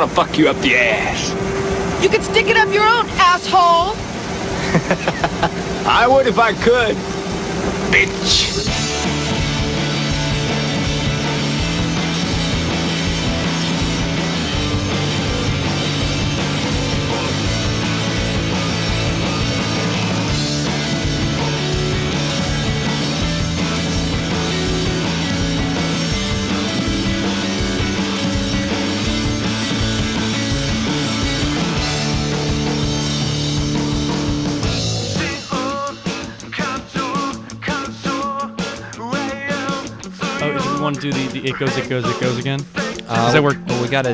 want to fuck you up the ass. You can stick it up your own asshole. I would if I could. Bitch. Want to do the it goes again? Does that work? Well, we gotta.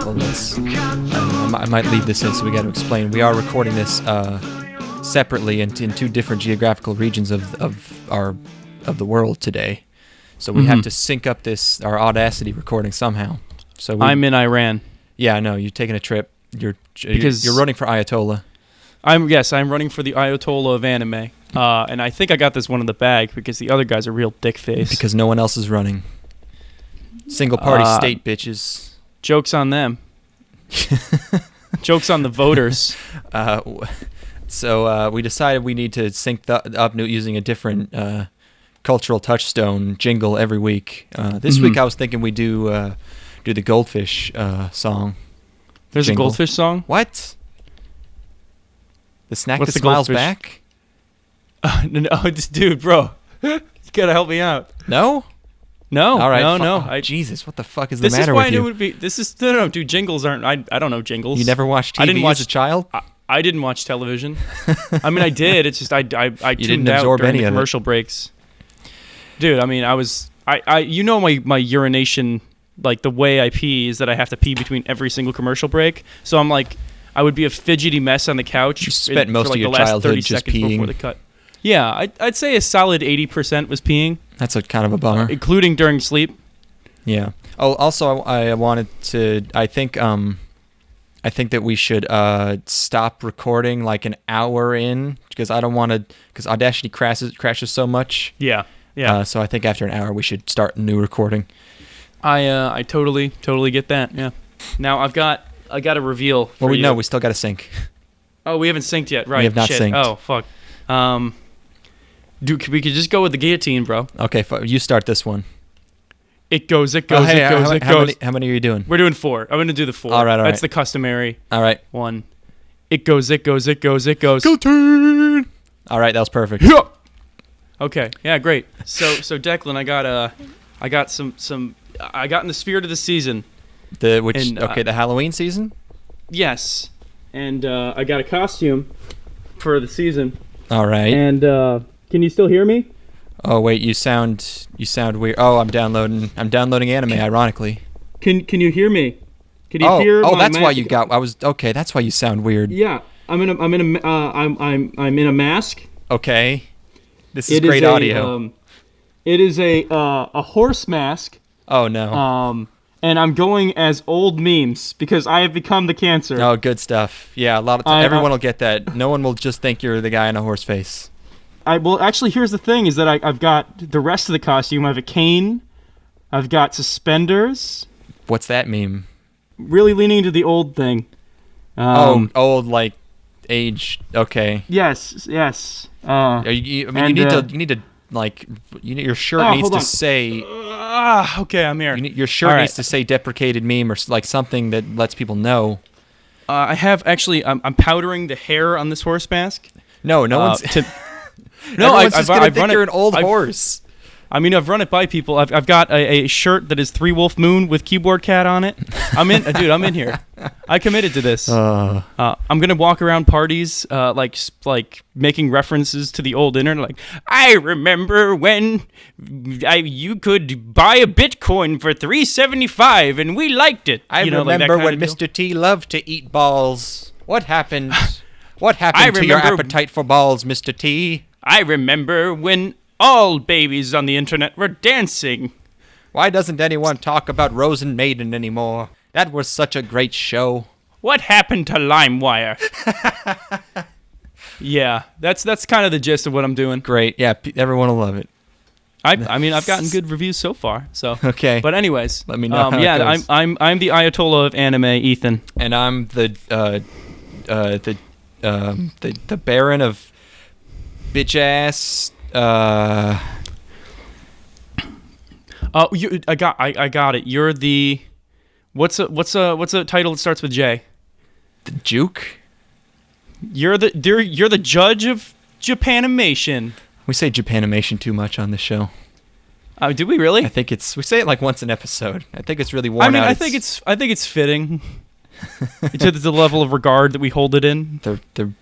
Well, let's. I might leave this in, so we got to explain. We are recording this separately in two different geographical regions of the world today, so we have to sync up our Audacity recording somehow. So I'm in Iran. Yeah, I know. You're taking a trip. You're running for Ayatollah. I'm running for the Ayatollah of anime. And I think I got this one in the bag because the other guy's a real dick face. Because no one else is running. Single party state, bitches. Joke's on them. Joke's on the voters. So we decided we need to sync up using a different cultural touchstone jingle every week. This week I was thinking we do the Goldfish song. There's jingle. A Goldfish song? What? The snack What's that the smiles Goldfish? back? No, dude, bro. You gotta help me out. No? No. All right. No. Oh, Jesus, what the fuck is the matter with you? This is why I knew it would be. This is no, dude. Jingles aren't. I don't know jingles. You never watched TV as a child? I didn't watch television. I mean, I did. It's just I tuned out absorb during any the of it. commercial breaks. Dude, I mean, you know my urination, like the way I pee is that I have to pee between every single commercial break. So I'm like, I would be a fidgety mess on the couch. You spent most for like of your the last childhood 30 just seconds peeing. before the cut. Yeah, I'd say a solid 80% was peeing. That's a kind of a bummer. Including during sleep. Yeah. Oh, also, I wanted to. I think that we should stop recording like an hour in because I don't want to. Because Audacity crashes so much. Yeah. So I think after an hour we should start a new recording. I totally get that. Yeah. Now I got a reveal. For you. No, we still got to sync. Oh, we haven't synced yet, right? We have not synced. Oh, fuck. Dude, we could just go with the guillotine, bro. Okay, you start this one. It goes. How many are you doing? We're doing 4. I'm going to do the 4. All right. That's the customary. All right. 1. It goes. Guillotine! All right, that was perfect. Yeah. Okay. Yeah, great. So Declan, I got some I got in the spirit of the season. The Halloween season? Yes. And I got a costume for the season. All right. And can you still hear me? Oh wait, you sound weird. Oh, I'm downloading anime. Ironically. Can you hear me? Can you hear? Oh, that's why you got. Okay. That's why you sound weird. Yeah, I'm in a mask. Okay. This is great audio. It is a horse mask. Oh no. And I'm going as old memes because I have become the cancer. Oh, good stuff. Yeah, a lot of everyone will get that. No one will just think you're the guy in a horse face. Well, actually, here's the thing: is that I've got the rest of the costume. I have a cane. I've got suspenders. What's that meme? Really leaning into the old thing. Old like age. Okay. Yes. You need to like your shirt needs to say. Okay, I'm here. Your shirt needs to say deprecated meme or like something that lets people know. I have actually. I'm powdering the hair on this horse mask. No one's. No, I've think you're an old horse. I mean, I've run it by people. I've got a shirt that is 3 Wolf Moon with keyboard cat on it. I'm in here. I committed to this. I'm gonna walk around parties, like making references to the old internet. Like, I remember when you could buy a Bitcoin for $3.75 and we liked it. I remember when Mr. T loved to eat balls. What happened? What happened to your appetite for balls, Mr. T? I remember when all babies on the internet were dancing. Why doesn't anyone talk about Rose and Maiden anymore? That was such a great show. What happened to LimeWire? Yeah, that's kind of the gist of what I'm doing. Great. Yeah, everyone will love it. I mean, I've gotten good reviews so far. So Okay. But anyways, Let me know how it yeah, goes. I'm the Ayatollah of anime, Ethan. And I'm the Baron of bitch ass. Oh, I got it. You're the what's a title that starts with J? The Juke. You're the judge of Japanimation. We say Japanimation too much on this show. Do we really? I think we say it like once an episode. I think it's really worn out. I think it's fitting. To the level of regard that we hold it in.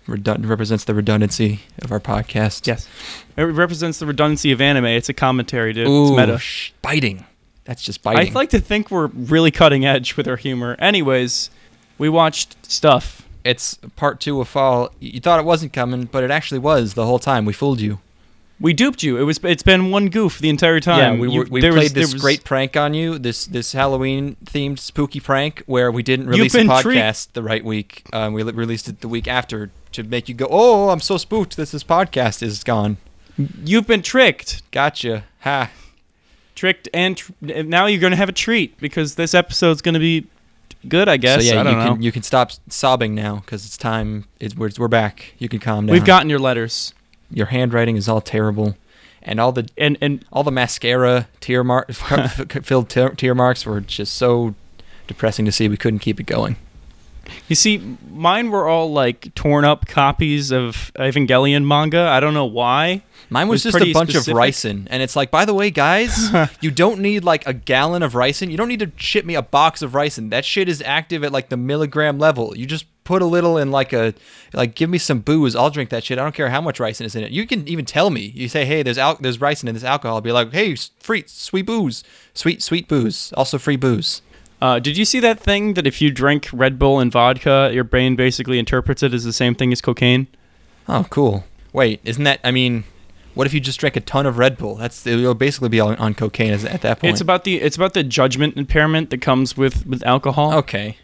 Represents the redundancy of our podcast. Yes, it represents the redundancy of anime. It's a commentary, dude. Ooh, it's meta. Biting. That's just biting. I like to think we're really cutting edge with our humor. Anyways, we watched stuff. It's part 2 of Fall. You thought it wasn't coming, but it actually was the whole time. We fooled you. We duped you. It's been one goof the entire time. Yeah, we played this great prank on you, this Halloween themed spooky prank where we didn't release the podcast the right week. We released it the week after to make you go, "Oh, I'm so spooked. This podcast is gone." You've been tricked. Gotcha. Ha. Tricked, and now you're gonna have a treat because this episode's gonna be good, I guess. So yeah, I don't know. You can stop sobbing now because it's time. We're back. You can calm down. We've gotten your letters. Your handwriting is all terrible, and all the all the mascara filled tear marks were just so depressing to see. We couldn't keep it going. You see, mine were all like torn up copies of Evangelion manga. I don't know why. Mine was just a bunch of ricin, and it's like, by the way, guys, you don't need like a gallon of ricin. You don't need to ship me a box of ricin. That shit is active at like the milligram level. You just put a little in give me some booze. I'll drink that shit. I don't care how much ricin is in it. You can even tell me. You say, hey, there's ricin in this alcohol. I'll be like, hey, free sweet booze, sweet booze, also free booze. Did you see that thing that if you drink Red Bull and vodka, your brain basically interprets it as the same thing as cocaine? Oh, cool. Wait, isn't that? I mean, what if you just drank a ton of Red Bull? You'll basically be on cocaine at that point. It's about the judgment impairment that comes with alcohol. Okay,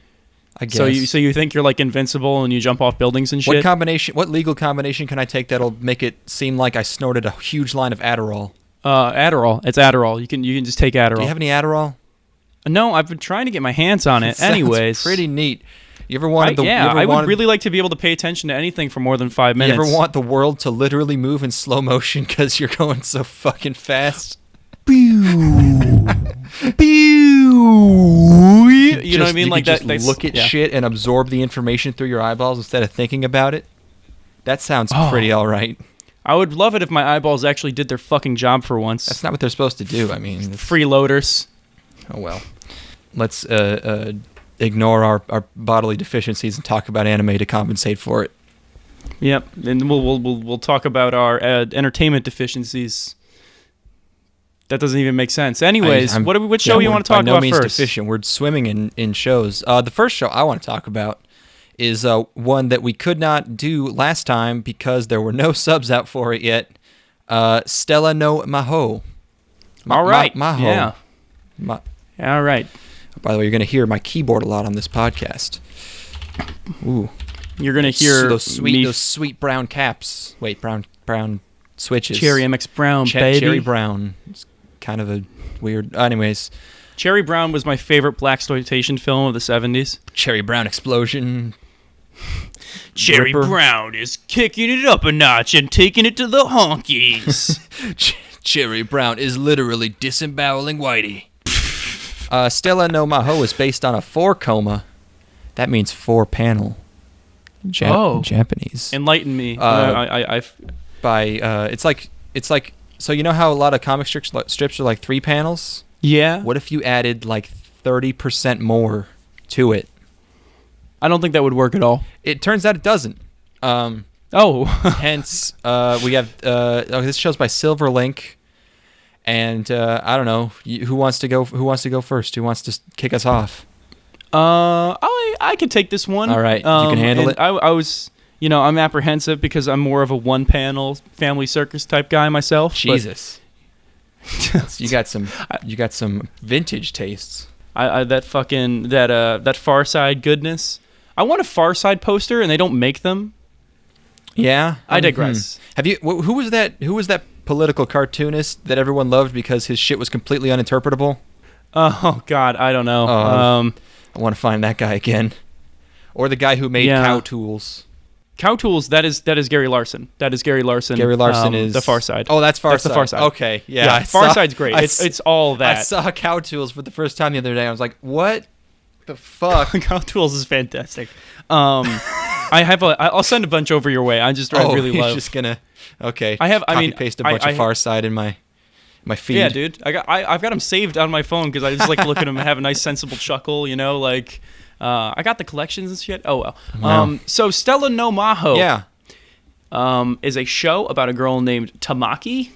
I guess. So you think you're like invincible and you jump off buildings and shit? What legal combination can I take that'll make it seem like I snorted a huge line of Adderall? Adderall. It's Adderall. You can just take Adderall. Do you have any Adderall? No, I've been trying to get my hands on it. Anyways, sounds pretty neat. You ever wanted I would really like to be able to pay attention to anything for more than 5 minutes. You ever want the world to literally move in slow motion because you're going so fucking fast? You know what I mean? Like that. Just look at shit and absorb the information through your eyeballs instead of thinking about it. That sounds pretty all right. I would love it if my eyeballs actually did their fucking job for once. That's not what they're supposed to do. I mean, freeloaders. Oh well. Let's ignore our bodily deficiencies and talk about anime to compensate for it. Yep, and we'll talk about our entertainment deficiencies. That doesn't even make sense. Anyways, what show you want to talk about first? By no means deficient. We're swimming in shows. The first show I want to talk about is one that we could not do last time because there were no subs out for it yet. Stella no Mahou. All right. Mahou. Yeah. All right. By the way, you're going to hear my keyboard a lot on this podcast. Ooh. You're going to hear those sweet brown caps. Wait, brown switches. Cherry MX Brown, baby. Cherry Brown. It's kind of a weird... Anyways. Cherry Brown was my favorite blaxploitation film of the 70s. Cherry Brown explosion. Cherry Brown is kicking it up a notch and taking it to the honkies. Cherry Brown is literally disemboweling Whitey. Stella no Mahou is based on a 4-coma. That means 4-panel. Japanese. Enlighten me. It's like so you know how a lot of comic strips are like 3 panels? Yeah. What if you added like 30% more to it? I don't think that would work at all. It turns out it doesn't. Hence, we have this show's by Silverlink. And I don't know who wants to go first. Who wants to kick us off? I can take this one. All right, you can handle it. I was, I'm apprehensive because I'm more of a one-panel family circus type guy myself. Jesus, you got some vintage tastes. That Far Side goodness. I want a Far Side poster, and they don't make them. Yeah, I digress. Have you? Who was that political cartoonist that everyone loved because his shit was completely uninterpretable? Oh God, I don't know. I want to find that guy again. Or the guy who made Cow Tools. Cow Tools, that is Gary Larson. That is Gary Larson. Gary Larson is The Far Side. Oh, that's Far That's Side. The Far Side. Okay, yeah. Far Side's great. It's all that. I saw Cow Tools for the first time the other day. I was like, what the fuck? Cow Tools is fantastic. I'll send a bunch over your way. I really love. Just gonna. Okay. Paste a bunch of Far Side in my feed. Yeah, dude. I've got them saved on my phone because I just like look at them and have a nice sensible chuckle. You know, like I got the collections and shit. Oh well. Wow. So Stella no Mahou. Yeah. Is a show about a girl named Tamaki.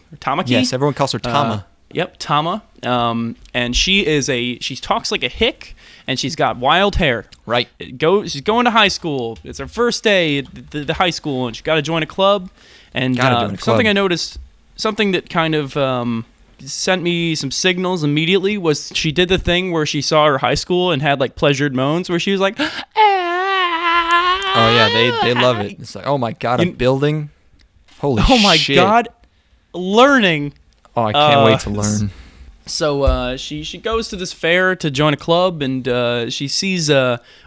Yes, everyone calls her Tama. Yep, Tama. And she talks like a hick, and she's got wild hair. Right. She's going to high school. It's her first day at the high school, and she's got to join a club. And something I noticed, something that kind of sent me some signals immediately was she did the thing where she saw her high school and had like pleasured moans where she was like, oh yeah, they love it. It's like, oh my god, a building. Holy shit. Oh my god, learning. Oh, I can't wait to learn. So she goes to this fair to join a club, and she sees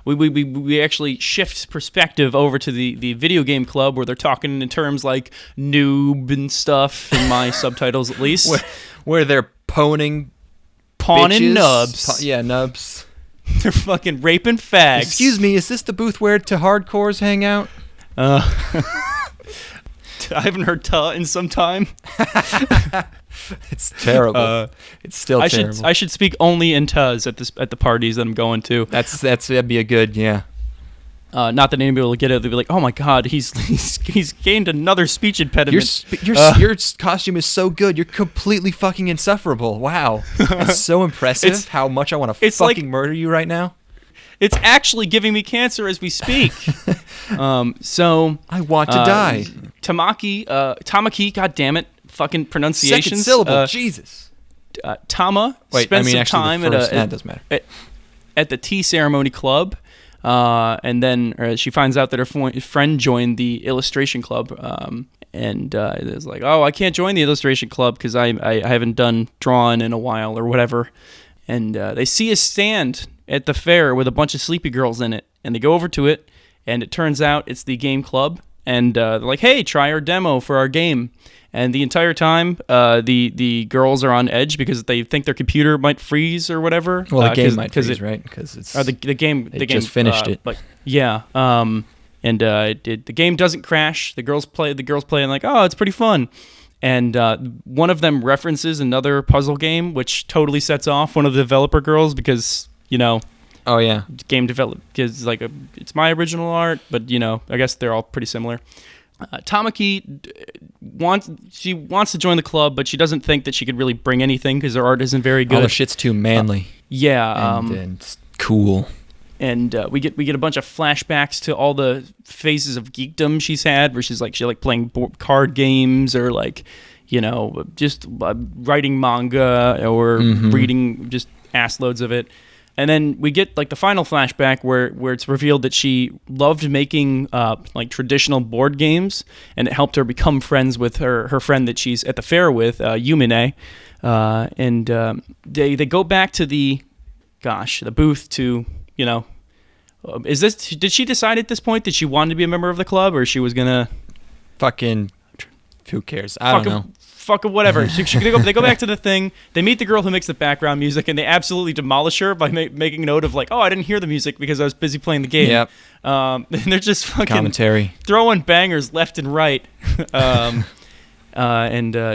we actually shift perspective over to the video game club where they're talking in terms like noob and stuff in my subtitles at least, where they're pawning bitches. Nubs. Nubs. They're fucking raping fags. Excuse me, is this the booth where to hardcores hang out? I haven't heard "ta" in some time. It's terrible. It's still terrible. I should speak only in "tas" at the parties that I'm going to. That'd be a good Not that anybody will get it. They'll be like, "Oh my god, he's gained another speech impediment." Your costume is so good. You're completely fucking insufferable. Wow, that's so impressive. How much I want to fucking murder you right now. It's actually giving me cancer as we speak. So I want to die. Tamaki, god damn it, fucking pronunciations. Second syllable, Jesus. Tama spent some time that doesn't matter. At the tea ceremony club, and then she finds out that her friend joined the illustration club, and it's like, oh, I can't join the illustration club because I haven't done drawing in a while or whatever. And they see a stand at the fair with a bunch of sleepy girls in it, and they go over to it, and it turns out it's the game club, and they're like, hey, try our demo for our game. And the entire time, the girls are on edge because they think their computer might freeze or whatever. Well, the game might freeze, right? Because it's the game. They just finished it. Yeah. And the game doesn't crash. The girls play and like, oh, it's pretty fun. And one of them references another puzzle game, which totally sets off one of the developer girls because, oh yeah, game developed is like it's my original art, but I guess they're all pretty similar. Tamaki wants to join the club, but she doesn't think that she could really bring anything because her art isn't very good. All the shit's too manly. And cool. And we get a bunch of flashbacks to all the phases of geekdom she's had, where she playing card games or just writing manga or reading just ass loads of it. And then we get the final flashback where it's revealed that she loved making traditional board games, and it helped her become friends with her friend that she's at the fair with, Yumine. And they go back to the booth to did she decide at this point that she wanted to be a member of the club, or she was gonna fucking who cares? I don't know. Fucking whatever. They go back to the thing. They meet the girl who makes the background music, and they absolutely demolish her by making note of oh, I didn't hear the music because I was busy playing the game. Yep. And they're just fucking commentary, throwing bangers left and right. And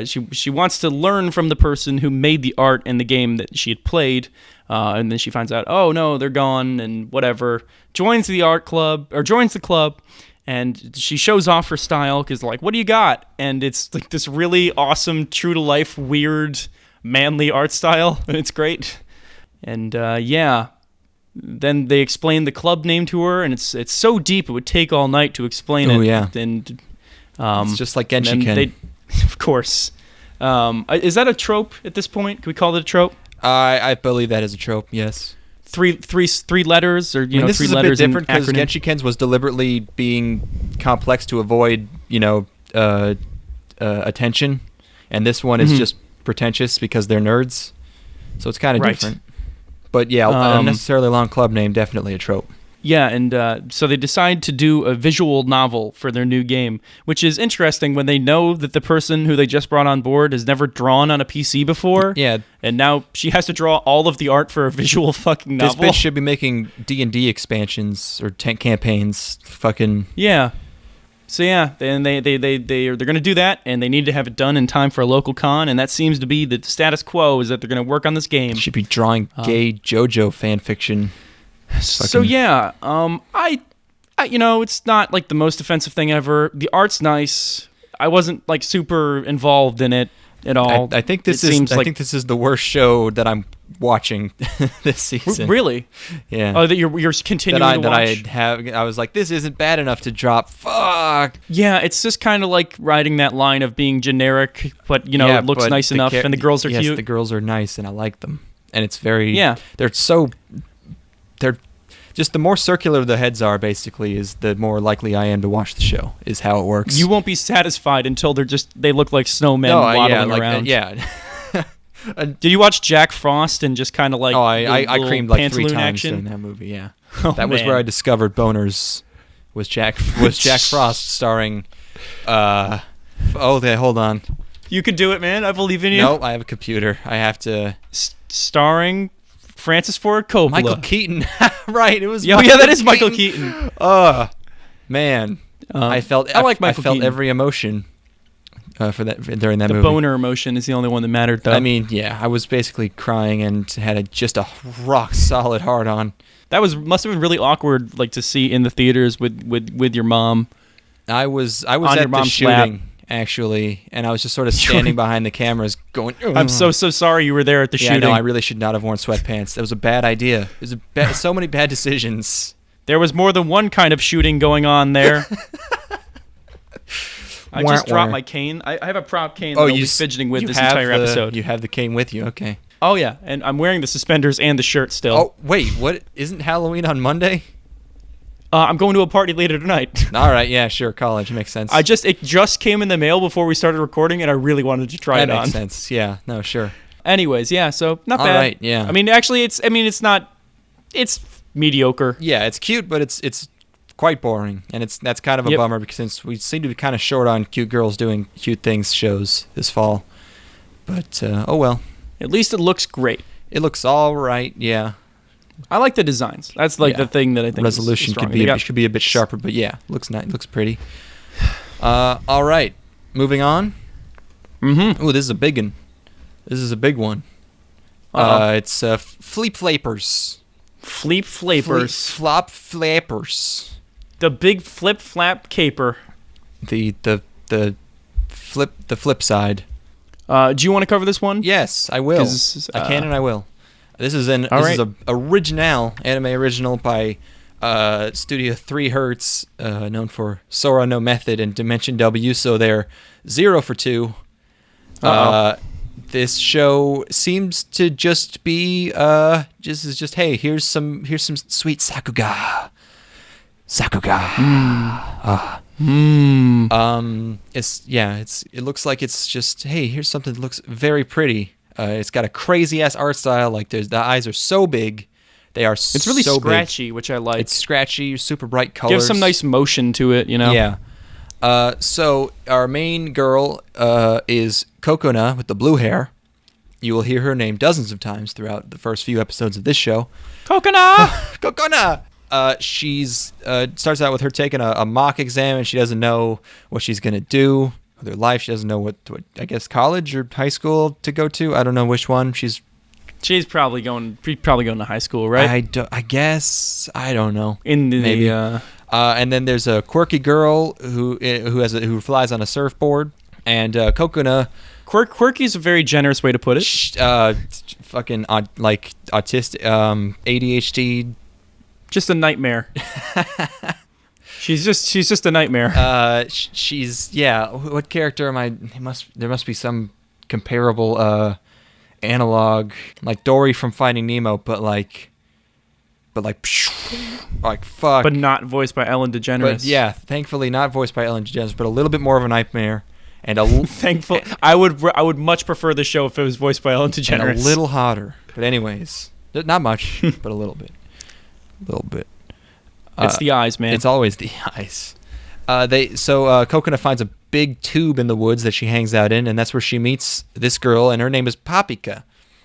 she wants to learn from the person who made the art in the game that she had played. And then she finds out, oh no, they're gone, and whatever. Joins the club, and she shows off her style because what do you got? And it's this really awesome, true to life, weird, manly art style. It's great. And then they explain the club name to her, and it's so deep it would take all night to explain it. Oh yeah. And it's just like Genshiken. Of course. Is that a trope at this point? Can we call it a trope? I believe that is a trope. Yes. Three letters, or this three is a letters bit different because acronym. Genshiken's was deliberately being complex to avoid attention. and this one is just pretentious because they're nerds. So it's kind of different. But yeah, unnecessarily long club name, definitely a trope. Yeah, and so they decide to do a visual novel for their new game, which is interesting when they know that the person who they just brought on board has never drawn on a PC before. Yeah. And now she has to draw all of the art for a visual fucking novel. This bitch should be making D&D expansions or tank campaigns. Fucking... Yeah. So yeah, and they're going to do that, and they need to have it done in time for a local con, and that seems to be the status quo, is that they're going to work on this game. Should be drawing gay JoJo fan fiction. So yeah, I it's not like the most offensive thing ever. The art's nice. I wasn't like super involved in it at all. I think this is the worst show that I'm watching this season. Really? Yeah. Oh, that you're continuing to watch. I was like, this isn't bad enough to drop. Fuck. Yeah, it's just kind of like riding that line of being generic, but it looks nice enough, and the girls are cute. Yes, the girls are nice, and I like them, and it's very. Yeah. They're just the more circular the heads are, basically, is the more likely I am to watch the show. Is how it works. You won't be satisfied until they look like snowmen waddling around. Yeah. Did you watch Jack Frost and just kind of like? Oh, I creamed like 3 times action? during that movie. Yeah, that was where I discovered boners. Was Jack Frost starring? Hold on. You could do it, man. I believe in you. No, I have a computer. I have to. Starring Francis Ford Coppola. Michael Keaton. Right, it was. Yeah, that is Michael Keaton. Man, I felt every emotion for that during that movie. The boner emotion is the only one that mattered, though. I mean, yeah, I was basically crying and had just a rock solid hard on. That must have been really awkward, like to see in the theaters with your mom. I was at the shooting. Actually, and I was just sort of standing behind the cameras going, ugh. I'm so sorry you were there at the shooting. No, I really should not have worn sweatpants. That was a bad idea. It was so many bad decisions. There was more than one kind of shooting going on there. I just dropped my cane. I have a prop cane that I'll be fidgeting with this entire episode. You have the cane with you, okay. Oh, yeah, and I'm wearing the suspenders and the shirt still. Oh, wait, what? Isn't Halloween on Monday? I'm going to a party later tonight. All right, yeah, sure, college makes sense. It just came in the mail before we started recording, and I really wanted to try it on. That makes sense. Yeah, no, sure. Anyways, yeah, so not bad. All right, yeah. I mean, actually, it's mediocre. Yeah, it's cute, but it's quite boring, and that's kind of a bummer because since we seem to be kind of short on cute girls doing cute things shows this fall. But oh well. At least it looks great. It looks all right. Yeah. I like the designs. That's the thing that I think resolution is could be a bit sharper, but yeah, looks nice, looks pretty. All right, moving on. Ooh, this is a big one. This is a big one. It's Fleep Flapers. Fleep Flapers. Flop Flappers. The big flip flap caper. The flip side. Do you want to cover this one? Yes, I will. I can and I will. This is an original anime original by Studio 3 Hertz, known for Sora No Method and Dimension W. So they're 0 for 2. This show seems to just be hey, here's some sweet Sakuga. It looks like it's just, hey, here's something that looks very pretty. It's got a crazy ass art style. Like the eyes are so big, it's really so scratchy, big. Which I like. It's scratchy, super bright colors. Gives some nice motion to it, you know. Yeah. So our main girl is Kokona with the blue hair. You will hear her name dozens of times throughout the first few episodes of this show. Kokona. Kokona. She's starts out with her taking a mock exam, and she doesn't know what she's gonna do with her life. She doesn't know what I guess college or high school to go to. I don't know which one. She's probably going to high school, right? I guess I don't know. Maybe. And then there's a quirky girl who flies on a surfboard, and Kokona. Quirky's a very generous way to put it. Fucking like autistic, ADHD. Just a nightmare. She's just a nightmare. What character am I? There must be some comparable analog, like Dory from Finding Nemo, but like fuck. But not voiced by Ellen DeGeneres. But yeah, thankfully not voiced by Ellen DeGeneres, but a little bit more of a nightmare. and a Thankful. I would much prefer the show if it was voiced by Ellen and DeGeneres. a little hotter. But anyways, not much, but a little bit. A little bit. It's the eyes, man. It's always the eyes. Kokona finds a big tube in the woods that she hangs out in, and that's where she meets this girl, and her name is Papika.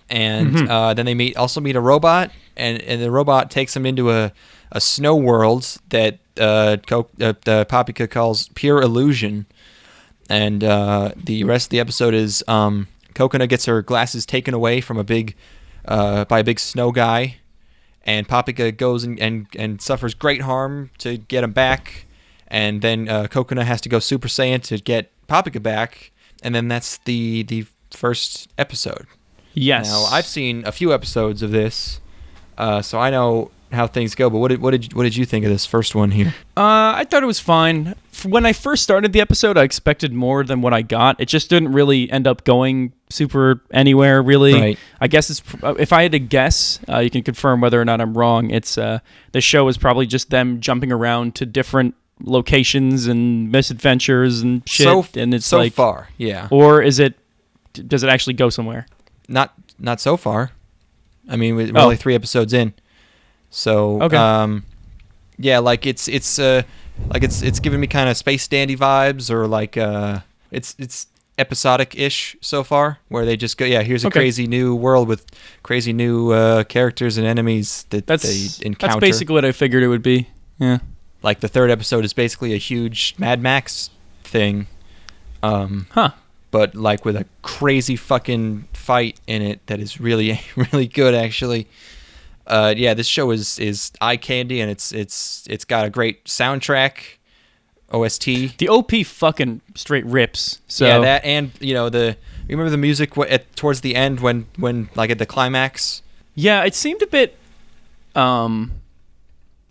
And then they meet a robot, and the robot takes them into a snow world that Papika calls pure illusion. And the rest of the episode is Kokona gets her glasses taken away from by a big snow guy, and Papika goes and suffers great harm to get him back. And then Kokona has to go Super Saiyan to get Papika back, and then that's the first episode. Yes. Now I've seen a few episodes of this, so I know how things go. But what did you think of this first one here? I thought it was fine. When I first started the episode, I expected more than what I got. It just didn't really end up going super anywhere, really. Right. I guess if I had to guess, you can confirm whether or not I'm wrong. It's the show is probably just them jumping around to different locations and misadventures and shit. And it's so like, far, yeah. Or does it actually go somewhere? Not so far. I mean, we're only 3 episodes in. So okay. Yeah, like it's giving me kind of Space Dandy vibes, or like it's episodic-ish so far, where they just go, here's a crazy new world with crazy new characters and enemies that they encounter. That's basically what I figured it would be. Yeah. Like the 3rd episode is basically a huge Mad Max thing. But like with a crazy fucking fight in it that is really, really good, actually. This show is eye candy, and it's got a great soundtrack, OST. The OP fucking straight rips. So yeah, that, and you remember the music towards the end when like at the climax. Yeah, it seemed a bit, I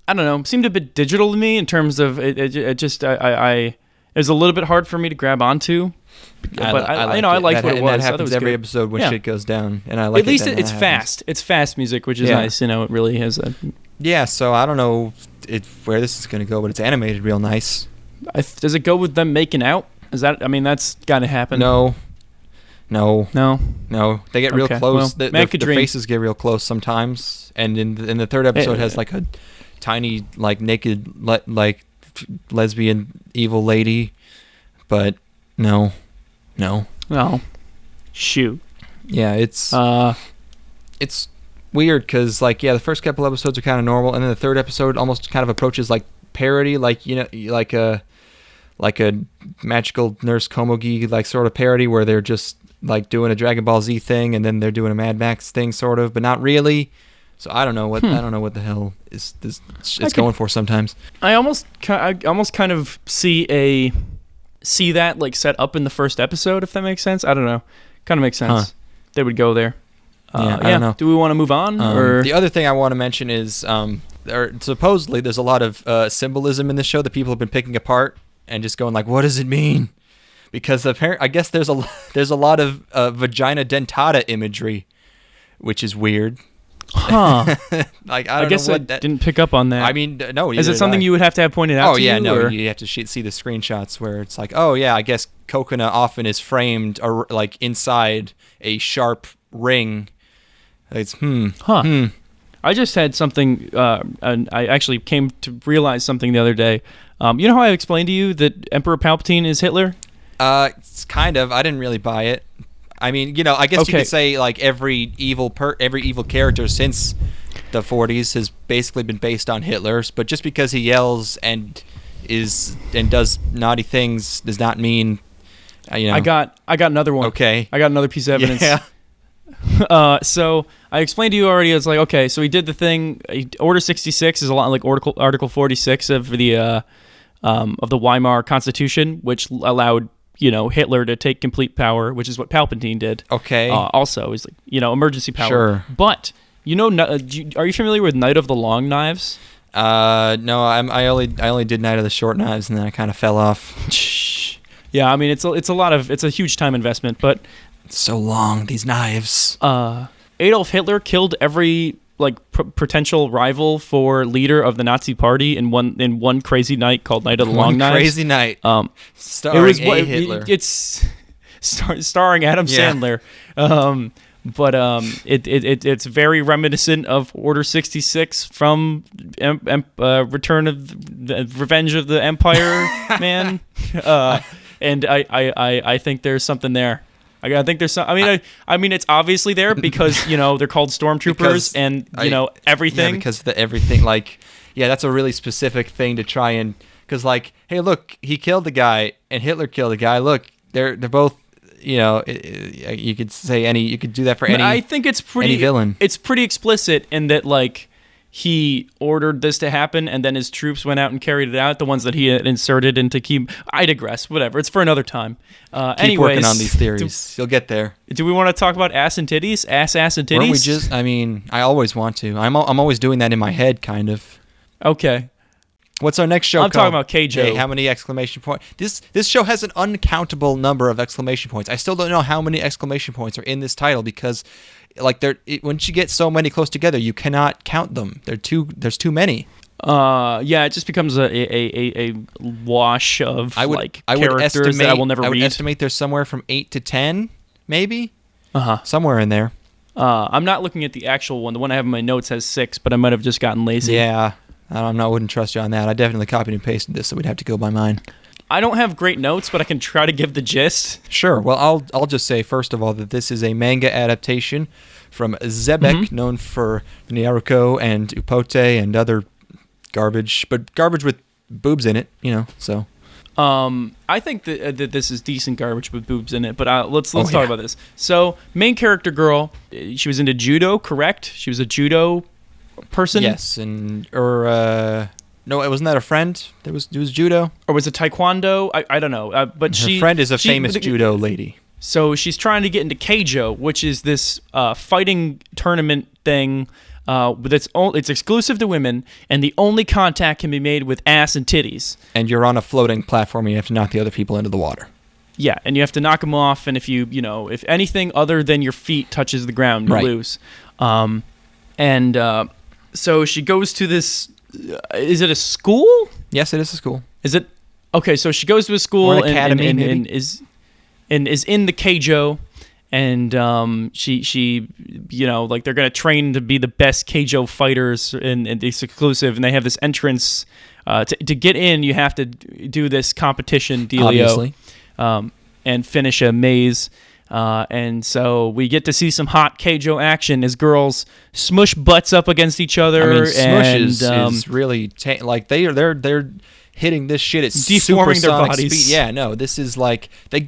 don't know, it seemed a bit digital to me in terms of it just it was a little bit hard for me to grab onto. But I liked what it was. That happens every episode when shit goes down, and I like. At least it's fast. It's fast music, which is nice. It really has a. Yeah, so I don't know where this is going to go, but it's animated real nice. Does it go with them making out? That's got to happen. No. They get real close. Well, their faces get real close sometimes, and in the 3rd episode has like a tiny like naked like lesbian evil lady, but no. Well, shoot. Yeah, it's weird because the first couple episodes are kind of normal, and then the 3rd episode almost kind of approaches like parody, like like a Magical Nurse Komugi like sort of parody where they're just like doing a Dragon Ball Z thing, and then they're doing a Mad Max thing sort of, but not really. So I don't know what the hell is this it's going for sometimes. I almost kind of see that like set up in the first episode, if that makes sense. I don't know. Kind of makes sense. They would go there. I don't know. Do we want to move on? Or the other thing I want to mention is supposedly there's a lot of symbolism in this show that people have been picking apart and just going like, what does it mean? Because I guess there's a lot of vagina dentata imagery, which is weird. Huh. Like I guess I didn't pick up on that. I mean, no. Is it something you would have to have pointed out to you? Oh, yeah, no. Or? You have to see the screenshots where it's like, oh, yeah, I guess Kokona often is framed like inside a sharp ring. It's, I just had something, and I actually came to realize something the other day. You know how I explained to you that Emperor Palpatine is Hitler? It's kind of. I didn't really buy it. I mean, I guess you could say like every evil character since the 40s has basically been based on Hitler's, but just because he yells and does naughty things does not mean. I got another one. Okay. I got another piece of evidence. Yeah. So I explained to you already. It's like, okay, so he did the thing. Order 66 is a lot like Article 46 of the Weimar Constitution, which allowed Hitler to take complete power, which is what Palpatine did. Okay. Also, is like emergency power. Sure. But are you familiar with Night of the Long Knives? No, I only did Night of the Short Knives, and then I kind of fell off. Yeah, I mean it's a huge time investment, but it's so long, these knives. Adolf Hitler killed every like potential rival for leader of the Nazi party in one crazy night called Night of the Long Knives. Crazy night. Starring Hitler. It's starring Adam Sandler. But it's very reminiscent of Order 66 from Return of the Revenge of the Empire Man. And I think there's something there. I think there's some. I mean, it's obviously there because they're called stormtroopers everything. Yeah, because everything that's a really specific thing to try and hey, look, he killed the guy and Hitler killed the guy. Look, they're both. You could say you could do that for any. I think it's pretty any villain. It's pretty explicit in that he ordered this to happen, and then his troops went out and carried it out. The ones that he had inserted into I digress. Whatever. It's for another time. Keep working on these theories. You'll get there. Do we want to talk about ass and titties? Ass and titties? Weren't we just? I always want to. I'm always doing that in my head, kind of. Okay. What's our next show I'm called? talking about Keijo. Hey, how many exclamation points? This show has an uncountable number of exclamation points. I still don't know how many exclamation points are in this title because, once you get so many close together, you cannot count them. There's too many. It just becomes a wash of characters that I will never read. I would estimate there's somewhere from 8 to 10, maybe. Somewhere in there. I'm not looking at the actual one. The one I have in my notes has 6, but I might have just gotten lazy. Yeah. I wouldn't trust you on that. I definitely copied and pasted this, so we'd have to go by mine. I don't have great notes, but I can try to give the gist. Sure. Well, I'll just say first of all that this is a manga adaptation from Zebek, known for Naruto and Upote and other garbage, but garbage with boobs in it, So. I think that this is decent garbage with boobs in it, but let's talk about this. So, main character girl, she was into judo, correct? She was a judo person. Yes, no, it wasn't that a friend. It was judo, or was it taekwondo? I don't know. But her friend is a famous judo lady. So she's trying to get into Keijo, which is this fighting tournament thing. But it's exclusive to women, and the only contact can be made with ass and titties. And you're on a floating platform, and you have to knock the other people into the water. Yeah, and you have to knock them off, and if anything other than your feet touches the ground, you lose. So she goes to this. Is it a school? Yes, it is a school. Is it? Okay, so she goes to a school or an academy, and is in the Keijo, and she they're gonna train to be the best Keijo fighters, and it's exclusive, and they have this entrance. To get in, you have to do this competition dealio, obviously, and finish a maze. And so we get to see some hot Keijo action as girls smush butts up against each other. Smush is really they're hitting this shit at deforming their bodies. Speed. Yeah, no, this is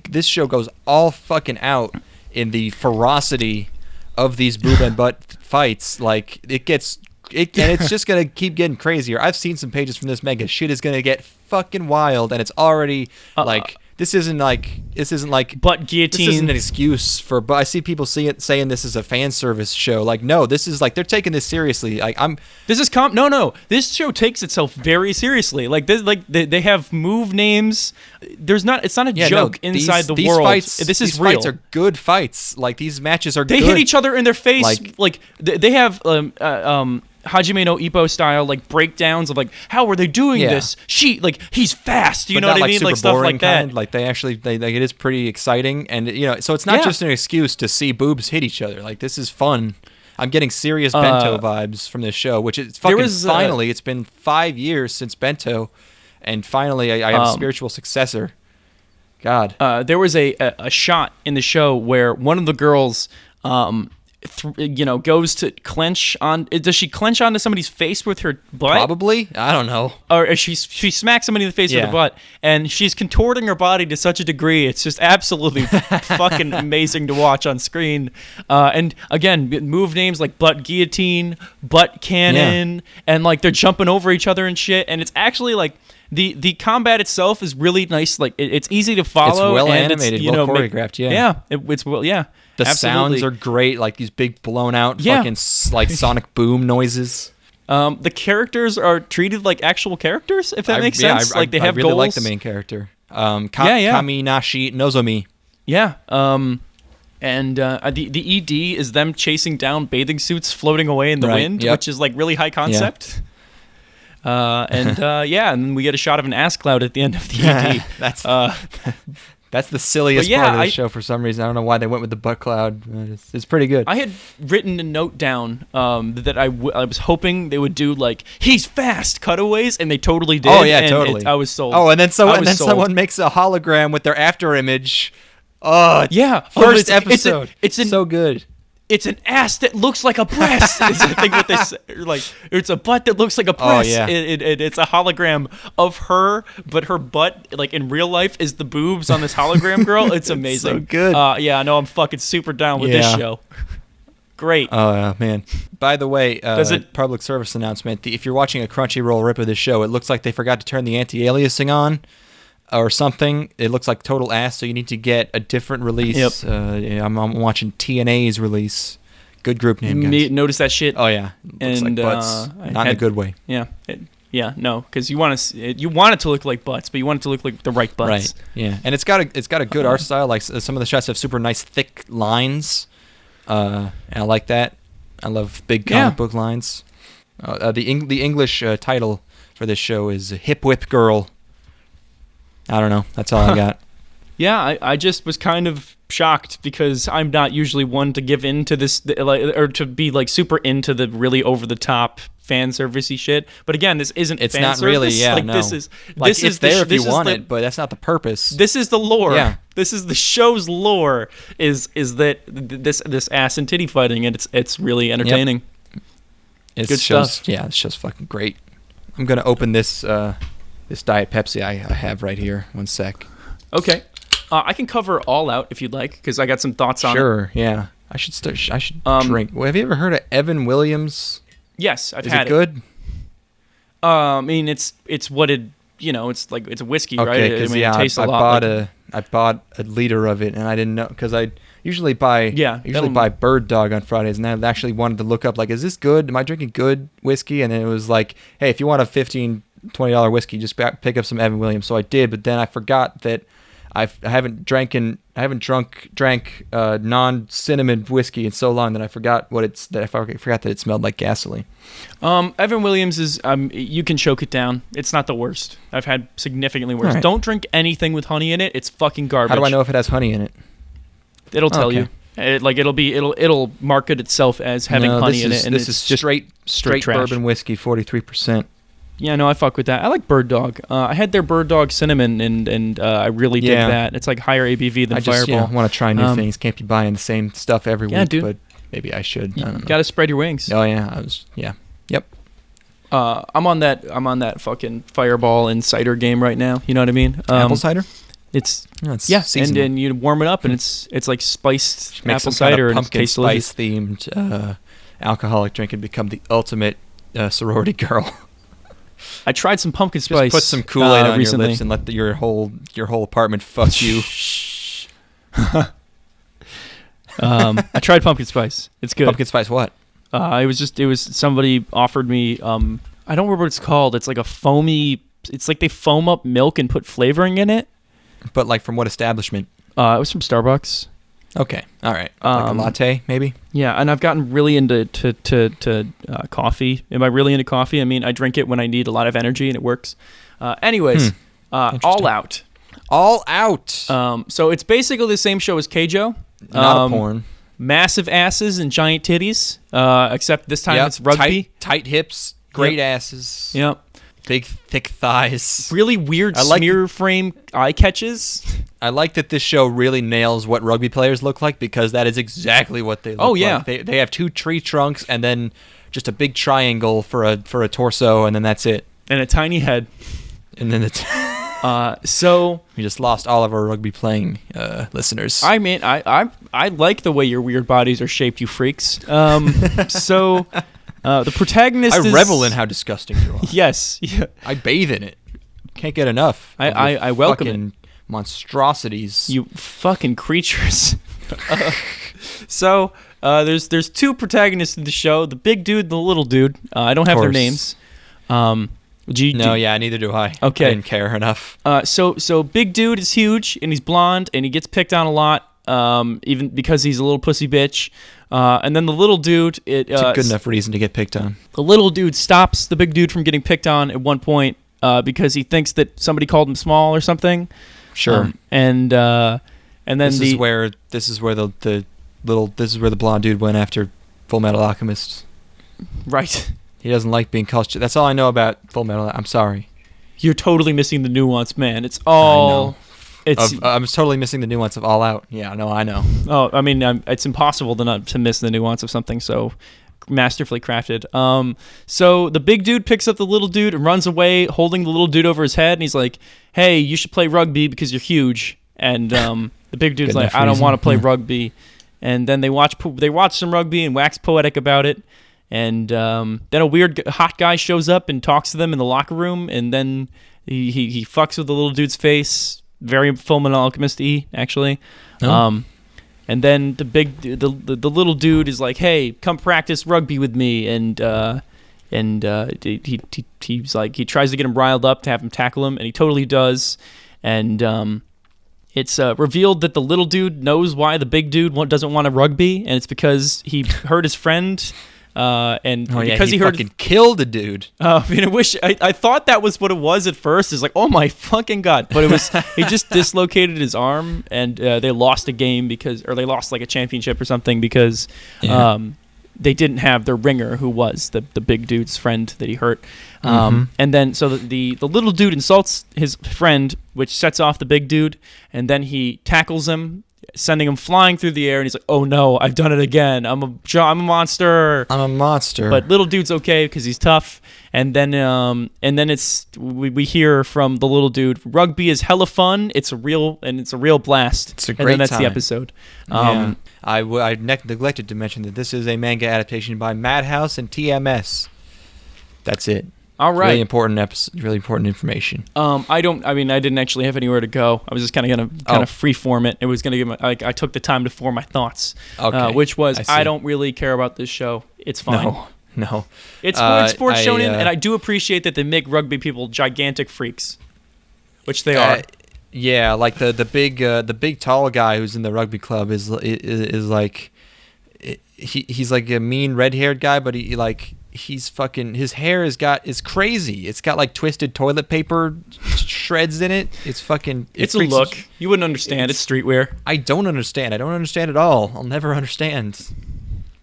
this show goes all fucking out in the ferocity of these boob and butt fights. And it's just gonna keep getting crazier. I've seen some pages from this manga. Shit is gonna get fucking wild, and it's already This isn't like butt guillotine. This isn't an excuse for. But I see people saying this is a fan service show. No, this is they're taking this seriously. No. This show takes itself very seriously. They have move names. It's not a joke inside the world. These fights are good fights. These matches are. They hit each other in their face. They have Hajime no Ippo style breakdowns of how are they doing this? He's fast, you know what I mean? Stuff like that. It is pretty exciting, and so it's not just an excuse to see boobs hit each other. This is fun. I'm getting serious Bento vibes from this show, which is finally. It's been 5 years since Bento, and finally I have a spiritual successor. God. There was a shot in the show where one of the girls goes to clench on. Does she clench onto somebody's face with her butt? Probably. I don't know. Or she smacks somebody in the face with her butt, and she's contorting her body to such a degree. It's just absolutely fucking amazing to watch on screen. And again, move names like butt guillotine, butt cannon, and they're jumping over each other and shit. And it's actually the combat itself is really nice. It's easy to follow. It's well animated, well choreographed. It's well. The sounds are great, these big blown out fucking sonic boom noises. The characters are treated like actual characters, if that makes sense. They have really goals. like the main character. Kaminashi Nozomi. Yeah. And the ED is them chasing down bathing suits floating away in the wind, which is like really high concept. Yeah. And then we get a shot of an ass cloud at the end of the ED. That's the silliest part of the show for some reason. I don't know why they went with the butt cloud. It's pretty good. I had written a note down that I was hoping they would do like he's fast cutaways, and they totally did. Oh yeah, totally. I was sold. Oh, and then someone makes a hologram with their after image. Oh yeah, first episode. It's so good. It's an ass that looks like a breast. Is I think what they say. Like it's a butt that looks like a breast. Oh, yeah. It's a hologram of her, but her butt, like in real life, is the boobs on this hologram girl. It's amazing. It's so good. Yeah, I know. I'm fucking super down with this show. Great. Oh man. By the way, public service announcement: if you're watching a Crunchyroll rip of this show, it looks like they forgot to turn the anti-aliasing on. Or something. It looks like total ass, so you need to get a different release. Yep. I'm watching TNA's release. Good group name, guys. Notice that shit? Oh, yeah. Looks like butts. Not in a good way. Yeah. No, because you want it to look like butts, but you want it to look like the right butts. Right, yeah. And it's got a good art style. Like, some of the shots have super nice, thick lines. And I like that. I love big comic book lines. The English title for this show is Hip Whip Girl. I don't know. That's all I got. Yeah, I just was kind of shocked because I'm not usually one to give in to this, or to be like super into the really over the top fan servicey shit. But again, this isn't. It's fan not service. Really. Yeah, like, no. This is it's there if you want it, but that's not the purpose. This is the lore. Yeah. This is the show's lore. Is that this ass and titty fighting, and it's really entertaining. Yep. It's good stuff. Yeah, it's just fucking great. I'm gonna open this. This Diet Pepsi I have right here. 1 sec. Okay. I can cover All Out if you'd like, because I got some thoughts on it. Sure, yeah. I should drink. Well, have you ever heard of Evan Williams? Yes, I've Is had it good? I mean, it's what it, it's like, it's a whiskey, right? Okay, because it tastes a lot. I bought a liter of it, and I didn't know, because I usually buy Bird Dog on Fridays, and I actually wanted to look up, like, is this good? Am I drinking good whiskey? And then it was like, hey, if you want a $15-$20 whiskey, just pick up some Evan Williams. So I did, but then I forgot that I haven't drank non-cinnamon whiskey in so long that I forgot forgot that it smelled like gasoline. Evan Williams is you can choke it down. It's not the worst. I've had significantly worse. Right. Don't drink anything with honey in it. It's fucking garbage. How do I know if it has honey in it? It'll tell you. It'll market itself as having honey in it, and this is straight bourbon whiskey, 43%. Yeah, no, I fuck with that. I like Bird Dog. I had their Bird Dog cinnamon, and I really dig that. It's like higher ABV than Fireball. I want to try new things. Can't be buying the same stuff every week, dude. But maybe I should. I don't know. Gotta spread your wings. Oh yeah, Yep. I'm on that fucking Fireball and cider game right now. You know what I mean? Apple cider. It's seasonal. and then you warm it up, and it's like spiced apple cider, and pumpkin it's tasteless. spice themed alcoholic drink and become the ultimate sorority girl. I tried some pumpkin spice. Just put some Kool-Aid on recently. your lips and let your whole apartment fuck you. I tried pumpkin spice. It's good. Pumpkin spice what? It was somebody offered me. I don't remember what it's called. It's like a foamy. It's like they foam up milk and put flavoring in it. But like from what establishment? It was from Starbucks. Okay, all right. Like a latte, maybe. Yeah, and I've gotten really into coffee. Am I really into coffee? I mean, I drink it when I need a lot of energy, and it works. Anyways, All Out. All Out. So it's basically the same show as Keijo. Not a porn. Massive asses and giant titties. Except this time it's rugby. Tight hips. Great asses. Yep. Big, thick thighs. Really weird smear frame eye catches. I like that this show really nails what rugby players look like, because that is exactly what they look like. They have two tree trunks and then just a big triangle for a torso, and then that's it. And a tiny head. And then so we just lost all of our rugby playing listeners. I mean, I like the way your weird bodies are shaped, you freaks. So the protagonist I revel in how disgusting you are. Yes. Yeah. I bathe in it. Can't get enough. I welcome it. Monstrosities. You fucking creatures. So there's two protagonists in the show: the big dude and the little dude. I don't have their names. Neither do I. Okay. I didn't care enough. So big dude is huge and he's blonde and he gets picked on a lot. even because he's a little pussy bitch. And then the little dude, It's a good enough reason to get picked on. The little dude stops the big dude from getting picked on at one point because he thinks that somebody called him small or something. Sure. And then this is where the blonde dude went after Full Metal Alchemist. Right. He doesn't like being called. That's all I know about Full Metal. I'm sorry. You're totally missing the nuance, man. It's all. I'm totally missing the nuance of All Out. Yeah, no, I know. Oh, I mean, it's impossible to miss the nuance of something so masterfully crafted. So the big dude picks up the little dude and runs away, holding the little dude over his head, and he's like, "Hey, you should play rugby because you're huge." And the big dude's like, "I don't want to play rugby." And then they watch some rugby and wax poetic about it. And then a weird hot guy shows up and talks to them in the locker room, and then he fucks with the little dude's face. Very Fullmetal Alchemist-y, actually. Oh. And then the little dude is like, "Hey, come practice rugby with me." And he's like, he tries to get him riled up to have him tackle him, and he totally does. And it's revealed that the little dude knows why the big dude doesn't want a rugby, and it's because he hurt his friend. Because he fucking killed a dude. I mean, I thought that was what it was at first. It's like, oh my fucking god! But it was he just dislocated his arm, and they lost a game or they lost like a championship or something because they didn't have their ringer, who was the big dude's friend that he hurt. And then so the little dude insults his friend, which sets off the big dude, and then he tackles him, sending him flying through the air, and he's like, "Oh no, I've done it again. I'm a monster. I'm a monster." But little dude's okay because he's tough. And then we hear from the little dude, "Rugby is hella fun. It's a real blast." It's a great And then that's time. the episode. I neglected to mention that this is a manga adaptation by Madhouse and TMS. That's it. All right. Really important episode. Really important information. I didn't actually have anywhere to go. I was just kind of freeform it. It was gonna give I took the time to form my thoughts. Okay. Which was I don't really care about this show. It's fine. No. It's sports shonen, and I do appreciate that they make rugby people gigantic freaks, which they are. Yeah, like the big tall guy who's in the rugby club is like he's like a mean red-haired guy, but he's fucking, his hair is crazy. It's got like twisted toilet paper shreds in it. It's fucking. It's a look. You wouldn't understand. It's streetwear. I don't understand. I don't understand at all. I'll never understand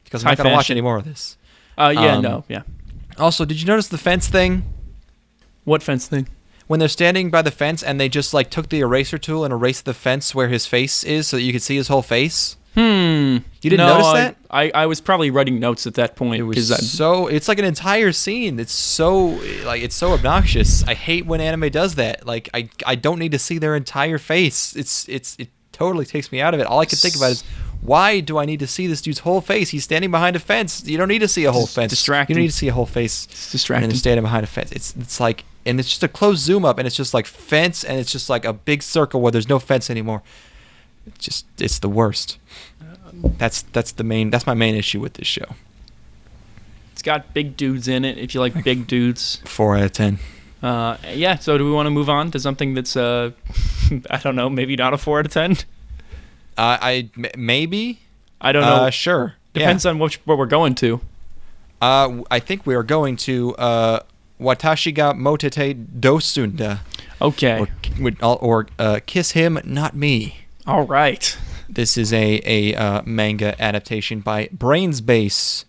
because I'm not gonna watch any more of this. Yeah. Also, did you notice the fence thing? What fence thing? When they're standing by the fence and they just like took the eraser tool and erased the fence where his face is so that you could see his whole face. You didn't notice that? I was probably writing notes at that point. It was it's like an entire scene. It's so obnoxious. I hate when anime does that. Like I don't need to see their entire face. It totally takes me out of it. All I can think about is, why do I need to see this dude's whole face? He's standing behind a fence. You don't need to see a whole fence. Distracting. You don't need to see a whole face. It's distracting. And they're standing behind a fence. It's like, and it's just a close zoom up, and it's just like fence, and it's just like a big circle where there's no fence anymore. It's the worst. That's my main issue with this show. It's got big dudes in it. If you like big dudes. 4 out of 10. Yeah. So do we want to move on to something that's I don't know, maybe not a 4 out of 10? Maybe. I don't know. Sure. Depends on what we're going to. I think we are going to Watashi ga Motete Dousunda. Okay. Or Kiss Him, Not Me. All right. This is a manga adaptation by Brainsbase,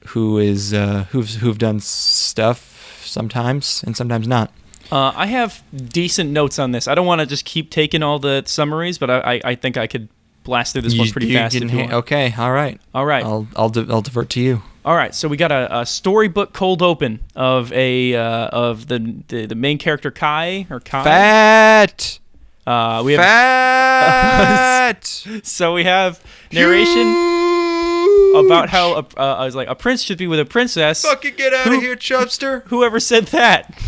who've done stuff sometimes and sometimes not. I have decent notes on this. I don't want to just keep taking all the summaries, but I think I could blast through this one pretty fast. Okay, all right. I'll divert to you. All right, so we got a storybook cold open of the main character Kai. Fat. We have fat. So we have narration about how a prince should be with a princess. Fucking get out of here, Chubster. Whoever said that?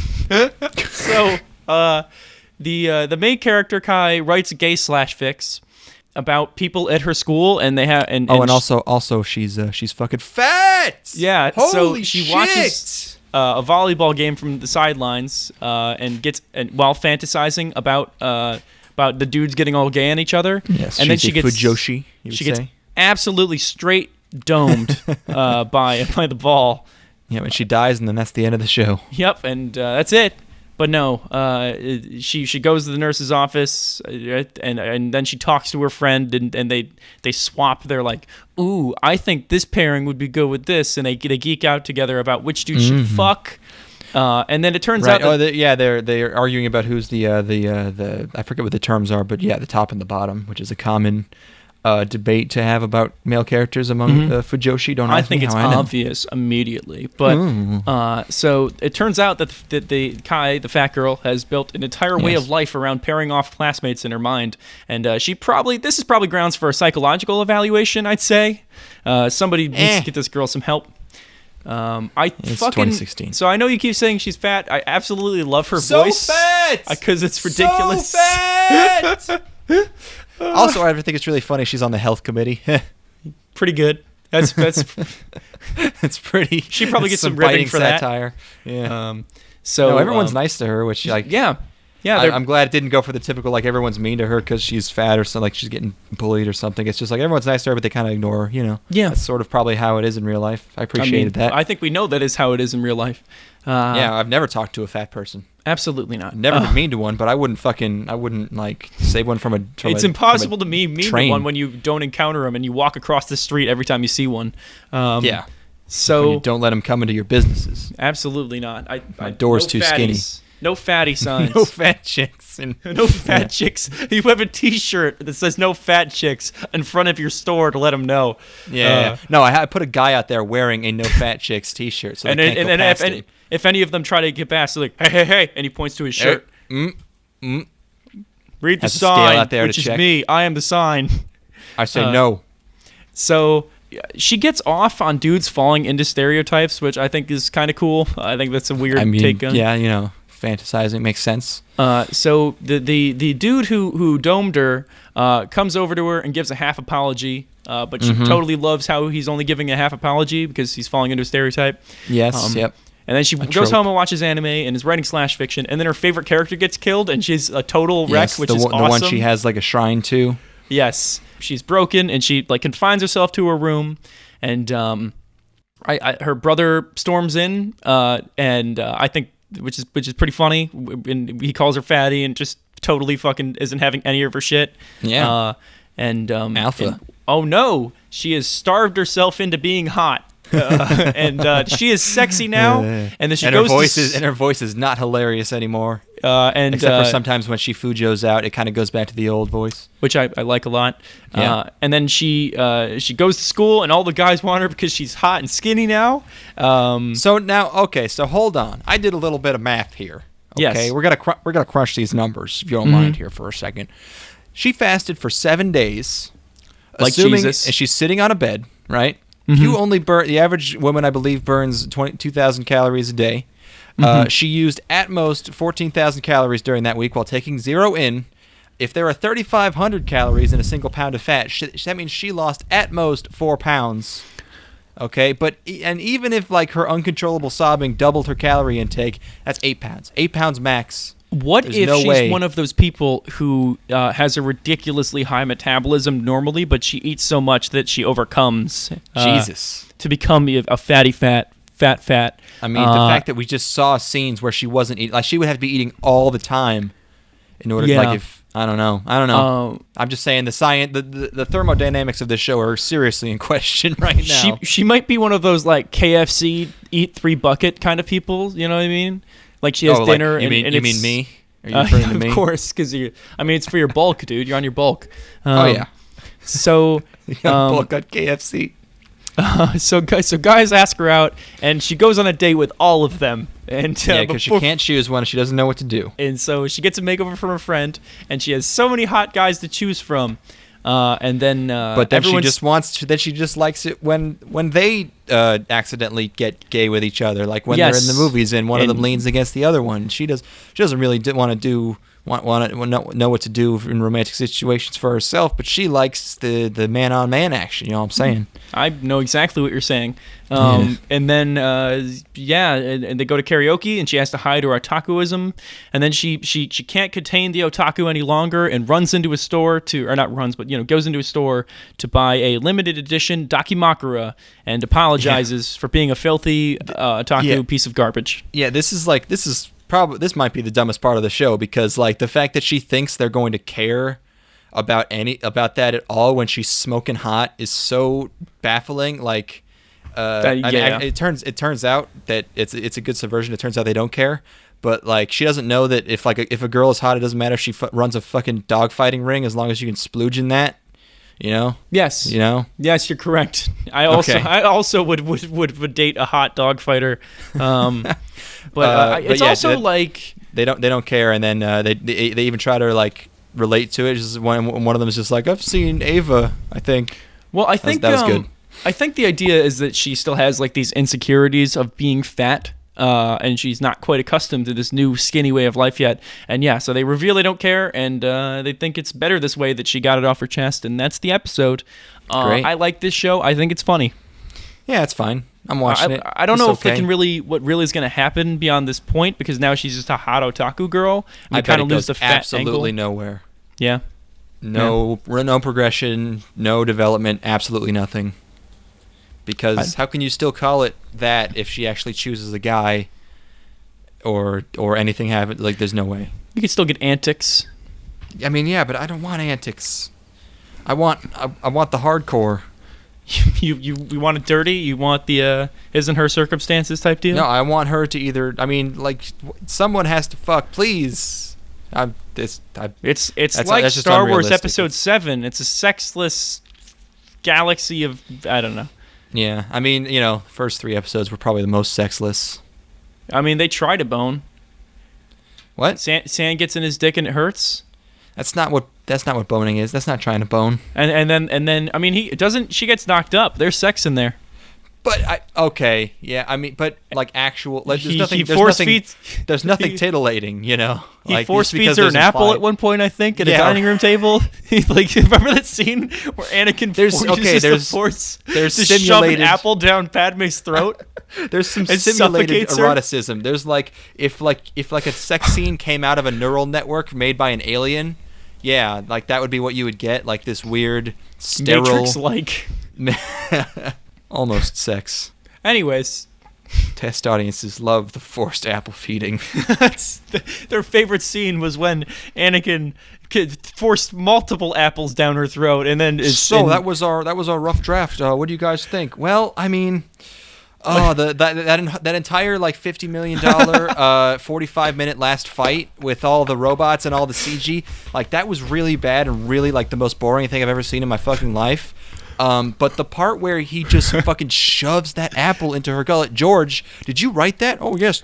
So the main character Kai writes a gay /fics about people at her school, and they have also she's fucking fat. Yeah. Holy so she shit. watches a volleyball game from the sidelines, and while fantasizing about about the dudes getting all gay on each other. Yes, and then she gets fujoshi. She gets absolutely straight domed by the ball. Yeah, when she dies, and then that's the end of the show. Yep, and that's it. But no, she goes to the nurse's office, and then she talks to her friend, and they swap. They're like, "Ooh, I think this pairing would be good with this," and they geek out together about which dude should fuck. And then it turns out that they're arguing about who's the I forget what the terms are, but yeah, the top and the bottom, which is a common debate to have about male characters among fujoshi. Don't I think it's obvious immediately, but so it turns out that the Kai, the fat girl, has built an entire way of life around pairing off classmates in her mind, and this is probably grounds for a psychological evaluation. I'd say somebody needs to get this girl some help. It's 2016. So I know you keep saying she's fat. I absolutely love her voice. So fat! Because it's ridiculous. So fat! Also, I think it's really funny she's on the health committee. Pretty good. That's it's pretty. She probably gets some ribbing for satire. that. Yeah. So everyone's nice to her, which I'm glad it didn't go for the typical like everyone's mean to her because she's fat or something, like she's getting bullied or something. It's just like everyone's nice to her, but they kind of ignore her. Yeah. That's sort of probably how it is in real life. I appreciated that. I think we know that is how it is in real life. I've never talked to a fat person. Absolutely not. Never been mean to one, but I wouldn't like save one from a. It's impossible to be mean to one when you don't encounter them and you walk across the street every time you see one. So when you don't let them come into your businesses. Absolutely not. My door's too skinny. No fatty signs. No fat chicks. No fat chicks. You have a T-shirt that says "No fat chicks" in front of your store to let them know. Yeah. No, I put a guy out there wearing a "No fat chicks" T-shirt, so if any of them try to get past, they're like, hey, and he points to his shirt. Read the sign, out there which is check. me. I am the sign. I say no. So she gets off on dudes falling into stereotypes, which I think is kind of cool. I think that's a weird take on. Yeah, fantasizing makes sense. So the dude who domed her comes over to her and gives a half apology, but she totally loves how he's only giving a half apology because he's falling into a stereotype. Yes, yep. And then she goes home and watches anime and is writing / fiction, and then her favorite character gets killed, and she's a total wreck, which is awesome. The one she has like a shrine to. Yes, she's broken, and she like confines herself to her room, and her brother storms in, and I think which is pretty funny, and he calls her fatty and just totally fucking isn't having any of her shit. Yeah. Alpha. Oh no, she has starved herself into being hot. And she is sexy now, and then her voice is not hilarious anymore. Except for sometimes when she fujos out, it kind of goes back to the old voice, which I like a lot. Yeah. And then she goes to school, and all the guys want her because she's hot and skinny now. So hold on, I did a little bit of math here. Okay, yes. we're gonna crunch these numbers if you don't mind here for a second. She fasted for 7 days, like assuming, Jesus, and she's sitting on a bed, right? You only burn, the average woman, I believe, burns 2,000 calories a day. She used at most 14,000 calories during that week while taking 0 in. If there are 3,500 calories in a single pound of fat, that means she lost at most 4 pounds. Okay, and even if like her uncontrollable sobbing doubled her calorie intake, that's 8 pounds. 8 pounds max. What if she's one of those people who has a ridiculously high metabolism normally, but she eats so much that she overcomes to become a fatty fat? I mean, the fact that we just saw scenes where she wasn't eating, like she would have to be eating all the time in order to, like, if, I don't know. I'm just saying the thermodynamics of this show are seriously in question right now. She might be one of ththose, like, KFC eat 3 bucket kind of people, you know what I mean? Like she has dinner. Like, you mean me? Are you referring to me? Of course, because it's for your bulk, dude. You're on your bulk. Oh yeah. So bulk on KFC. So guys ask her out, and she goes on a date with all of them. And because she can't choose one, she doesn't know what to do. And so she gets a makeover from her friend, and she has so many hot guys to choose from. And then, but then she just likes it when they accidentally get gay with each other, like when Yes. they're in the movies and one of them And- leans against the other one. She doesn't really want to know what to do in romantic situations for herself, but she likes the man on man action. You know what I'm saying? I know exactly what you're saying. And then, and they go to karaoke, and she has to hide her otakuism. And then she can't contain the otaku any longer, and runs into a store goes into a store to buy a limited edition Dakimakura, and apologizes for being a filthy otaku piece of garbage. Yeah, this might be the dumbest part of the show, because like the fact that she thinks they're going to care about that at all when she's smoking hot is so baffling. Like, it turns out that it's a good subversion. It turns out they don't care, but like she doesn't know that if a girl is hot, it doesn't matter if she runs a fucking dogfighting ring as long as you can splooge in that. You know? Yes. You know? Yes, you're correct. I also would date a hot dogfighter. It's also like they don't care, and then they even try to like relate to it. Just one of them is just like, I've seen Ava, I think. Well, I think that was good. I think the idea is that she still has like these insecurities of being fat, and she's not quite accustomed to this new skinny way of life yet. And yeah, so they reveal they don't care, and they think it's better this way, that she got it off her chest, and that's the episode. Great. I like this show. I think it's funny. Yeah, it's fine. I'm watching it. I don't know if okay. what really is going to happen beyond this point, because now she's just a hot otaku girl. I kind of bet it lose the goes fat absolutely angle. nowhere. Yeah. No progression, no development, absolutely nothing. Because how can you still call it that if she actually chooses a guy, or anything happen? Like, there's no way. You could still get antics. I mean, yeah, but I don't want antics. I want the hardcore. You want it dirty? You want the isn't her circumstances type deal? No, I want her to either. I mean, like, someone has to fuck, please. It's that's like just Star Wars unrealistic. Episode 7. It's a sexless galaxy of, I don't know. Yeah, I mean, first 3 episodes were probably the most sexless. I mean, they try to bone. What? Sand gets in his dick and it hurts. That's not what boning is. That's not trying to bone. And then I mean, she gets knocked up. There's sex in there. But okay, yeah. I mean, but like actual, like there's nothing. There's nothing titillating, He like, force just because feeds her there's an apple implied- at one point, I think, at a Yeah. dining room table. He's like, remember that scene where Anakin uses the force there's to shove an simulated- apple down Padme's throat? There's some and simulated suffocates her? eroticism. There's like if a sex scene came out of a neural network made by an alien, yeah, like that would be what you would get, like this weird sterile Matrix-like. almost sex. Anyways, Test audiences love the forced apple feeding. their favorite scene was when Anakin forced multiple apples down her throat, and then that was our rough draft. What do you guys think? Well, I mean, that entire like $50 million 45-minute last fight with all the robots and all the CG, like that was really bad and really like the most boring thing I've ever seen in my fucking life. But the part where he just fucking shoves that apple into her gullet. George, did you write that? Oh yes,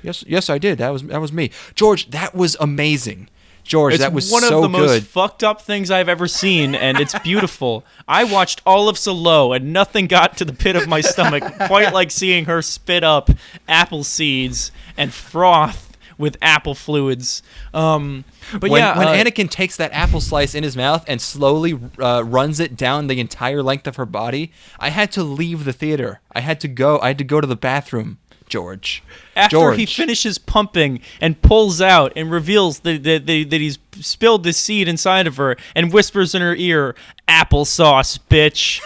I did. That was me. George, that was amazing. George, that was so good. It's one of the most fucked up things I've ever seen, and it's beautiful. I watched all of Solo, and nothing got to the pit of my stomach quite like seeing her spit up apple seeds and froth with apple fluids. When Anakin takes that apple slice in his mouth and slowly runs it down the entire length of her body, I had to leave the theater. I had to go to the bathroom. George. After he finishes pumping and pulls out and reveals that he's spilled the seed inside of her and whispers in her ear, "Applesauce, bitch."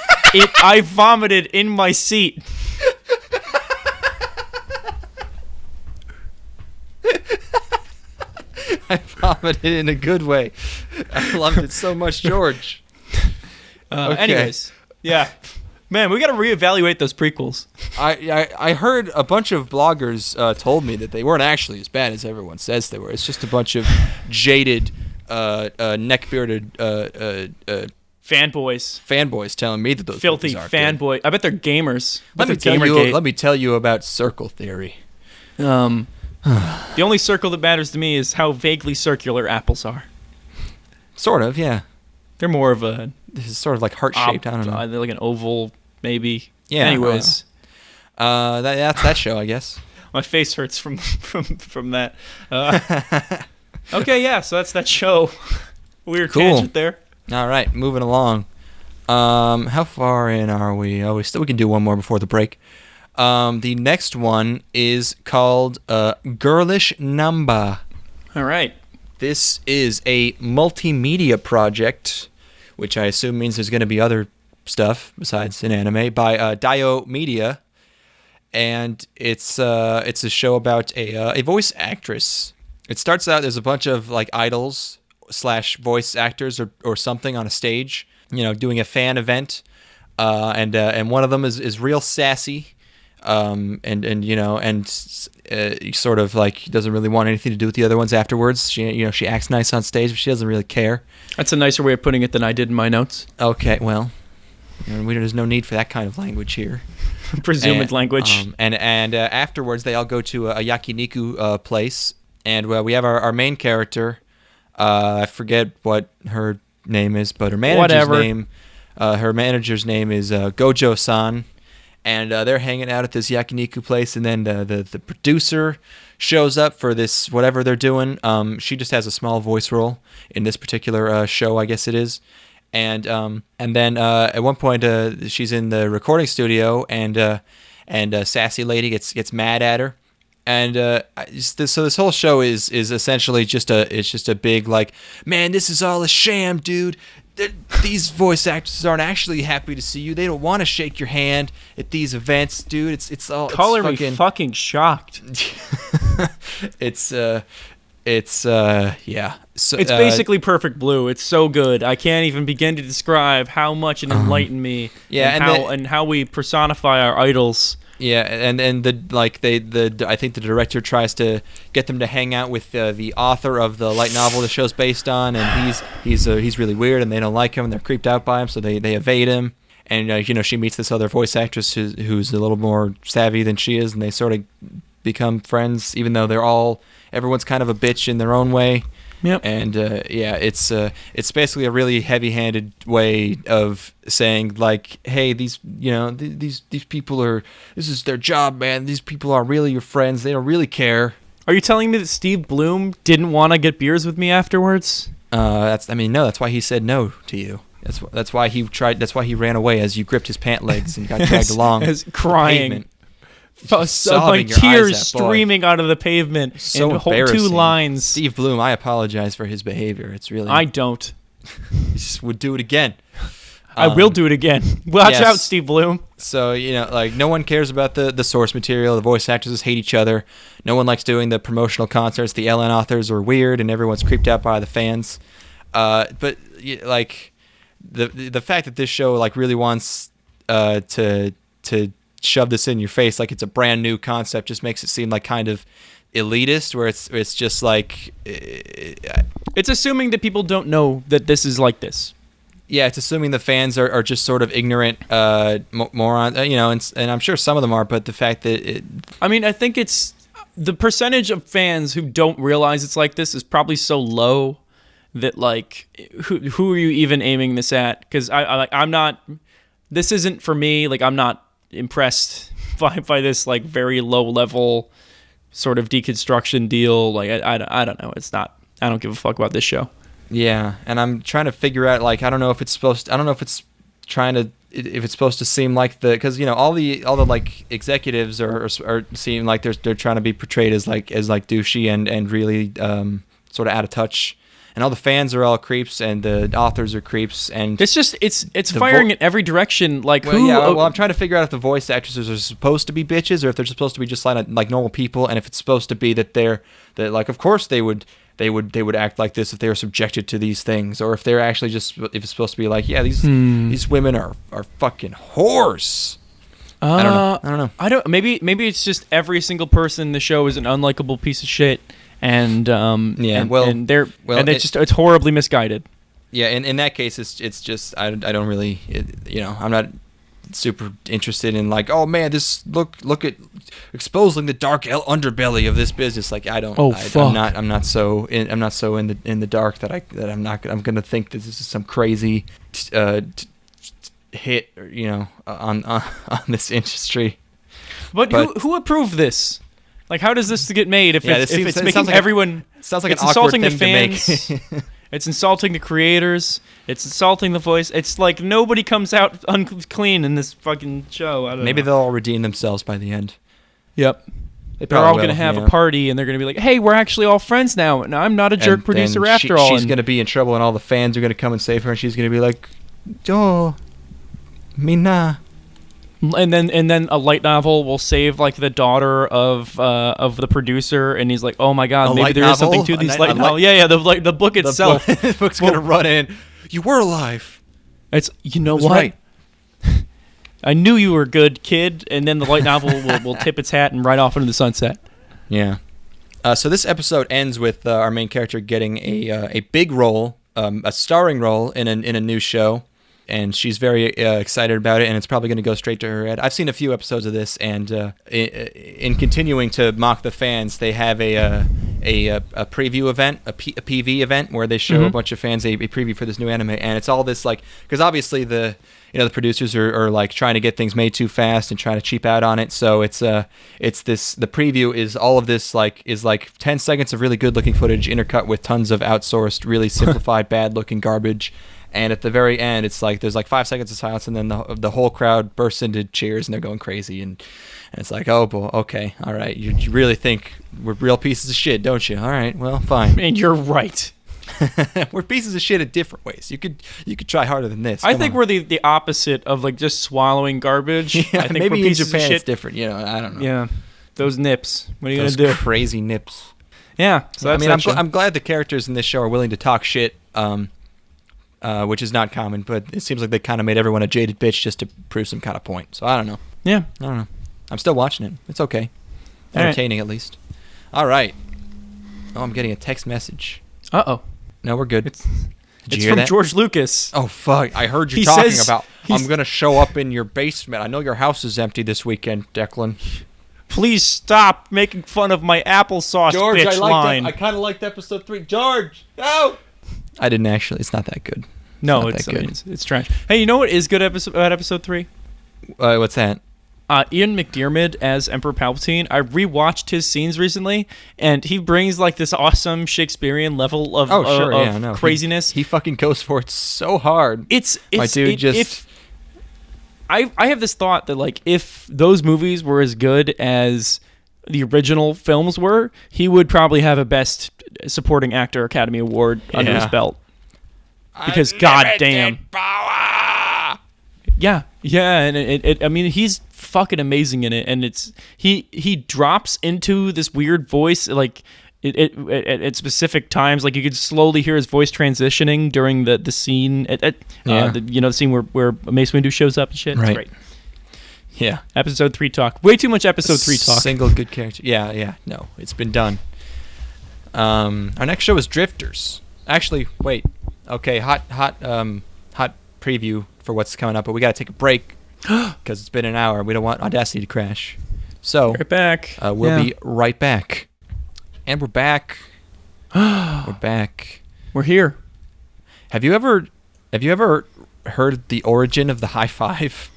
I vomited in my seat. I vomited in a good way. I loved it so much, George. Okay. Anyways, yeah. Man, we got to reevaluate those prequels. I heard a bunch of bloggers told me that they weren't actually as bad as everyone says they were. It's just a bunch of jaded, neck-bearded fanboys telling me that those filthy movies aren't fanboy. good. I bet they're gamers. Let me tell you about circle theory. The only circle that matters to me is how vaguely circular apples are. Sort of, yeah. They're more of a... This is sort of like heart-shaped. I don't know. They're like an oval, maybe. Yeah. Anyways. That's that show, I guess. My face hurts from that. Okay, yeah. So that's that show. Weird tangent there. All right, moving along. How far in are we? Oh, we can do one more before the break. The next one is called Girlish Number. All right. This is a multimedia project, which I assume means there's going to be other stuff besides an anime, by Dio Media. And it's a show about a voice actress. It starts out, there's a bunch of like idols / voice actors or something on a stage, doing a fan event. And one of them is real sassy. Sort of like doesn't really want anything to do with the other ones afterwards. She acts nice on stage, but she doesn't really care. That's a nicer way of putting it than I did in my notes. Okay, well, there's no need for that kind of language here. Presumed language. And afterwards, they all go to a yakiniku place, and we have our main character. I forget what her name is, but her manager's name is Gojo-san. And they're hanging out at this yakiniku place, and then the producer shows up for this whatever they're doing. She just has a small voice role in this particular show, I guess it is. And then at one point she's in the recording studio, and a sassy lady gets mad at her. And so this whole show is essentially just a big like, man, this is all a sham, dude. These voice actors aren't actually happy to see you. They don't want to shake your hand at these events, dude. It's all color me fucking shocked. Yeah. So, it's basically Perfect Blue. It's so good. I can't even begin to describe how much it enlightened me. Yeah, and how we personify our idols. Yeah, and I think the director tries to get them to hang out with the author of the light novel the show's based on, and he's really weird, and they don't like him, and they're creeped out by him, so they evade him. And she meets this other voice actress who's a little more savvy than she is, and they sort of become friends, even though everyone's kind of a bitch in their own way. Yep. And it's basically a really heavy-handed way of saying like, hey, these people this is their job, man. These people aren't really your friends. They don't really care. Are you telling me that Steve Bloom didn't want to get beers with me afterwards? No. That's why he said no to you. That's why he tried. That's why he ran away as you gripped his pant legs and got dragged along. As crying. Like tears streaming out of the pavement so in embarrassing. 2 lines. Steve Bloom, I apologize for his behavior. It's really... I don't. He just would do it again. I will do it again. Watch out, Steve Bloom. So, no one cares about the source material. The voice actors hate each other. No one likes doing the promotional concerts. The LN authors are weird, and everyone's creeped out by the fans. But, the fact that this show, really wants to shove this in your face like it's a brand new concept just makes it seem like kind of elitist, where it's just like it's assuming that people don't know that this is like this. Yeah, it's assuming the fans are just sort of ignorant morons, and I'm sure some of them are, but the fact that I think it's the percentage of fans who don't realize it's like this is probably so low that who are you even aiming this at? Because I'm not. This isn't for me. I'm not impressed by this very low level sort of deconstruction deal. I don't know. It's not. I don't give a fuck about this show. Yeah, and I'm trying to figure out I don't know if it's supposed to seem like because all the executives are seem like they're trying to be portrayed as douchey and really sort of out of touch. And all the fans are all creeps, and the authors are creeps, and it's firing in every direction. I'm trying to figure out if the voice actresses are supposed to be bitches, or if they're supposed to be just like normal people, and if it's supposed to be that of course they would act like this if they were subjected to these things, or if they're actually if it's supposed to be these women are fucking whores. I don't know. Maybe it's just every single person in the show is an unlikable piece of shit. And it's horribly misguided. Yeah, in that case, it's just I don't really I'm not super interested in oh man, this look at exposing the dark underbelly of this business. I'm not so in the dark that I'm gonna think that this is some crazy hit on this industry. But who approved this? Like, how does this get made if it's making everyone... Sounds like it's an awkward insulting the thing fans. to make. It's insulting the creators. It's insulting the voice. It's like nobody comes out unclean in this fucking show. I don't Maybe know. they'll all redeem themselves by the end. Yep. They're all going to have a party, and they're going to be like, hey, we're actually all friends now, and I'm not a jerk producer after all. She's going to be in trouble, and all the fans are going to come and save her, and she's going to be like, oh, mina. And then a light novel will save like the daughter of the producer, and he's like, oh my god, maybe there is something to these light novels. Yeah, the book itself. The book's going to run in. You were alive. It's what? Right. I knew you were a good kid, and then the light novel will tip its hat and ride off into the sunset. Yeah. So this episode ends with our main character getting a big role, a starring role in a new show, and she's very excited about it, and it's probably going to go straight to her head. I've seen a few episodes of this, and in continuing to mock the fans, they have a preview event, a PV event, where they show a bunch of fans a preview for this new anime, and it's all this like, because obviously the producers are like trying to get things made too fast and trying to cheap out on it. So it's the preview is all of this is 10 seconds of really good looking footage intercut with tons of outsourced, really simplified, bad looking garbage. And at the very end, it's like there's like 5 seconds of silence, and then the whole crowd bursts into cheers, and they're going crazy. And it's like, oh, boy, okay, all right. You really think we're real pieces of shit, don't you? All right, well, fine. And you're right. We're pieces of shit in different ways. You could try harder than this. I think we're the opposite of like just swallowing garbage. Yeah, I think maybe we're in pieces Japan of shit. it's different. I don't know. Yeah, those nips. What are you Those gonna do? crazy nips. Yeah. So I'm glad the characters in this show are willing to talk shit, which is not common. But it seems like they kind of made everyone a jaded bitch just to prove some kind of point. So I don't know. Yeah. I don't know. I'm still watching it. It's okay. All right. Entertaining at least. All right. Oh, I'm getting a text message. Uh-oh. No, we're good. It's Did you hear from that? George Lucas. Oh, fuck. I heard you He talking says about, he's- I'm going to show up in your basement. I know your house is empty this weekend, Declan. Please stop making fun of my applesauce bitch line. I kind of liked episode 3. George, no! I didn't actually. It's not that good. No, not it's that good. it's trash. Hey, you know what is good about episode 3? What's that? Ian McDiarmid as Emperor Palpatine. I rewatched his scenes recently, and he brings like this awesome Shakespearean level of craziness. He fucking goes for it so hard. My dude I have this thought that like if those movies were as good as the original films were, he would probably have a Best Supporting Actor Academy Award under his belt. Because goddamn. Yeah, and I mean he's fucking amazing in it, and he drops into this weird voice like at specific times, like you could slowly hear his voice transitioning during the scene the scene where Mace Windu shows up and shit. Right. It's great. Yeah. Episode 3 talk. Way too much episode 3 talk. Single good character. Yeah. No, it's been done. Our next show is Drifters. Actually, wait. Okay, hot preview for what's coming up, but we got to take a break because it's been an hour. We don't want Audacity to crash. So Right back. We'll be right back. And we're back. We're back. We're here. Have you ever heard the origin of the high five?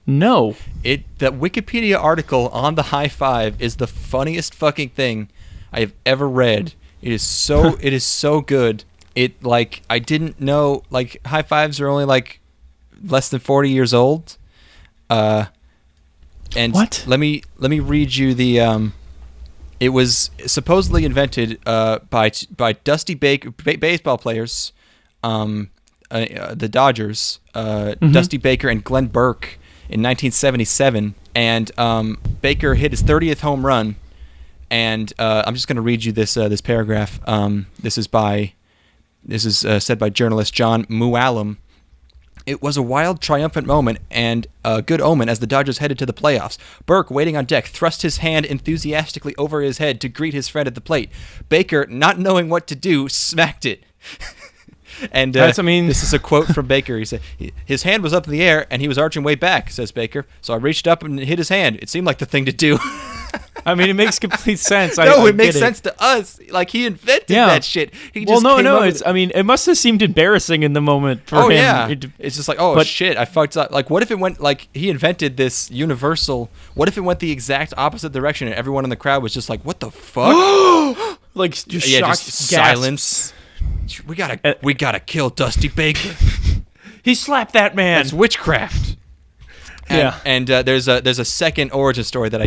No. The Wikipedia article on the high five is the funniest fucking thing I have ever read. It is so good. I didn't know high fives are only less than 40 years old. And what? Let me read you the it was supposedly invented by Dusty baseball players, the Dodgers, Dusty Baker and Glenn Burke in 1977, and Baker hit his 30th home run. And I'm just going to read you this paragraph. This is said by journalist John Muallim. It was a wild, triumphant moment and a good omen as the Dodgers headed to the playoffs. Burke, waiting on deck, thrust his hand enthusiastically over his head to greet his friend at the plate. Baker, not knowing what to do, smacked it. And this is a quote from Baker. He said, his hand was up in the air and he was arching way back, says Baker. So I reached up and hit his hand. It seemed like the thing to do. I mean, it makes complete sense. No, I it makes get sense to us. Like, he invented Yeah. that shit. He Well, just no, came no. up It's. I mean, it must have seemed embarrassing in the moment for Oh him. yeah, it's just like, oh but- shit, I fucked up. Like, what if it went like he invented this universal? What if it went the exact opposite direction and everyone in the crowd was just like, what the fuck? like just Yeah, shocked just gasps. silence. We gotta kill Dusty Baker. He slapped that man. That's witchcraft. Yeah. And there's a second origin story that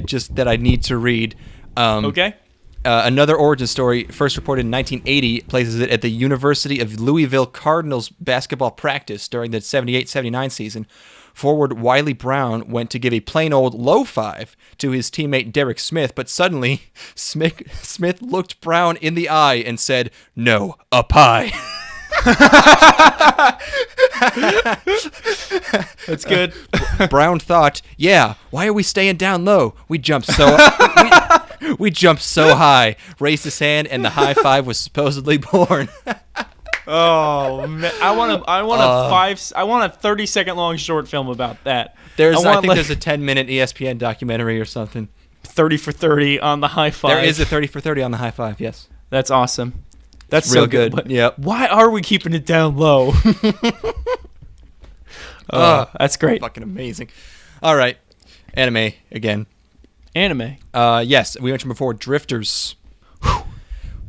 I need to read. Okay. Another origin story, first reported in 1980, places it at the University of Louisville Cardinals basketball practice during the 78-79 season. Forward Wiley Brown went to give a plain old low five to his teammate Derek Smith, but suddenly Smith looked Brown in the eye and said, "No, up high." That's good. Brown thought, "Yeah, why are we staying down low? We jumped so we jumped so high." Raised his hand, and the high five was supposedly born. Oh man, I want a 30-second long short film about that. I think there's a 10-minute ESPN documentary or something. 30 for 30 on the high five. There is a 30 for 30 on the high five. Yes, That's awesome. That's real so good. good. But Yep. Why are we keeping it down low? That's great. fucking amazing. All right, anime again. Anime. Yes, we mentioned before Drifters.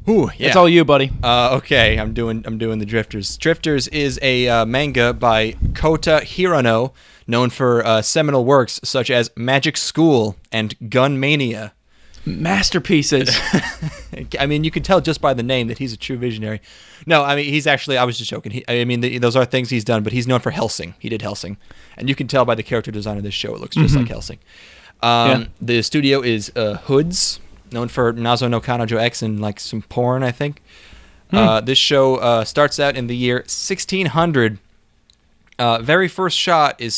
Whew, yeah. That's all you, buddy. Okay, I'm doing the Drifters. Drifters is a manga by Kota Hirano, known for seminal works such as Magic School and Gun Mania. Masterpieces. I mean, you can tell just by the name that he's a true visionary. No, I mean, he's actually, I was just joking. Those are things he's done, but he's known for Hellsing. He did Hellsing. And you can tell by the character design of this show, it looks just like Hellsing. The studio is Hoods, known for Nazo no Kanojo X and like some porn, I think. This show starts out in the year 1600. Very first shot is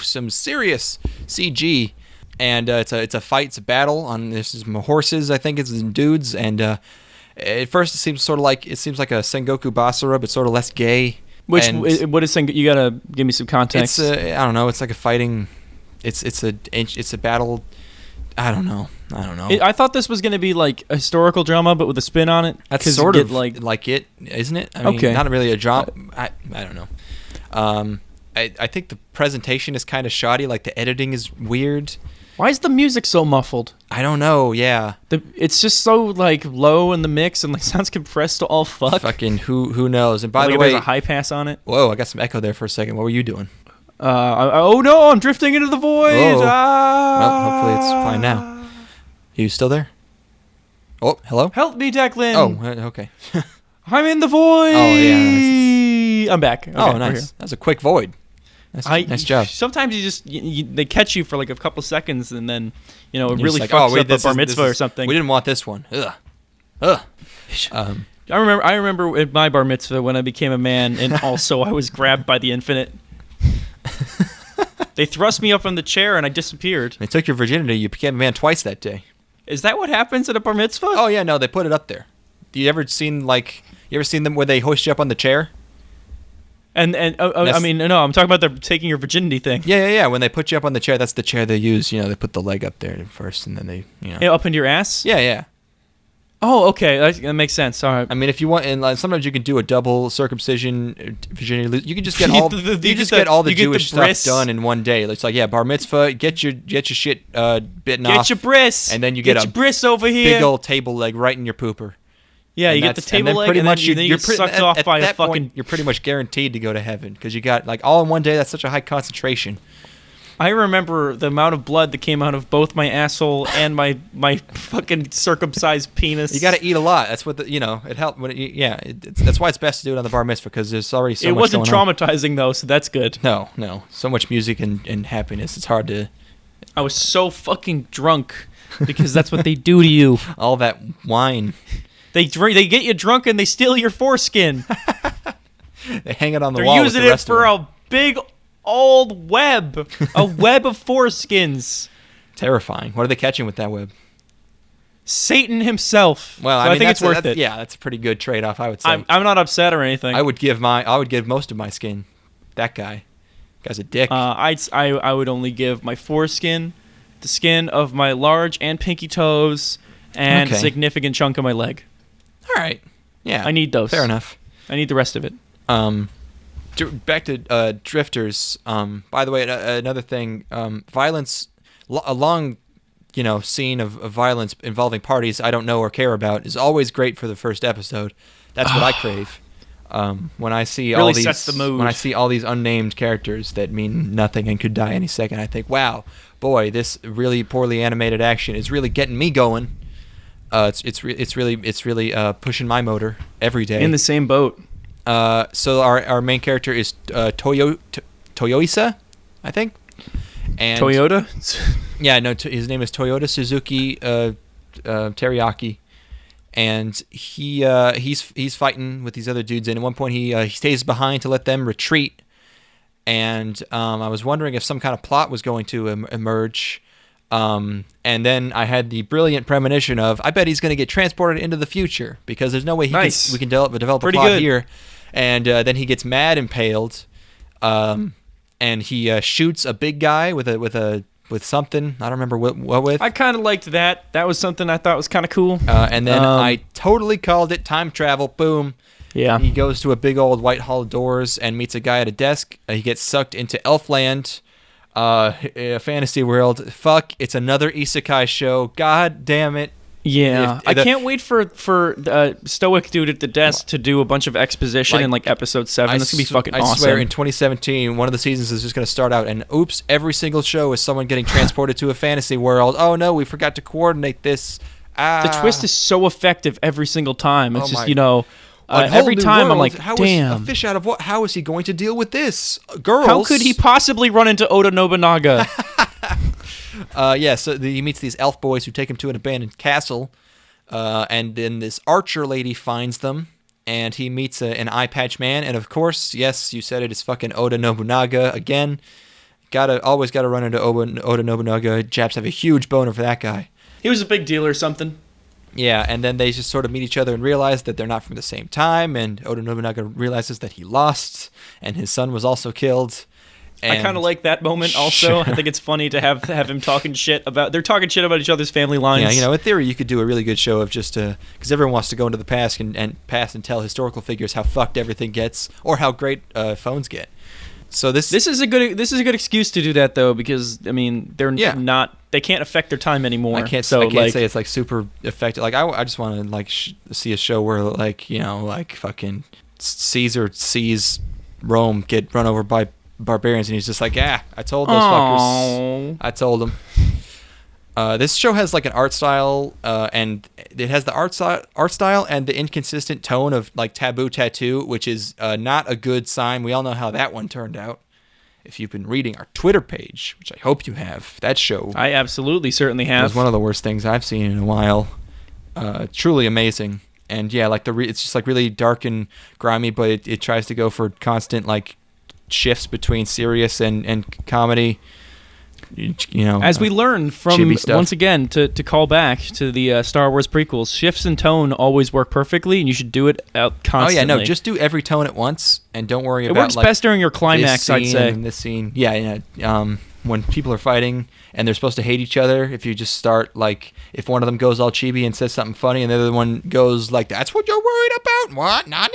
some serious CG, and it's a fight, it's a battle on this is horses, I think it's dudes, and at first it seems like a Sengoku Basara, but sort of less gay. What is you gotta give me some context. It's I don't know. It's like a fighting. It's a battle. I don't know. I thought this was gonna be like a historical drama, but with a spin on it. That's 'cause sort you of get, like it, isn't it? I mean, Okay. not really a drama. I don't know. I think the presentation is kind of shoddy. Like the editing is weird. Why is the music so muffled? I don't know. Yeah. It's just so like low in the mix and like sounds compressed to all fuck. Fucking who knows? And by Like the if way, there's a high pass on it. whoa! I got some echo there for a second. What were you doing? Oh no! I'm drifting into the void. Whoa. Ah! Well, hopefully it's fine now. You still there? Oh, hello. Help me, Declan. Oh, okay. I'm in the void. Oh, yeah, I'm back. Okay, Oh, we're nice. here. That was a quick void. Nice job. Sometimes they catch you for like a couple seconds, and then it You're really just like, fucks wait, up a this bar is- mitzvah this or is- something. We didn't want this one. Ugh. I remember at my bar mitzvah when I became a man, and also I was grabbed by the infinite. They thrust me up on the chair, and I disappeared. They took your virginity. You became a man twice that day. Is that what happens at a bar mitzvah? Oh yeah, no, they put it up there. You ever seen them where they hoist you up on the chair? And I mean, no, I'm talking about the taking your virginity thing. Yeah. When they put you up on the chair, that's the chair they use. They put the leg up there first, and then they. Yeah, up into your ass? Yeah. Oh, okay. That makes sense. All right. I mean, if you want, and sometimes you can do a double circumcision, virginity. You can just get all. You get all the you get the Jewish bris. stuff done in one day. It's like bar mitzvah, get your shit bitten off. Get your bris. And then you get your a bris over here. big old table leg right in your pooper. Yeah, And you get the that's- table then leg, pretty and much then you get sucked off by a that fucking. point, you're pretty much guaranteed to go to heaven because you got all in one day. That's such a high concentration. I remember the amount of blood that came out of both my asshole and my fucking circumcised penis. You got to eat a lot. That's what it helped. That's why it's best to do it on the bar mitzvah because there's already so It much wasn't going on. traumatizing though, so that's good. No, so much music and happiness. It's hard to I was so fucking drunk because that's what they do to you. all that wine. They get you drunk and they steal your foreskin. They hang it on the They're wall. with using the it rest for of them. a big old web, a web of foreskins. Terrifying. What are they catching with that web? Satan himself. Well, So I mean, think it's worth it. Yeah, that's a pretty good trade-off, I would say. I'm not upset or anything. I would give most of my skin. That guy's a dick. I would only give my foreskin the skin of my large and pinky toes and a significant chunk of my leg. All right. Yeah. I need those. Fair enough. I need the rest of it. Back to drifters. By the way, another thing, violence, a long, scene of violence involving parties I don't know or care about is always great for the first episode. That's what I crave. When I see really all these, sets the mood. when I see all these unnamed characters that mean nothing and could die any second, I think, wow, boy, this really poorly animated action is really getting me going. It's really pushing my motor every day. In the same boat. So our main character is Toyoisa, I think. And Toyota? Yeah, no, his name is Toyota Suzuki Teriyaki, and he's fighting with these other dudes. And at one point, he stays behind to let them retreat. And I was wondering if some kind of plot was going to emerge. And then I had the brilliant premonition of, I bet he's going to get transported into the future because there's no way we can develop a plot here. And then he gets mad impaled, and he shoots a big guy with something. I don't remember what with. I kind of liked that. That was something I thought was kind of cool. And then I totally called it time travel. Boom. Yeah. He goes to a big old white hall of doors and meets a guy at a desk. He gets sucked into Elfland, a fantasy world. Fuck, it's another isekai show. God damn it. Yeah, I can't wait for Stoic Dude at the desk to do a bunch of exposition in episode 7. That's gonna be fucking awesome. I swear, in 2017, one of the seasons is just gonna start out, and oops, every single show is someone getting transported to a fantasy world. Oh no, we forgot to coordinate this. The twist is so effective every single time. It's just Like, every time I'm like, damn. A fish out of what? How is he going to deal with this? Girls. How could he possibly run into Oda Nobunaga? So he meets these elf boys who take him to an abandoned castle, and then this archer lady finds them, and he meets an eye patch man, and of course, yes, you said it's fucking Oda Nobunaga again. Always gotta run into Oda Nobunaga. Japs have a huge boner for that guy. He was a big deal or something. Yeah, and then they just sort of meet each other and realize that they're not from the same time, and Oda Nobunaga realizes that he lost, and his son was also killed. I kind of like that moment also. I think it's funny to have him talking shit about... They're talking shit about each other's family lines. Yeah, in theory, you could do a really good show of just... Because everyone wants to go into the past and tell historical figures how fucked everything gets, or how great phones get. So this is a good excuse to do that, though, because, I mean, they're not... They can't affect their time anymore. I can't say it's, like, super effective. Like, I just want to, like, see a show where, like, fucking Caesar sees Rome get run over by barbarians, and he's just like, I told those fuckers. I told them. This show has like an art style, and it has the art style and the inconsistent tone of like Taboo Tattoo, which is not a good sign. We all know how that one turned out. If you've been reading our Twitter page, which I hope you have, that show I absolutely certainly have. Was one of the worst things I've seen in a while. Truly amazing. And yeah, like it's just like really dark and grimy, but it tries to go for constant like shifts between serious and comedy. As we learn from, once again, to call back to the Star Wars prequels, shifts in tone always work perfectly, and you should do it out constantly. Oh yeah, no, just do every tone at once, and don't worry about. It works best during your climax, I'd say. And this scene, when people are fighting and they're supposed to hate each other, if you just start like, if one of them goes all chibi and says something funny, and the other one goes like, "That's what you're worried about? What, Nani?"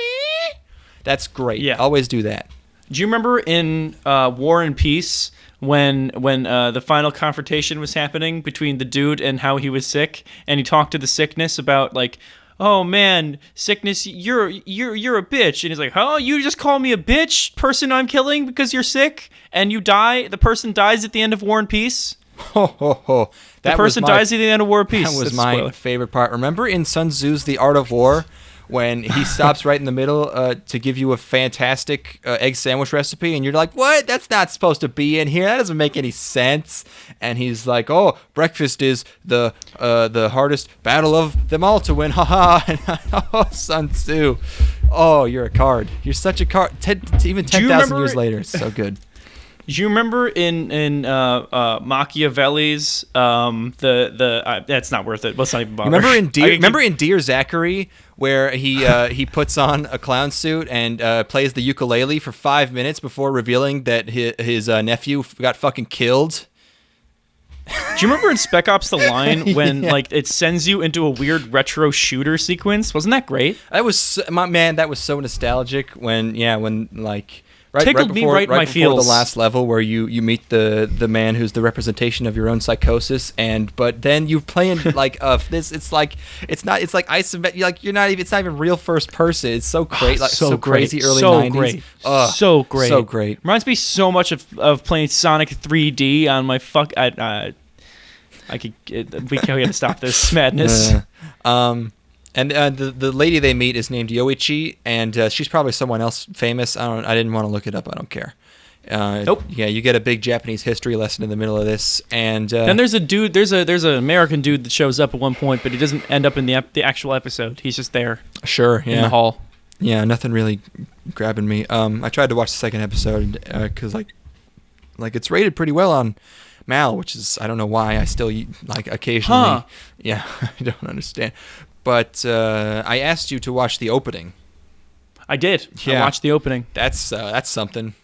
That's great. Yeah, always do that. Do you remember in War and Peace? When the final confrontation was happening between the dude and how he was sick, and he talked to the sickness about like, oh man, sickness, you're a bitch, and he's like, oh, you just call me a bitch, person I'm killing because you're sick, and you die. The person dies at the end of War and Peace. The person dies at the end of War and Peace. That was my favorite part. Remember in Sun Tzu's The Art of War, when he stops right in the middle to give you a fantastic egg sandwich recipe, and you're like, what? That's not supposed to be in here. That doesn't make any sense. And he's like, oh, breakfast is the hardest battle of them all to win. Haha. Oh, Sun Tzu. Oh, you're a card. You're such a card. Even 10,000 years later, it's so good. Do you remember in Machiavelli's that's not worth it. Let's not even bother. Remember in Dear Zachary, where he puts on a clown suit and plays the ukulele for 5 minutes before revealing that his nephew got fucking killed? Do you remember in Spec Ops: The Line when like it sends you into a weird retro shooter sequence? Wasn't that great? That was that was so nostalgic when like Tickled me right in my before feels. the last level where you meet the man who's the representation of your own psychosis, but then you're playing like it's like isometric, like you're not even, it's not even real first person. It's so great, like so crazy early so 90s. Great. Ugh, so great. So great. Reminds me so much of playing Sonic 3D on my we gotta stop this madness. And the lady they meet is named Yoichi, and she's probably someone else famous. I didn't want to look it up. I don't care. Nope. Yeah, you get a big Japanese history lesson in the middle of this, and then there's a dude. There's an American dude that shows up at one point, but he doesn't end up in the actual episode. He's just there. Sure. Yeah. In the hall. Yeah. Nothing really grabbing me. I tried to watch the second episode because like it's rated pretty well on Mal, which is, I don't know why. I still like occasionally. Huh. Yeah, I don't understand. But I asked you to watch the opening. I did. Yeah. I watched the opening. That's something.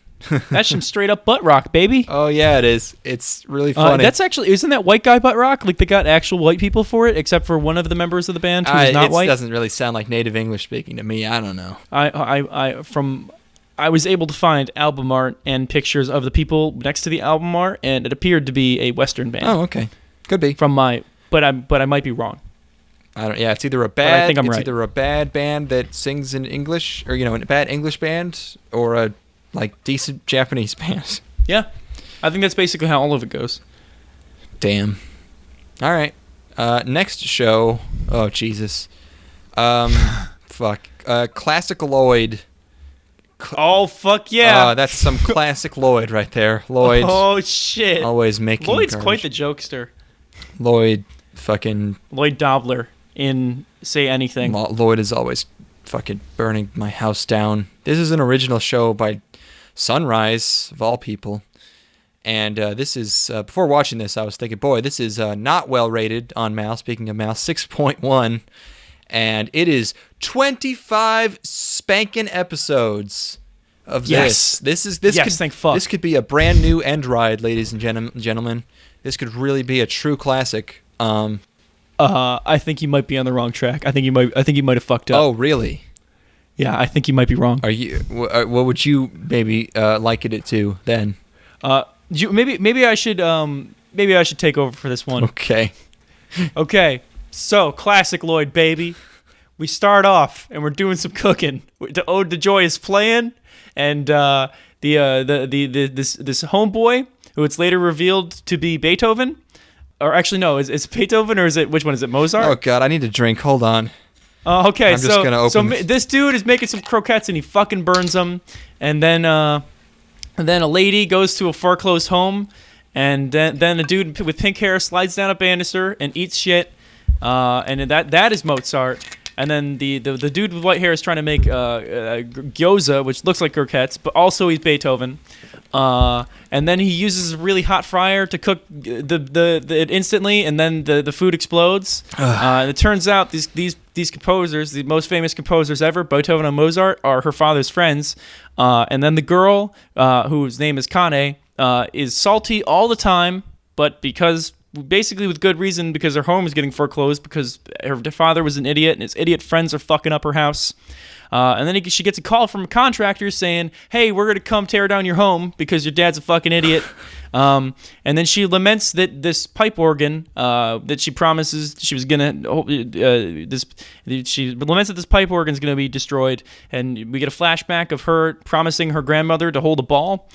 That's some straight up butt rock, baby. Oh yeah, it is. It's really funny. That's actually, isn't that white guy butt rock? Like they got actual white people for it, except for one of the members of the band who's not white. It doesn't really sound like native English speaking to me. I don't know. I was able to find album art and pictures of the people next to the album art, and it appeared to be a Western band. Oh, okay, could be. But I might be wrong. I don't. Yeah, it's either a I think I'm right. either a bad band that sings in English, or a bad English band, or a like decent Japanese band. Yeah, I think that's basically how all of it goes. Damn. All right. Next show. Oh Jesus. Fuck. ClassicaLoid. Oh fuck yeah! That's some classic Lloyd right there. Lloyd. Oh shit! Always making. Lloyd's garbage. quite the jokester. Lloyd, fucking. Lloyd Dobler in Say Anything. Lloyd is always fucking burning my house down. This is an original show by Sunrise, of all people. And this is, before watching this, I was thinking, boy, this is not well rated on Mal. Speaking of Mal, 6.1. And it is 25 spanking episodes of yes. this. Thank fuck. This could be a brand new end ride, ladies and gentlemen. This could really be a true classic. I think you might be on the wrong track. I think you might have fucked up. Oh, really? Yeah, I think you might be wrong. Are you? What would you maybe liken it to then? Maybe I should take over for this one. Okay. Okay. So ClassicaLoid, baby. We start off and we're doing some cooking. The Ode to Joy is playing, and this homeboy, who it's later revealed to be Beethoven, or actually no, is Beethoven, or is it, which one is it, Mozart? Oh God, I need a drink. Hold on. Okay, I'm just gonna open this dude is making some croquettes and he fucking burns them, and then a lady goes to a foreclosed home, and then a dude with pink hair slides down a banister and eats shit, and that is Mozart. And then the dude with white hair is trying to make gyoza, which looks like croquettes, but also he's Beethoven. And then he uses a really hot fryer to cook it instantly, and then the food explodes. And it turns out these composers, the most famous composers ever, Beethoven and Mozart, are her father's friends. And then the girl, whose name is Kane, is salty all the time, but basically with good reason, because her home is getting foreclosed because her father was an idiot and his idiot friends are fucking up her house. And then she gets a call from a contractor saying, hey, we're going to come tear down your home because your dad's a fucking idiot. And then she laments that this pipe organ that she promises she was going to, she laments that this pipe organ is going to be destroyed. And we get a flashback of her promising her grandmother to hold a ball.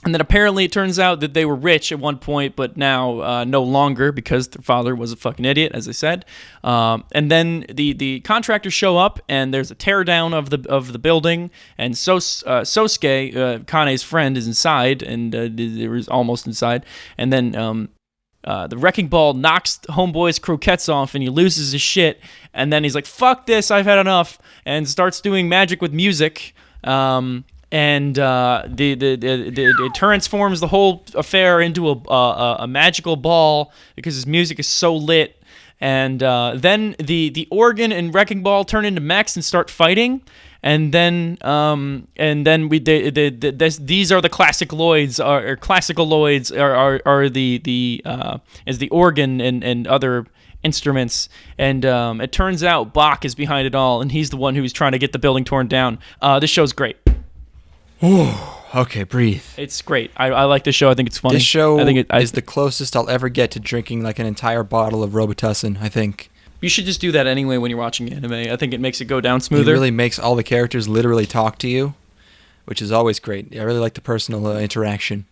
And then apparently it turns out that they were rich at one point, but now no longer, because their father was a fucking idiot, as I said. And then the contractors show up, and there's a teardown of the building. And Sosuke, Kane's friend, is inside, and it was almost inside. And then the wrecking ball knocks homeboy's croquettes off, and he loses his shit. And then he's like, "Fuck this! I've had enough!" and starts doing magic with music. And it transforms the whole affair into a magical ball because his music is so lit. And then the organ and wrecking ball turn into mechs and start fighting. And then these are the ClassicaLoids, or ClassicaLoids are the is the organ and other instruments, and it turns out Bach is behind it all, and he's the one who's trying to get the building torn down. This show's great. Okay, breathe. It's great. I like this show. I think it's funny. This show I think is the closest I'll ever get to drinking like an entire bottle of Robitussin, I think. You should just do that anyway when you're watching anime. I think it makes it go down smoother. It really makes all the characters literally talk to you, which is always great. I really like the personal interaction.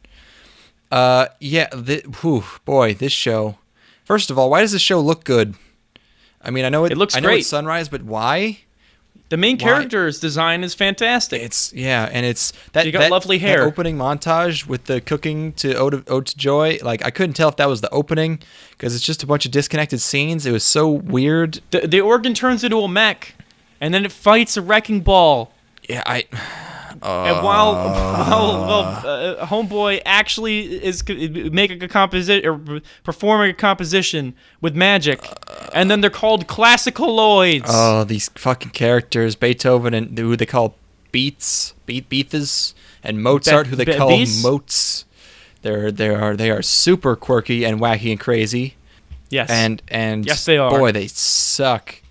Boy, this show. First of all, why does this show look good? I mean, I know it looks I know great. it's sunrise, but why? The main character's design is fantastic. And it's that you got lovely hair. That opening montage with the cooking to Ode to Joy. Like, I couldn't tell if that was the opening because it's just a bunch of disconnected scenes. It was so weird. The organ turns into a mech, and then it fights a wrecking ball. Yeah, and while Homeboy actually is making a composition or performing a composition with magic, and then they're called ClassicaLoids. Oh, these fucking characters, Beethoven and who they call Beeths, and Mozart, who they call Motes. They are super quirky and wacky and crazy. Yes, and yes, they are. Boy, they suck.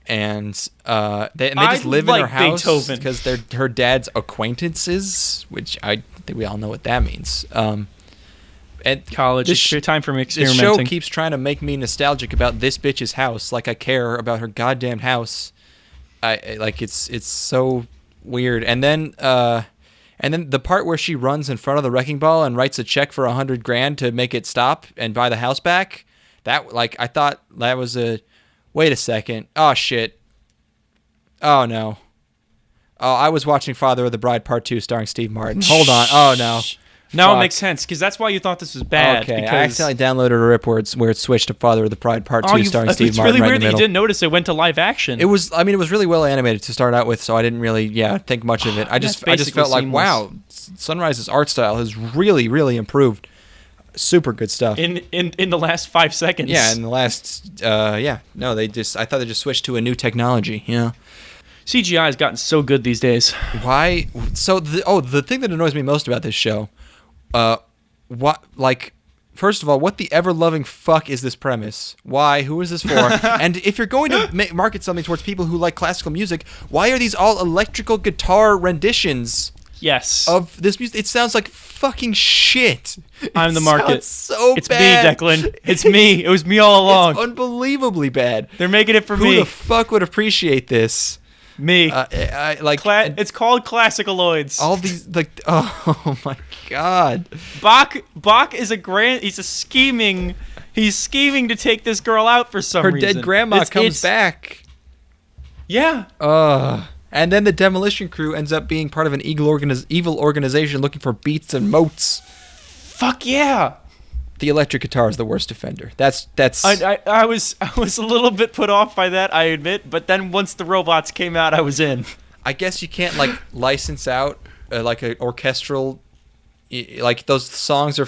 And they just live in her house because they're her dad's acquaintances, which I think we all know what that means. At college, it's time for experimenting. This show keeps trying to make me nostalgic about this bitch's house, like I care about her goddamn house. I like it's so weird. And then the part where she runs in front of the wrecking ball and writes a check for $100,000 to make it stop and buy the house back. That I thought that was a. Wait a second. Oh, shit. Oh, no. Oh, I was watching Father of the Bride Part 2 starring Steve Martin. Hold on. Oh, no. Now it makes sense, because that's why you thought this was bad. Okay, because... I accidentally downloaded a rip where it switched to Father of the Bride Part 2 starring Steve Martin. It's really right weird in the that you middle. didn't notice it went to live action. It was really well animated to start out with, so I didn't really, think much of it. I just felt like, wow, Sunrise's art style has really, really improved. Super good stuff. In the last 5 seconds. Yeah, in the last, No, I thought they just switched to a new technology, CGI has gotten so good these days. Why? So, the thing that annoys me most about this show, first of all, what the ever-loving fuck is this premise? Why? Who is this for? And if you're going to market something towards people who like classical music, why are these all electrical guitar renditions? Yes. Of this music? It sounds like fucking shit. I'm the market. It's bad. It's me, Declan. It's me. It was me all along. It's unbelievably bad. They're making it for me. Who the fuck would appreciate this? Me. It's called ClassicaLoids. All these oh my god. Bach is he's scheming to take this girl out for some reason. Her dead grandma comes back. Yeah. And then the demolition crew ends up being part of an evil organization looking for beats and motes. Fuck yeah. The electric guitar is the worst offender. That's. I was a little bit put off by that, I admit. But then once the robots came out, I was in. I guess you can't license out like an orchestral, like those songs are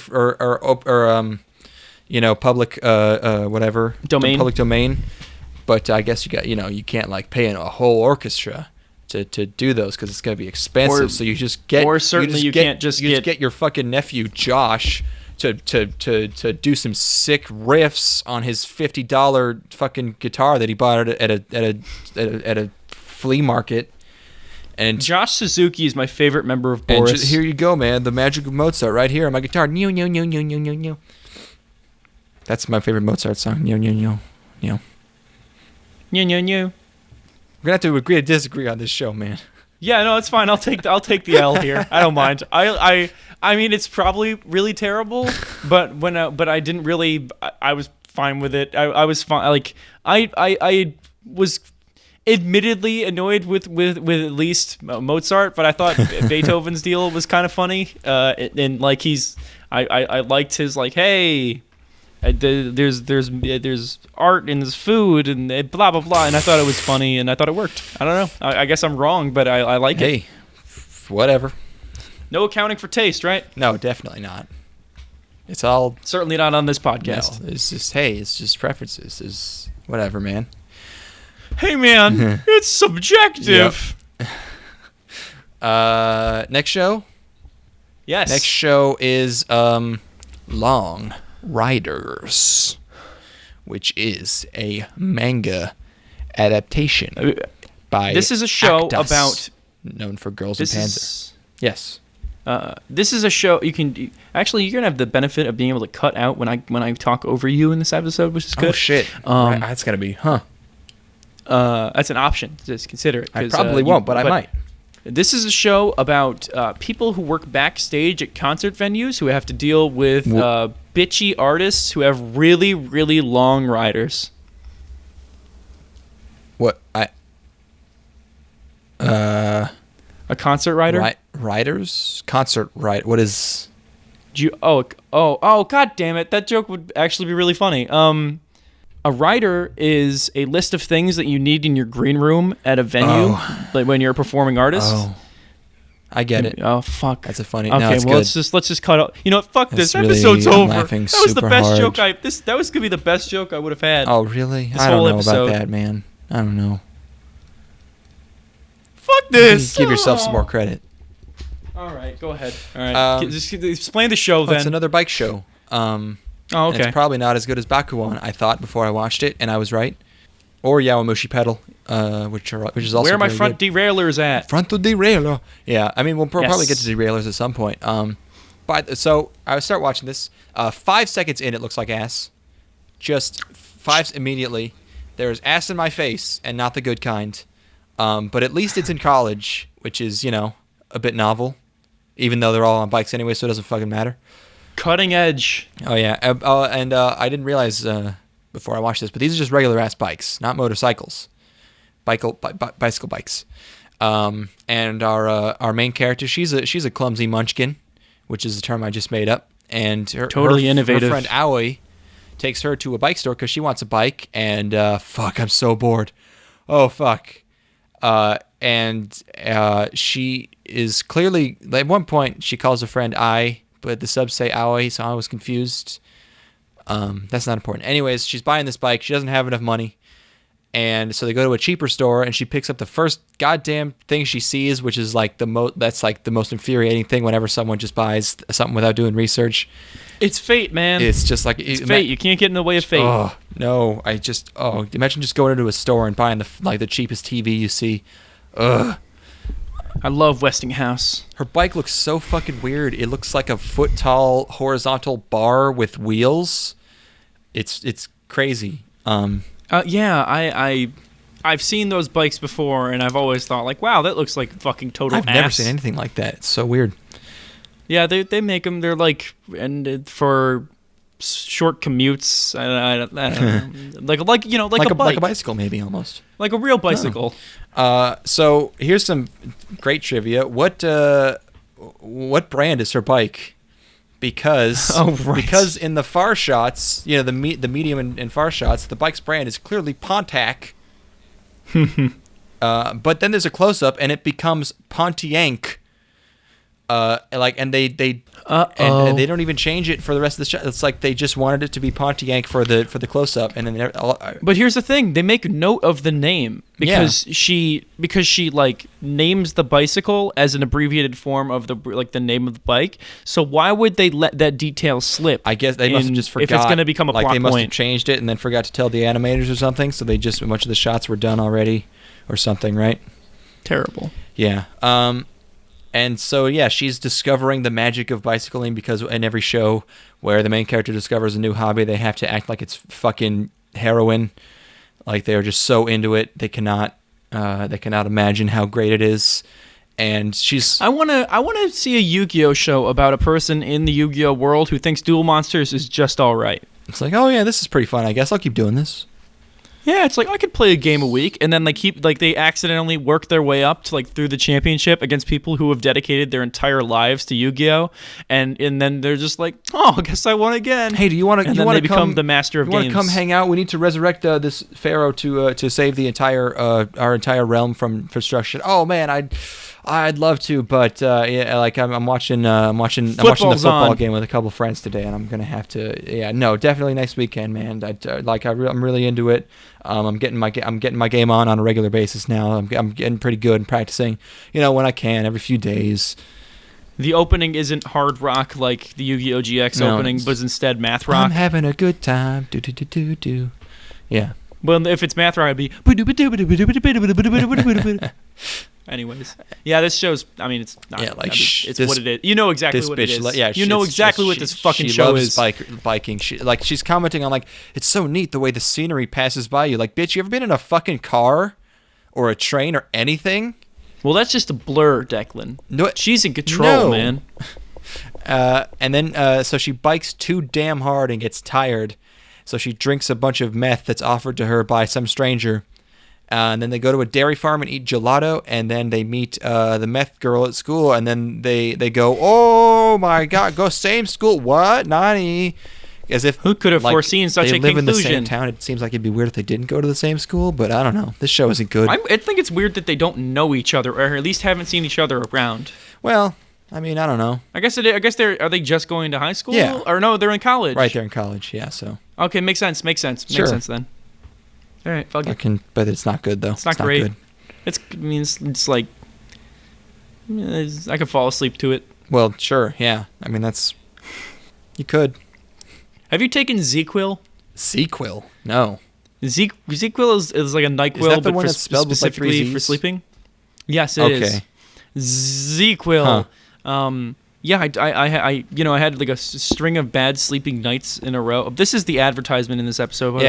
public whatever domain. Public domain. But I guess you can't pay in a whole orchestra to do those because it's gonna be expensive. So you just get. Or certainly you can't just get your fucking nephew Josh to do some sick riffs on his $50 fucking guitar that he bought at a flea market. And Josh Suzuki is my favorite member of Boris. And here you go, man. The magic of Mozart right here on my guitar. New, new, new, new, new, new, new. That's my favorite Mozart song. New, new, new, new. New, new, new. We're gonna have to agree to disagree on this show, man. Yeah, no, it's fine. I'll take the L here. I don't mind. I mean, it's probably really terrible, but but I didn't really. I was fine with it. I was fine. I was admittedly annoyed with at least Mozart, but I thought Beethoven's deal was kind of funny. And I liked his hey. There's art in this food and blah blah blah, and I thought it was funny and I thought it worked. I don't know. I guess I'm wrong, but I like it. Hey, whatever. No accounting for taste, right? No, definitely not. It's all certainly not on this podcast. No, it's just preferences. Is whatever, man. Hey, man, it's subjective. Yep. Next show. Yes. Next show is Long Riders, which is a manga adaptation by. This is a show Actus, about known for Girls and Panzer. Yes. This is a show you can actually. You're gonna have the benefit of being able to cut out when I talk over you in this episode, which is good. Oh shit! Right, that's gotta be, That's an option. Just consider it. I probably won't, but I might. This is a show about people who work backstage at concert venues who have to deal with bitchy artists who have really, really long riders. What A concert rider? Riders? Concert ride. What is? God damn it! That joke would actually be really funny. A rider is a list of things that you need in your green room at a venue, like when you're a performing artist. Oh, I get it. Oh fuck, that's a funny. Okay, no, it's well good. let's just cut out. You know what? Fuck That's this. really, Episode's I'm over. laughing That was the super best hard. joke that was gonna be the best joke I would have had. Oh really? This I don't whole know episode. about that, man. I don't know. Fuck this. Give yourself some more credit. All right, go ahead. All right, just explain the show then. It's another bike show. Okay. It's probably not as good as Bakuon, I thought before I watched it, and I was right. Or Yawamushi Pedal, which is also where are my very front good. derailers at? Frontal derailleur. Yeah, I mean we'll probably get Yes. to derailleurs at some point. But so I start watching this. 5 seconds in, it looks like ass. Just 5 immediately. There's ass in my face, and not the good kind. But at least it's in college, which is a bit novel. Even though they're all on bikes anyway, so it doesn't fucking matter. Cutting edge. Oh yeah, and I didn't realize before I watched this, but these are just regular ass bikes, not motorcycles. Bicycle bikes. And our main character, she's a clumsy munchkin, which is a term I just made up. And Totally innovative. Her friend Aoi takes her to a bike store because she wants a bike. And fuck, I'm so bored. Oh fuck. And she is clearly, at one point she calls a friend I, but the subs say Aoi, so I was confused. That's not important. Anyways, she's buying this bike. She doesn't have enough money. And so they go to a cheaper store, and she picks up the first goddamn thing she sees, which is like the most infuriating thing whenever someone just buys something without doing research. It's fate, man. It's just like it's fate. You can't get in the way of fate. Oh no! Imagine just going into a store and buying the cheapest TV you see. Ugh. I love Westinghouse. Her bike looks so fucking weird. It looks like a foot tall horizontal bar with wheels. It's crazy. Yeah, I've seen those bikes before, and I've always thought like, wow, that looks like fucking total I've ass. never seen anything like that. It's so weird. Yeah, they make them. They're like, and for short commutes. I don't know. like a bike, like a bicycle, maybe almost. Like a real bicycle. So here's some great trivia. What brand is her bike? Because because in the far shots, the medium and far shots, the bike's brand is clearly Pontiac. But then there's a close up and it becomes Pontiac. And they don't even change it for the rest of the shot. It's like they just wanted it to be Pontiac for the close up, and then. But here's the thing: they make note of the name because she like names the bicycle as an abbreviated form of the name of the bike. So why would they let that detail slip? I guess they must have just forgot. If it's going to become a plot they must point. have changed it and then forgot to tell the animators or something. So they just a bunch of the shots were done already, or something, right? Terrible. Yeah. And so, she's discovering the magic of bicycling because in every show where the main character discovers a new hobby, they have to act like it's fucking heroin. Like they're just so into it, they cannot imagine how great it is. And she's. I wanna see a Yu-Gi-Oh show about a person in the Yu-Gi-Oh world who thinks Duel Monsters is just all right. It's like, oh yeah, this is pretty fun. I guess I'll keep doing this. Yeah, it's like I could play a game a week, and then they accidentally work their way up to through the championship against people who have dedicated their entire lives to Yu-Gi-Oh, and then they're just like, oh, I guess I won again. Hey, do you want to? And then they become the master of games. You want to come hang out? We need to resurrect this pharaoh to save the our entire realm from destruction. Oh man, I'd love to, but yeah, like I'm watching the Football's football on. game with a couple friends today, and I'm gonna have to. Yeah, no, definitely next weekend, man. I'm really into it. I'm getting my game on a regular basis now. I'm getting pretty good and practicing. When I can, every few days. The opening isn't hard rock like the Yu-Gi-Oh! GX opening, but is instead math rock. I'm having a good time. Do do do do do. Yeah. Well, if it's math rock, it'd be. Anyways, yeah, this show's. I mean, it's not. Yeah, like it's what it is. You know exactly what it is. Yeah, you know exactly what this fucking show is. Biking. She's commenting on like, it's so neat the way the scenery passes by you. Like, bitch, you ever been in a fucking car, or a train, or anything? Well, that's just a blur, Declan. No, she's in control, no. man. And then so she bikes too damn hard and gets tired. So she drinks a bunch of meth that's offered to her by some stranger. And then they go to a dairy farm and eat gelato. And then they meet the meth girl at school. And then they go, oh my God, go same school. What? Nani? As if who could have foreseen such a conclusion? They live in the same town. It seems like it'd be weird if they didn't go to the same school. But I don't know. This show isn't good. I think it's weird that they don't know each other, or at least haven't seen each other around. Well, I mean, I don't know. I guess are they just going to high school? Yeah. Or no, they're in college. Right, they're in college. Yeah, so. Okay, makes sense. Sure. Makes sense then. All right, fuck it. But it's not good though. It's not great. Good. It's like I could fall asleep to it. Well, sure, yeah. I mean, you could. Have you taken Z-Quil? Z-Quil? No. Z-Quil is like a NyQuil, is that the but one that's spelled with, like, specifically 3 Zs? for sleeping. Yes, it is. Z-Quil. Huh. Yeah, I had like a string of bad sleeping nights in a row. This is the advertisement in this episode, by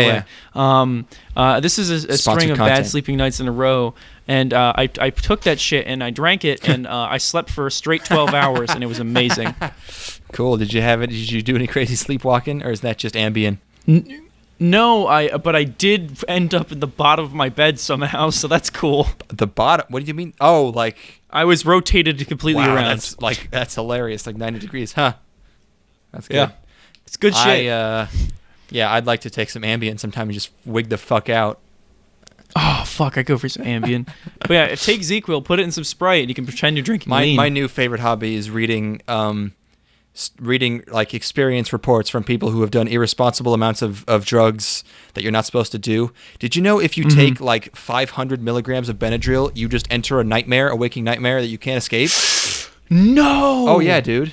the way. This is a string of bad sleeping nights in a row, and I took that shit and I drank it, and I slept for a straight 12 hours, and it was amazing. Cool. Did you do any crazy sleepwalking, or is that just Ambien? No, but I did end up in the bottom of my bed somehow, so that's cool. The bottom? What do you mean? Oh, like I was rotated completely around. That's hilarious. Like 90 degrees, huh? That's good. Yeah, it's good shit. I'd like to take some Ambien sometime and just wig the fuck out. Oh fuck! I go for some Ambien. But yeah, take Z-Quil, put it in some Sprite, and you can pretend you're drinking lean. My new favorite hobby is reading like experience reports from people who have done irresponsible amounts of drugs that you're not supposed to do. Did you know if you take like 500 milligrams of Benadryl, you just enter a waking nightmare that you can't escape? No. Oh yeah, dude.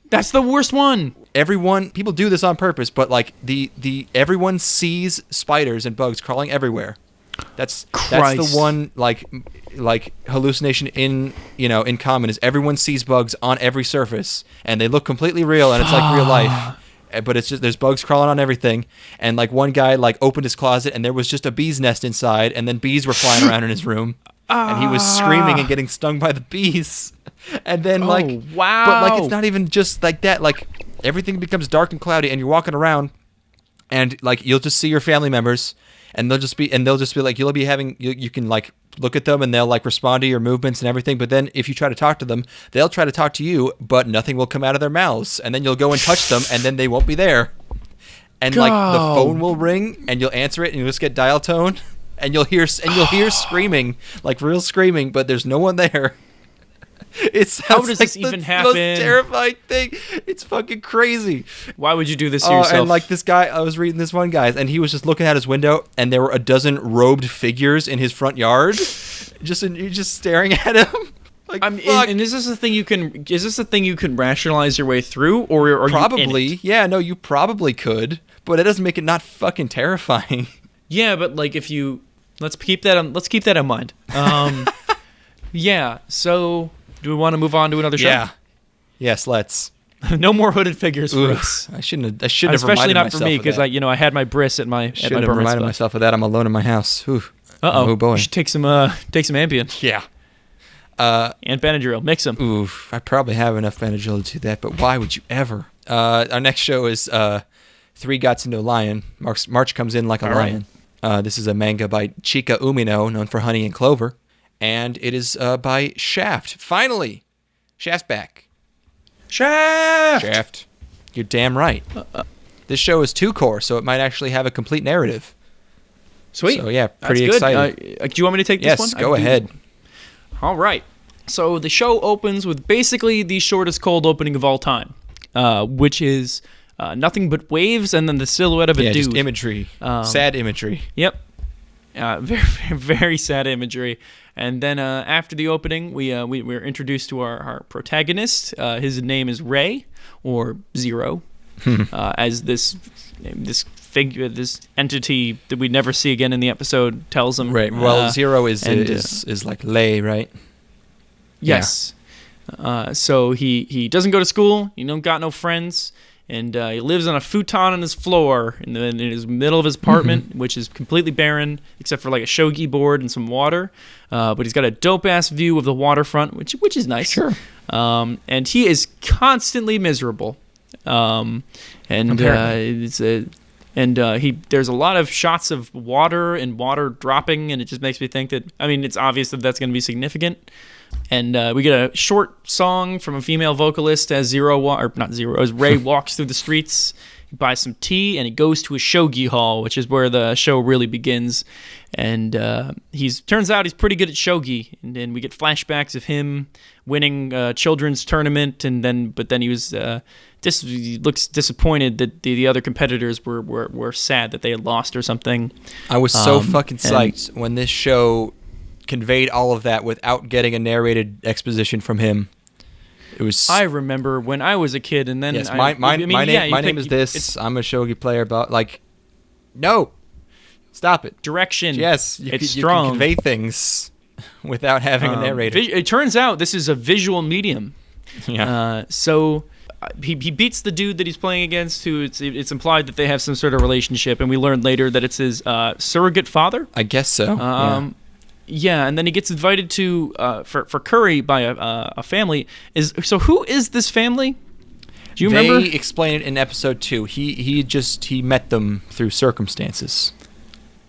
That's the worst one. People do this on purpose, but like everyone sees spiders and bugs crawling everywhere. That's the one like hallucination in common is everyone sees bugs on every surface and they look completely real and it's like real life, but it's just there's bugs crawling on everything. And like one guy like opened his closet and there was just a bee's nest inside, and then bees were flying around in his room, and he was screaming and getting stung by the bees. And then wow. But like it's not even just like that. Like everything becomes dark and cloudy and you're walking around and like you'll just see your family members. And they'll just be like, you'll be having, you can like look at them and they'll like respond to your movements and everything. But then if you try to talk to them, they'll try to talk to you, but nothing will come out of their mouths. And then you'll go and touch them and then they won't be there. And like the phone will ring and you'll answer it and you'll just get dial tone and you'll hear screaming, like real screaming, but there's no one there. How does this even happen? Most terrifying thing. It's fucking crazy. Why would you do this to yourself? And like this guy, I was reading this one guy's, and he was just looking out his window, and there were a dozen robed figures in his front yard, just staring at him. Like, fuck. And is this a thing you can? Is this a thing you can rationalize your way through, or are probably? You in it? Yeah, no, you probably could, but it doesn't make it not fucking terrifying. Yeah, but like if you let's keep that in mind. Yeah. So. Do we want to move on to another show? Yeah. Yes, let's. No more hooded figures for us. I shouldn't have especially reminded not myself for me of because I had my bris at my should have reminded myself of that. I'm alone in my house. Ooh. Oh boy. You should take some Ambien. Yeah. And Benadryl. Mix them. Oof. I probably have enough Benadryl to do that, but why would you ever? Our next show is 3 Gots No Lion. March comes in like a lion. This is a manga by Chika Umino, known for Honey and Clover. And it is by Shaft. Finally! Shaft's back. Shaft! You're damn right. This show is 2-core, so it might actually have a complete narrative. Sweet. So yeah, pretty excited. Do you want me to take this one? Yes, go ahead. All right. So the show opens with basically the shortest cold opening of all time, which is nothing but waves and then the silhouette of a dude. Just imagery. Sad imagery. Yep. Very, very sad imagery. And then after the opening, we're introduced to our protagonist. His name is Ray, or Zero, as this figure, this entity that we never see again in the episode tells him. Right. Well, Zero is like Lei, right? Yes. Yeah. So he doesn't go to school. He got no friends. And he lives on a futon on his floor in his middle of his apartment, which is completely barren except for like a shogi board and some water. But he's got a dope ass view of the waterfront, which is nice. Sure. And he is constantly miserable. There's a lot of shots of water and water dropping, and it just makes me think that it's obvious that that's going to be significant. And we get a short song from a female vocalist as Ray walks through the streets. He buys some tea and he goes to a shogi hall, which is where the show really begins. And turns out he's pretty good at shogi. And then we get flashbacks of him winning a children's tournament, but then he was he looks disappointed that the other competitors were sad that they had lost or something. I was so fucking psyched when this show conveyed all of that without getting a narrated exposition from him. It was. I remember when I was a kid, and then my name is this. I'm a shogi player, but no, stop it. Direction. Yes, it's you strong. can convey things without having a narrator. It turns out this is a visual medium. Yeah. So he beats the dude that he's playing against, who it's implied that they have some sort of relationship, and we learn later that it's his surrogate father. I guess so. Yeah, and then he gets invited to for curry by a family. So who is this family? Do you remember? They explain it in episode 2. He met them through circumstances.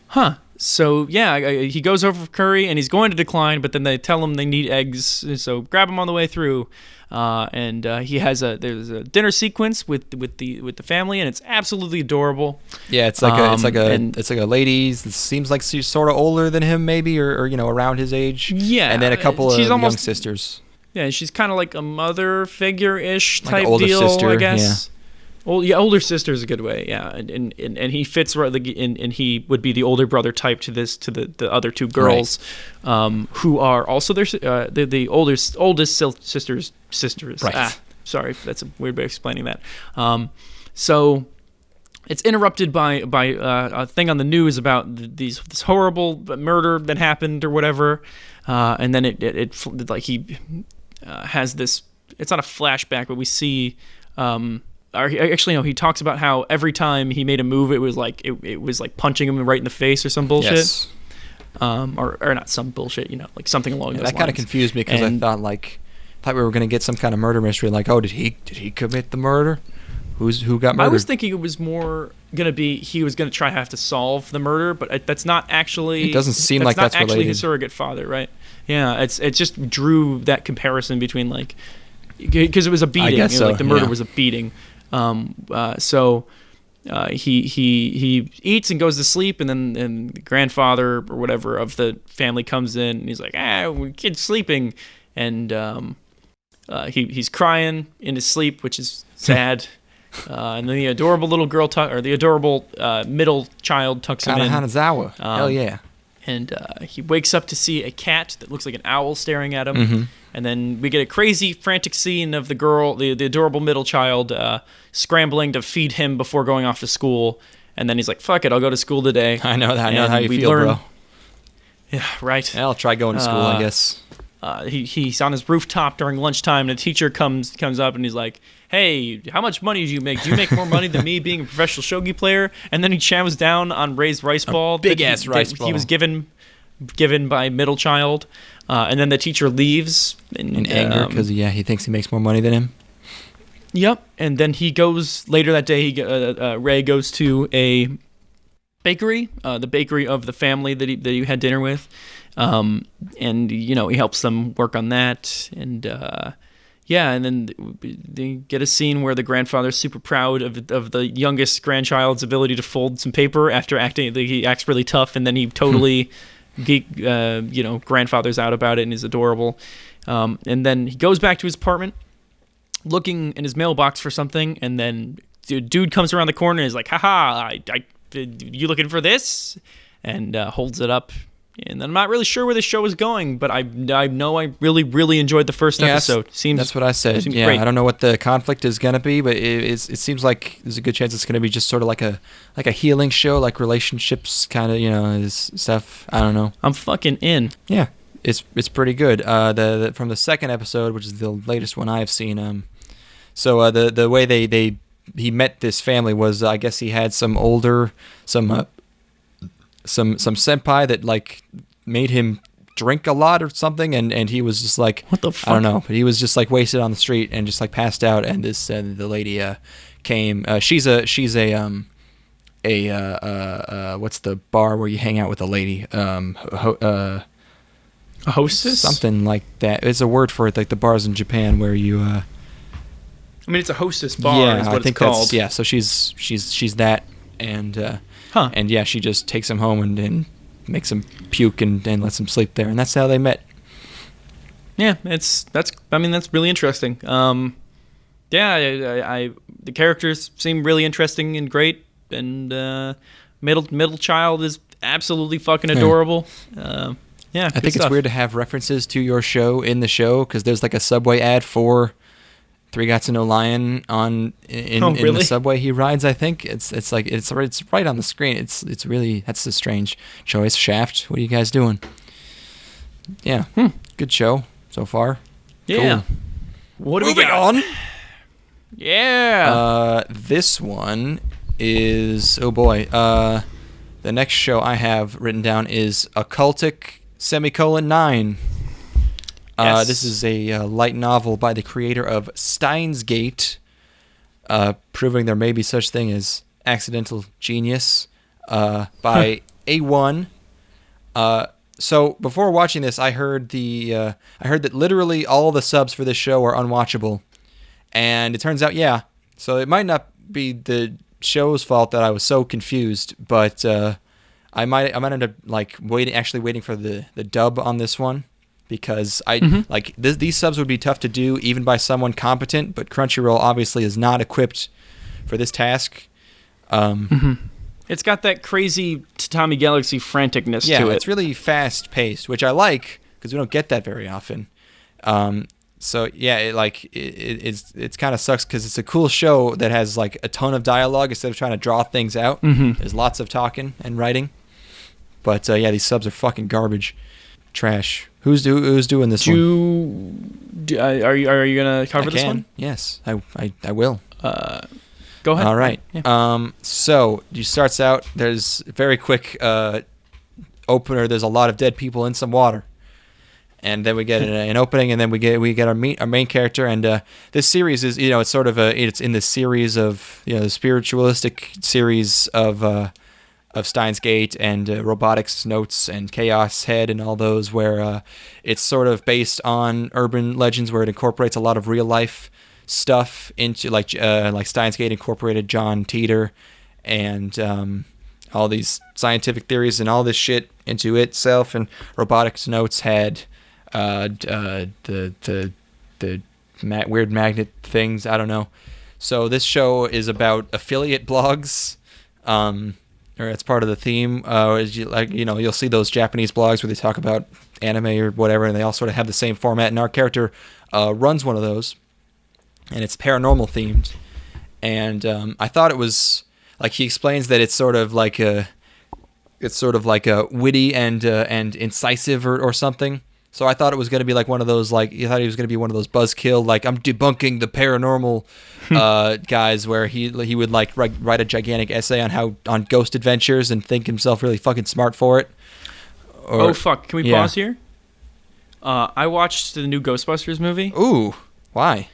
Huh. So yeah, he goes over for curry and he's going to decline, but then they tell him they need eggs, so grab him on the way through. And he has there's a dinner sequence with the family, and it's absolutely adorable. Yeah, it's like a lady that seems like she's sort of older than him, maybe, or around his age. Yeah, and then a couple of young sisters. Yeah, she's kind of like a mother figure-ish type older deal, sister, I guess. Yeah. Older sister is a good way. Yeah, and he fits right. And he would be the older brother type to the other two girls, right. Who are also the oldest sisters. Right. Sorry, that's a weird way of explaining that. So it's interrupted by a thing on the news about this horrible murder that happened or whatever, and then he has this. It's not a flashback, but we see. Actually, no. He talks about how every time he made a move, it was like punching him right in the face or some bullshit. Yes. Or not some bullshit, like something along those lines. That kind of confused me because I thought we were gonna get some kind of murder mystery. Like, oh, did he commit the murder? Who got murdered? I was thinking it was more gonna be he was gonna have to solve the murder, but that's not actually. It doesn't seem like that's actually related. His surrogate father, right? Yeah, it just drew that comparison between because it was a beating. I guess so, the murder was a beating. So he eats and goes to sleep, and then the grandfather or whatever of the family comes in, and he's like, kid's sleeping, and he's crying in his sleep, which is sad. And then the adorable little girl the adorable middle child tucks him in. Hanazawa. Hell yeah. And he wakes up to see a cat that looks like an owl staring at him. Mm-hmm. And then we get a crazy, frantic scene of the girl, the adorable middle child, scrambling to feed him before going off to school. And then he's like, fuck it, I'll go to school today. I know how you feel, bro. Yeah, right. Yeah, I'll try going to school, I guess. He's on his rooftop during lunchtime, and a teacher comes up, and he's like, hey, how much money do you make? Do you make more money than me being a professional shogi player? And then he chows down on Ray's rice ball. Big-ass rice ball. He was given by middle child. And then the teacher leaves in anger because he thinks he makes more money than him. Yep. And then he goes later that day. Ray goes to a bakery, the bakery of the family that he had dinner with, and he helps them work on that. And and then they get a scene where the grandfather's super proud of the youngest grandchild's ability to fold some paper after he acts really tough, and then he totally. geek, grandfather's out about it and is adorable. And then he goes back to his apartment, looking in his mailbox for something, and then dude comes around the corner and is like, haha, you looking for this? And holds it up. And I'm not really sure where the show is going, but I know I really, really enjoyed the first episode. That's what I said. Yeah, great. I don't know what the conflict is going to be, but it seems like there's a good chance it's going to be just sort of like a healing show, like relationships kind of, is stuff. I don't know. I'm fucking in. Yeah, it's pretty good. From the second episode, which is the latest one I've seen. So the way he met this family was, I guess he had some senpai that like made him drink a lot or something, and he was just like, what the fuck? I don't know, but he was just like wasted on the street and just like passed out, and the lady came. She's a what's the bar where you hang out with a lady? A hostess? Something like that. It's a word for it, like the bars in Japan where you I mean, it's a hostess bar is what it's called. Yeah, so she's that, and and yeah, she just takes him home and makes him puke and lets him sleep there, and that's how they met. Yeah, that's really interesting. The characters seem really interesting and great, and middle child is absolutely fucking adorable. I think it's weird to have references to your show in the show, because there's like a Subway ad for Three Gots and No Lion in the subway he rides. I think it's right on the screen. It's really, that's a strange choice. Shaft, what are you guys doing? Yeah, good show so far. Yeah. Cool. What do Moving we got? on. Yeah. This one is, oh boy. The next show I have written down is Occultic :9. Yes. This is a light novel by the creator of Steins Gate, proving there may be such thing as accidental genius, by A1. So before watching this, I heard that literally all the subs for this show are unwatchable, and it turns out, yeah. So it might not be the show's fault that I was so confused, but I might end up like waiting for the dub on this one. Because these subs would be tough to do even by someone competent, but Crunchyroll obviously is not equipped for this task. It's got that crazy Tatami Galaxy franticness to it. Yeah, it's really fast paced, which I like because we don't get that very often. So yeah, it kind of sucks because it's a cool show that has like a ton of dialogue instead of trying to draw things out. There's lots of talking and writing, but yeah, these subs are fucking garbage, trash. Who's doing this one? Are you gonna cover this one? Yes, I will. Go ahead. All right. Yeah. So it starts out. There's a very quick opener. There's a lot of dead people in some water, and then we get an opening, and then we get our main character. And this series is it's sort of it's in the series of the spiritualistic series of Steins Gate and Robotics Notes and Chaos Head and all those, where it's sort of based on urban legends, where it incorporates a lot of real life stuff into like Steins Gate incorporated John Teeter and all these scientific theories and all this shit into itself. And Robotics Notes had the weird magnet things. I don't know. So this show is about affiliate blogs. Or it's part of the theme. You'll see those Japanese blogs where they talk about anime or whatever, and they all sort of have the same format. And our character runs one of those, and it's paranormal themed. And I thought it was like, he explains that it's sort of like a witty and incisive or something. So I thought it was going to be like one of those, like, you thought he was going to be one of those buzzkill, like, I'm debunking the paranormal guys, where he would like write a gigantic essay on ghost adventures and think himself really fucking smart for it. Oh fuck! Can we pause here? I watched the new Ghostbusters movie. Ooh, why?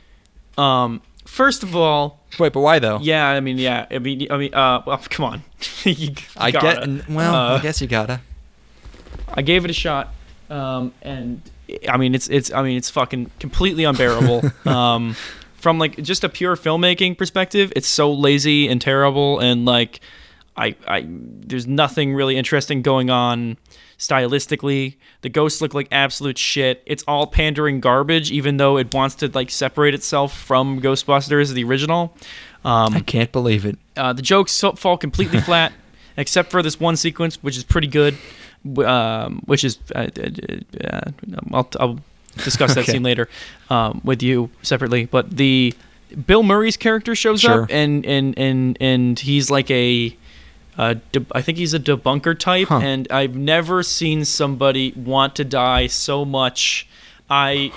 First of all, wait, but why though? Yeah, I mean, well, come on. I guess you gotta. I gave it a shot. And I mean, it's fucking completely unbearable. From like just a pure filmmaking perspective, it's so lazy and terrible, and like, there's nothing really interesting going on stylistically. The ghosts look like absolute shit. It's all pandering garbage, even though it wants to like separate itself from Ghostbusters, the original. I can't believe it. The jokes fall completely flat, except for this one sequence, which is pretty good. Which is I'll discuss that scene later with you separately. But the Bill Murray's character shows up, and he's like I think he's a debunker type, and I've never seen somebody want to die so much.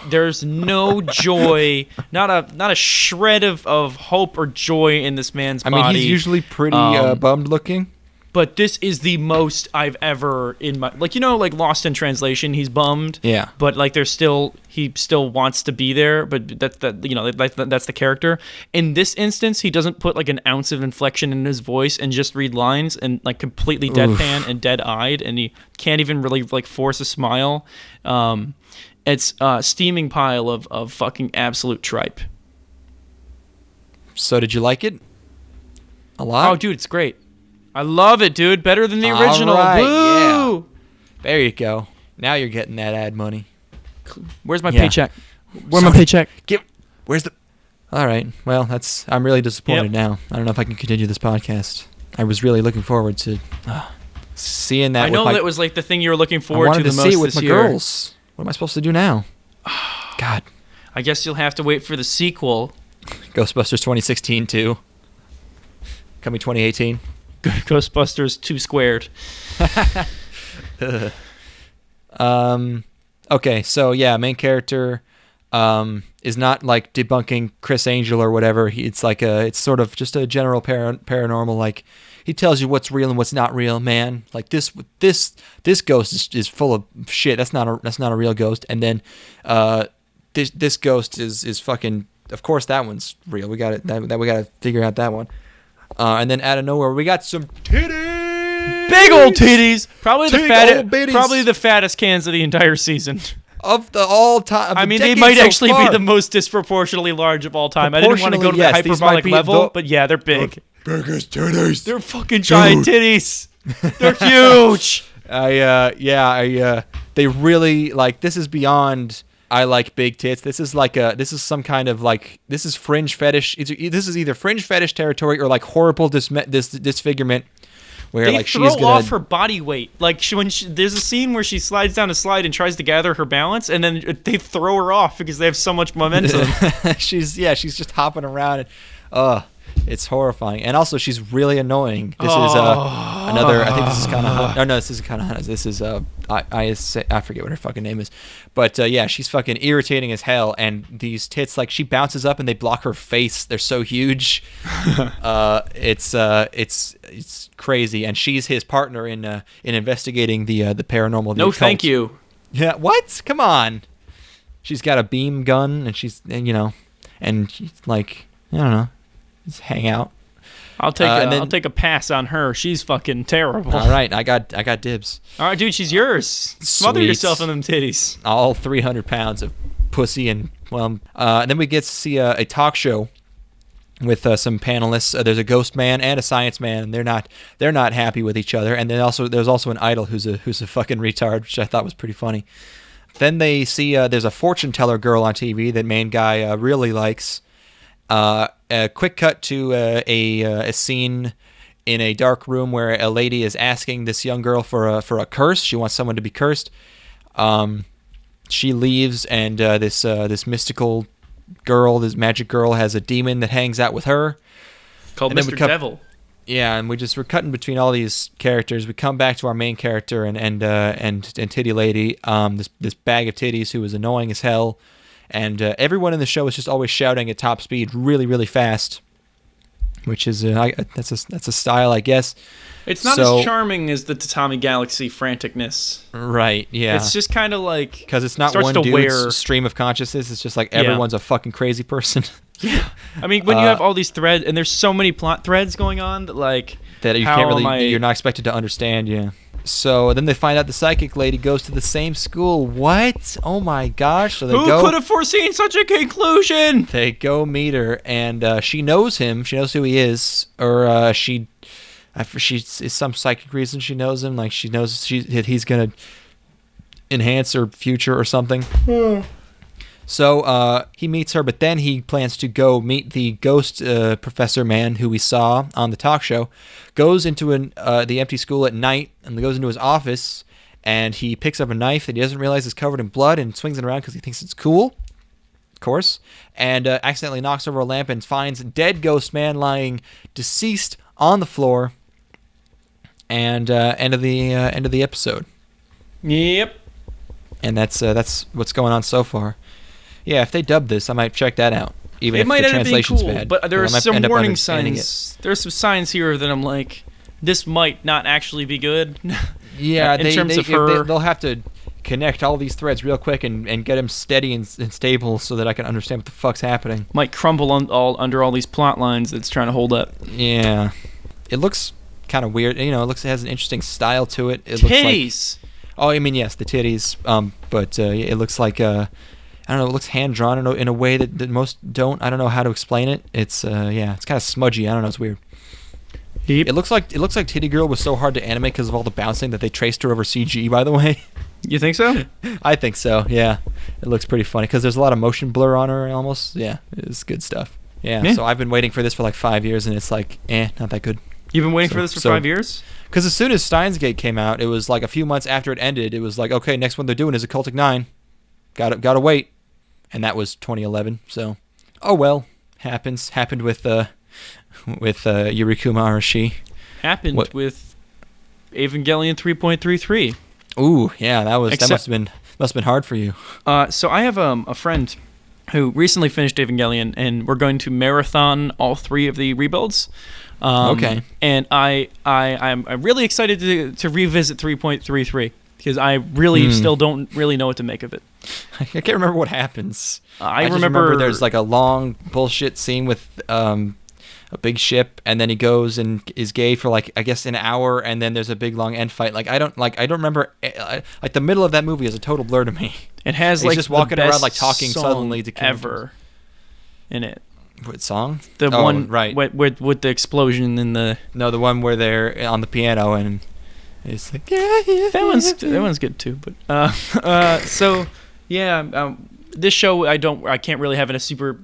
There's no joy, not a shred of hope or joy in this man's body. I mean, he's usually pretty bummed looking. But this is the most I've ever in my like Lost in Translation. He's bummed. Yeah. But like he still wants to be there. But that's the character. In this instance, he doesn't put like an ounce of inflection in his voice and just read lines and like completely deadpan and dead-eyed, and he can't even really like force a smile. It's a steaming pile of fucking absolute tripe. So did you like it? A lot? Oh, dude, it's great. I love it, dude. Better than the original. All right, Woo! yeah. There you go. Now you're getting that ad money. Where's my paycheck? Where's my paycheck? Where's the... All right. Well, I'm really disappointed now. I don't know if I can continue this podcast. I was really looking forward to seeing that. I know that was like the thing you were looking forward to the most see it with this my year. girls. What am I supposed to do now? God. I guess you'll have to wait for the sequel. Ghostbusters 2016 2. Coming 2018. Ghostbusters 2 squared. Okay, so yeah, main character is not like debunking Chris Angel or whatever. It's sort of just a general paranormal. Like he tells you what's real and what's not real, man. Like this ghost is full of shit. That's not a real ghost. And then this ghost is fucking. Of course, that one's real. We got it. That we got to figure out that one. And then out of nowhere, we got some titties. Big old titties. Probably Big the fattest cans of the entire season. Of the all time. I mean, they might actually be the most disproportionately large of all time. I didn't want to go to the hyperbolic level, but yeah, they're big. Biggest titties. They're fucking giant titties. They're huge. They really like. This is beyond. I like big tits. This is some kind of like, this is fringe fetish. This is either fringe fetish territory or like horrible disfigurement, where they like throw she's gonna off her body weight. Like there's a scene where she slides down a slide and tries to gather her balance, and then they throw her off because they have so much momentum. she's just hopping around, and it's horrifying. And also she's really annoying. This is another. I think this is kind of. No, this isn't kind of. This is I forget what her fucking name is, but yeah, she's fucking irritating as hell. And these tits, like she bounces up and they block her face. They're so huge. It's crazy. And she's his partner in investigating the paranormal. No, thank you. Yeah, what? Come on. She's got a beam gun, and she's like, I don't know. Just hang out. I'll take a pass on her. She's fucking terrible. All right, I got dibs. All right, dude, she's yours. Smother yourself in them titties. All 300 pounds of pussy, and then we get to see a talk show with some panelists. There's a ghost man and a science man, and they're not happy with each other. And then there's also an idol who's a fucking retard, which I thought was pretty funny. Then they see there's a fortune teller girl on TV that main guy really likes. A quick cut to a scene in a dark room where a lady is asking this young girl for a curse. She wants someone to be cursed. She leaves, and this mystical girl, this magic girl, has a demon that hangs out with her. Called Mr. Devil. Yeah, and we're cutting between all these characters. We come back to our main character and Titty Lady, this bag of titties who is annoying as hell. And everyone in the show is just always shouting at top speed, really, really fast, which is that's a style, I guess. It's not as charming as the Tatami Galaxy franticness. Right? Yeah. It's just kind of like because it's not one dude's stream of consciousness. It's just like everyone's a fucking crazy person. Yeah. I mean, when you have all these threads, and there's so many plot threads going on that you can't really, you're not expected to understand. Yeah. So then they find out the psychic lady goes to the same school. What? Oh my gosh! So who could have foreseen such a conclusion? They go meet her, and she knows him. She knows who he is, or she is some psychic reason she knows him. Like she knows he's gonna enhance her future or something. So he meets her, but then he plans to go meet the ghost professor man who we saw on the talk show. Goes into the empty school at night and goes into his office, and he picks up a knife that he doesn't realize is covered in blood and swings it around because he thinks it's cool. Course, and accidentally knocks over a lamp and finds a dead ghost man lying deceased on the floor. And end of the episode. Yep. And that's what's going on so far. Yeah, if they dub this, I might check that out. Even if the translation's cool, bad. but there are some warning signs. It. There are some signs here that I'm like, this might not actually be good. Yeah, in terms of her, they'll have to connect all these threads real quick and get them steady and stable so that I can understand what the fuck's happening. Might crumble under all these plot lines that's trying to hold up. Yeah, it looks kind of weird. You know, it has an interesting style to it. It titties. Looks like, I mean, yes, the titties. But it looks like I don't know. It looks hand drawn in a way that most don't. I don't know how to explain it. It's it's kind of smudgy. I don't know. It's weird. Yep. It looks like Titty Girl was so hard to animate because of all the bouncing that they traced her over CG. By the way. You think so? I think so, yeah. It looks pretty funny because there's a lot of motion blur on her almost. Yeah, it's good stuff. Yeah, so I've been waiting for this for like 5 years and it's like, not that good. You've been waiting for this for 5 years? Because as soon as Steins Gate came out, it was like a few months after it ended, it was like, okay, next one they're doing is Occultic 9. Gotta wait. And that was 2011, so. Oh well, happened with Yurikuma Arashi. Happened with Evangelion 3.33. Ooh, yeah, that must have been hard for you. So I have a friend who recently finished Evangelion, and we're going to marathon all 3 of the rebuilds. Okay. And I'm really excited to revisit 3.33 because I really still don't really know what to make of it. I can't remember what happens. I just remember there's like a long bullshit scene with a big ship, and then he goes and is gay for like I guess an hour, and then there's a big long end fight. I don't remember like the middle of that movie is a total blur to me. It has he's like just walking the best around like talking suddenly to characters. ever in it. What song? The one right with the explosion in the the one where they're on the piano and it's like that one's good too. But so yeah, this show I can't really have a super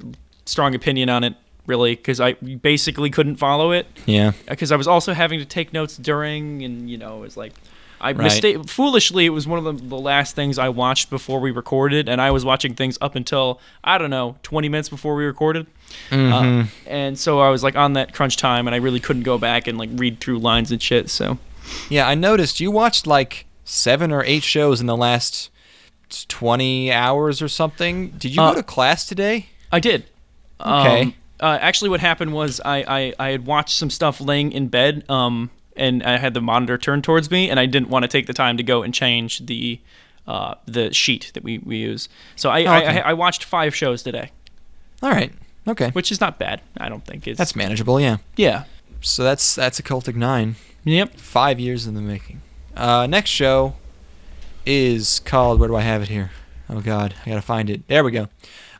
strong opinion on it. Really, because I basically couldn't follow it. Yeah. Because I was also having to take notes during, and it was like, foolishly, it was one of the last things I watched before we recorded, and I was watching things up until 20 minutes before we recorded, and so I was like on that crunch time, and I really couldn't go back and like read through lines and shit. So. Yeah, I noticed you watched like 7 or 8 shows in the last 20 hours or something. Did you go to class today? I did. Okay. Actually, what happened was I had watched some stuff laying in bed, and I had the monitor turned towards me, and I didn't want to take the time to go and change the sheet that we use. So I watched 5 shows today. All right. Okay. Which is not bad. I don't think it's... That's manageable, yeah. Yeah. So that's Occultic 9. Yep. 5 years in the making. Next show is called... Where do I have it here? Oh, God. I gotta find it. There we go.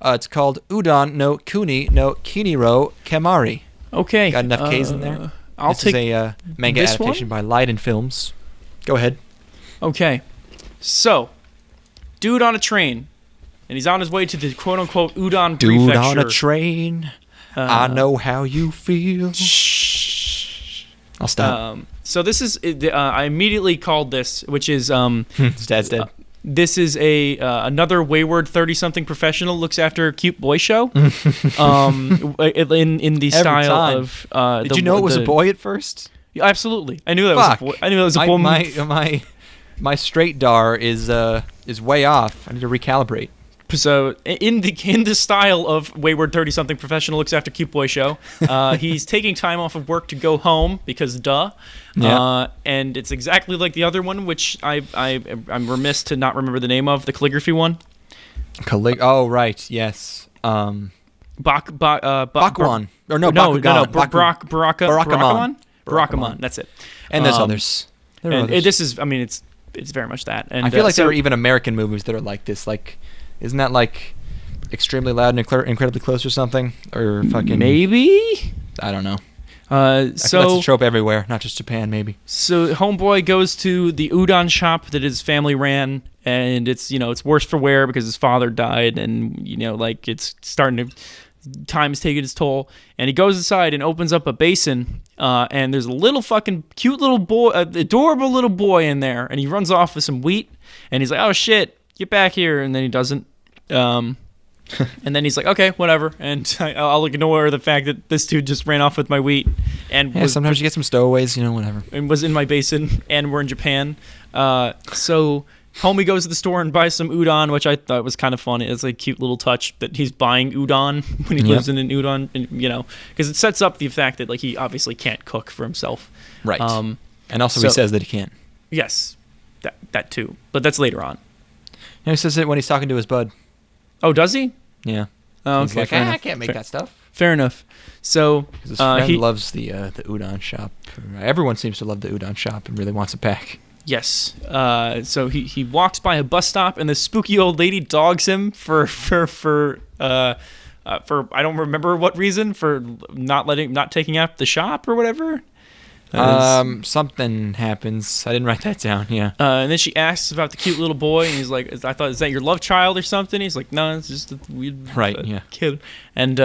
It's called Udon no Kuni no Kiniro Kemari. Okay. Got enough K's in there? This is a manga adaptation by Leiden Films. Go ahead. Okay. So, dude on a train, and he's on his way to the quote-unquote Udon Dude prefecture. on a train, I know how you feel. Shh. I'll stop. So this is... I immediately called this, which is... His dad's dead. This is another wayward 30-something professional looks after a cute boy show. In the style of. Did you know it was a boy at first? Absolutely, I knew that was a boy. I knew that was a woman. My straight dar is way off. I need to recalibrate. So in the style of wayward 30-something professional looks after cute boy show, he's taking time off of work to go home because duh. Yeah. And it's exactly like the other one, which I'm remiss to not remember the name of, the calligraphy one. Oh right, yes. Bakuan. Or no, Barakamon. Barakamon. That's it. And there's others. This is, it's very much that. And I feel like there are even American movies that are like this. Like, isn't that like Extremely Loud and Incredibly Close or something? Or fucking... Maybe? I don't know. That's a trope everywhere, not just Japan, maybe. So homeboy goes to the udon shop that his family ran, and it's worse for wear because his father died, and it's starting to time is taking its toll. And he goes inside and opens up a basin, and there's a little fucking cute little boy, adorable little boy in there, and he runs off with some wheat, and he's like, "Oh shit, get back here!" And then he doesn't. And then he's like, okay, whatever, and I'll ignore the fact that this dude just ran off with my wheat, and sometimes you get some stowaways, whatever. And was in my basin, and we're in Japan. So homie goes to the store and buys some udon, which I thought was kind of funny. It's a cute little touch that he's buying udon when he lives in an udon, and because it sets up the fact that he obviously can't cook for himself. Right. And also he says that he can't. Yes, that too, but that's later on. He says it when he's talking to his bud. Oh, does he? Yeah. Oh, he's okay. I can't make that stuff. Fair enough. So his friend loves the udon shop. Everyone seems to love the udon shop and really wants a pack. Yes. So he walks by a bus stop, and the spooky old lady dogs him for I don't remember what reason, for not taking out the shop or whatever. Something happens. I didn't write that down. Yeah. And then she asks about the cute little boy, and he's like, "I thought, is that your love child or something?" He's like, "No, it's just a weird kid." And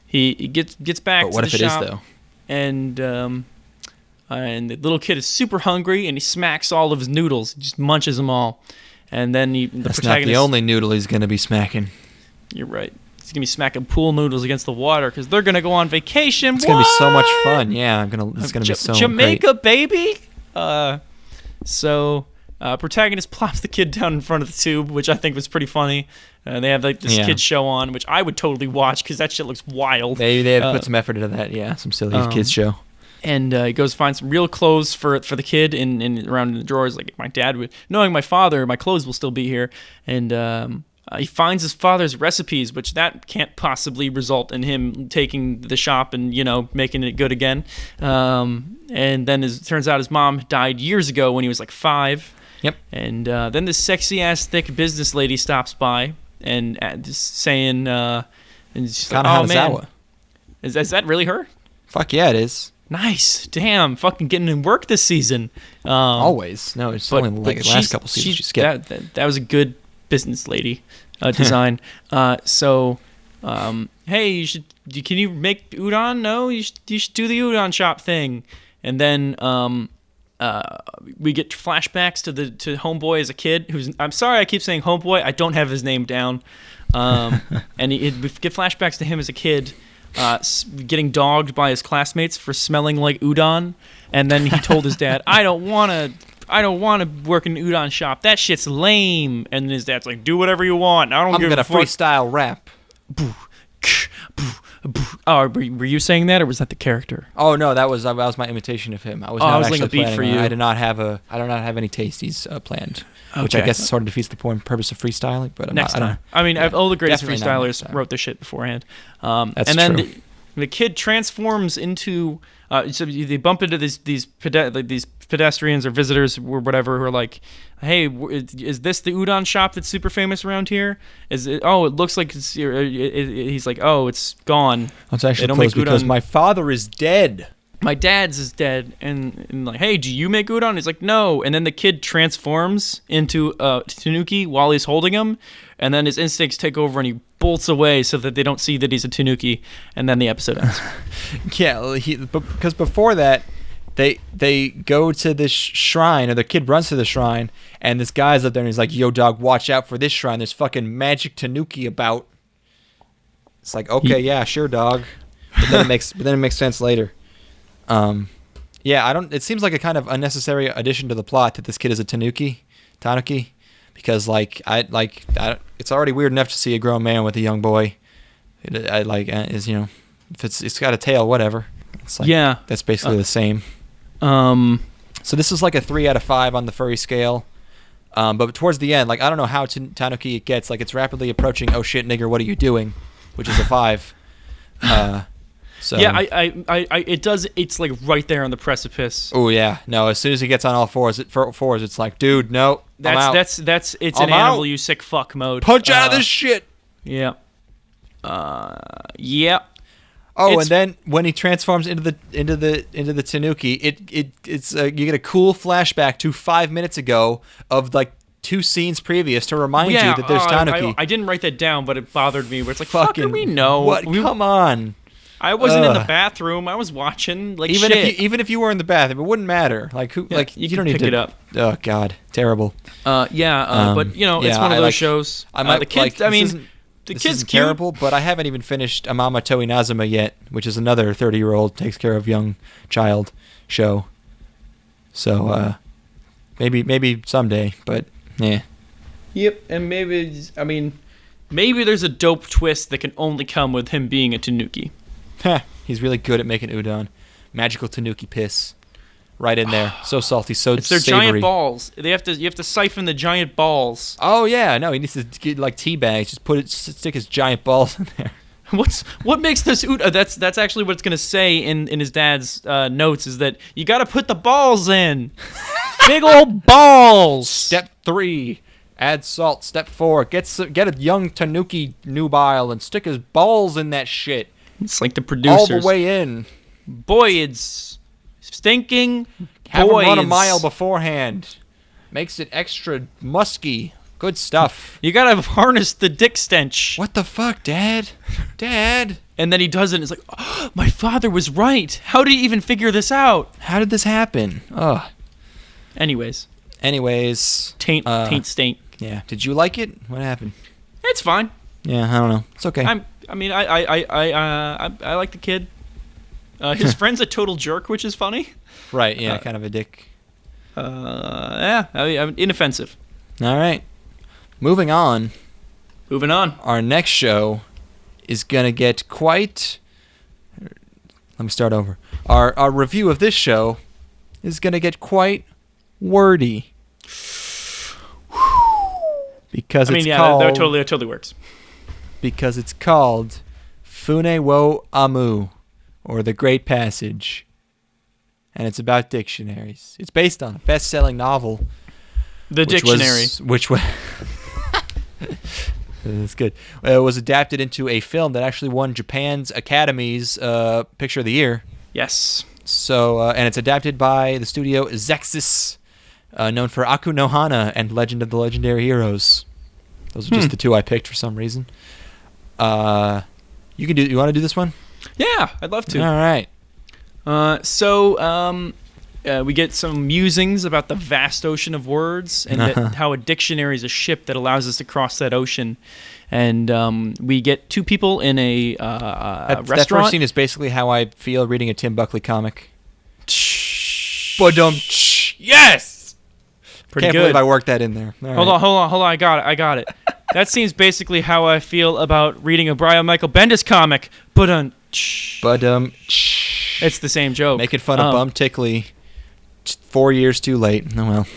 he gets back. But what to if the it shop, is though? And the little kid is super hungry, and he smacks all of his noodles. He just munches them all, and then That's not the only noodle he's gonna be smacking. You're right. He's gonna be smacking pool noodles against the water because they're gonna go on vacation. It's gonna be so much fun. Yeah, it's gonna be so Jamaica, great. baby. So protagonist plops the kid down in front of the tube, which I think was pretty funny. They have this kid show on, which I would totally watch because that shit looks wild. They have put some effort into that. Yeah, some silly kids show. And he goes find some real clothes for the kid and around in the drawers. Like my dad would, knowing my father, my clothes will still be here. And he finds his father's recipes, which that can't possibly result in him taking the shop and making it good again. And then it turns out his mom died years ago when he was like 5. Yep. And then this sexy ass thick business lady stops by and just saying, and she's like, "Oh man, is that really her?" Fuck yeah, it is. Nice, damn, fucking getting in work this season. Always, no, it's only like the last couple seasons. She skipped. That was a good business lady design. So hey, can you make udon? No, you should do the udon shop thing. And then we get flashbacks to homeboy as a kid I'm sorry I keep saying homeboy, I don't have his name down. And we get flashbacks to him as a kid getting dogged by his classmates for smelling like udon, and then he told his dad, I don't want to work in an udon shop. That shit's lame. And his dad's like, do whatever you want. I'm gonna freestyle rap. Oh, were you saying that, or was that the character? Oh no, that was my imitation of him. I was not actually like a beat for you. I do not have any tasties planned, which I guess sort of defeats the purpose of freestyling. But all the greatest freestylers wrote this shit beforehand. That's and then true. The kid transforms into. So they bump into these pedestrians or visitors or whatever who are like, "Hey, is this the udon shop that's super famous around here? Is it? Oh, it looks like it's." He's like, "Oh, it's gone. It's actually closed because my father is dead. My dad's is dead." And like, "Hey, do you make udon?" He's like, "No." And then the kid transforms into Tanuki while he's holding him, and then his instincts take over and he bolts away so that they don't see that he's a Tanuki, and then the episode ends. Yeah, because before that, they go to this shrine, or the kid runs to the shrine, and this guy's up there and he's like, "Yo, dog, watch out for this shrine. There's fucking magic Tanuki about." It's like, okay, yeah, sure, dog. But then it makes sense later. Yeah, it seems like a kind of unnecessary addition to the plot that this kid is a Tanuki, because it's already weird enough to see a grown man with a young boy. If it's got a tail, whatever. It's like, yeah, that's basically the same. So this is like a 3 out of 5 on the furry scale. But towards the end, I don't know how Tanuki it gets. It's rapidly approaching, "Oh shit, nigger, what are you doing?" which is a 5. So yeah, it does. It's like right there on the precipice. Oh yeah, no. As soon as he gets on all fours, it's like, dude, no. It's an animal, you sick fuck mode. Punch out of this shit. Yeah. Yeah. Oh, and then when he transforms into the Tanuki, it's you get a cool flashback to 5 minutes ago of like 2 scenes previous to remind you that there's Tanuki. I didn't write that down, but it bothered me. Where it's like, fucking, we know. What? Come on. I wasn't in the bathroom. I was watching. Like even if you were in the bathroom, it wouldn't matter. Like who? Like you don't need need to pick it up. Oh God, terrible. But it's one of those shows. The kids. The this kid's isn't cute. terrible, but I haven't even finished Amama Toi Nazuma yet, which is another 30-year-old takes care of young child show. So maybe someday, but yeah. Yep, and maybe there's a dope twist that can only come with him being a Tanuki. He's really good at making udon. Magical Tanuki piss. Right in there. So salty, so it's their savory. Giant balls. You have to siphon the giant balls. Oh yeah, no, he needs to get like tea bags. Just stick his giant balls in there. What makes this udon? That's actually what it's gonna say in his dad's notes is that you got to put the balls in. Big old balls. Step 3. Add salt. Step 4. Get a young Tanuki nubile and stick his balls in that shit. It's like the producers. All the way in. Boys. Stinking Have boys. him run a mile beforehand. Makes it extra musky. Good stuff. You gotta harness the dick stench. What the fuck, Dad? Dad? And then he does it and it's like, oh, my father was right. How did he even figure this out? How did this happen? Ugh. Anyways. Taint stink. Yeah. Did you like it? What happened? It's fine. Yeah, I don't know. It's okay. I like the kid. His friend's a total jerk, which is funny. Right, yeah, kind of a dick. Inoffensive. All right. Moving on. Our next show is going to get quite... Let me start over. Our review of this show is going to get quite wordy. Because called... that totally works. Because it's called Fune wo Amu, or The Great Passage. And it's about dictionaries. It's based on a best-selling novel. The Dictionary. That's good. It was adapted into a film that actually won Japan's Academy's Picture of the Year. Yes. So, and it's adapted by the studio Zexis, known for Aku no Hana and Legend of the Legendary Heroes. Those are just the 2 I picked for some reason. You want to do this one? Yeah, I'd love to. All right. We get some musings about the vast ocean of words and how a dictionary is a ship that allows us to cross that ocean. And we get 2 people in a restaurant. That first scene is basically how I feel reading a Tim Buckley comic. Yes! Can't believe I worked that in there. Hold on. I got it. That seems basically how I feel about reading a Brian Michael Bendis comic. It's the same joke. Making fun of Bum Tickley 4 years too late. Oh well.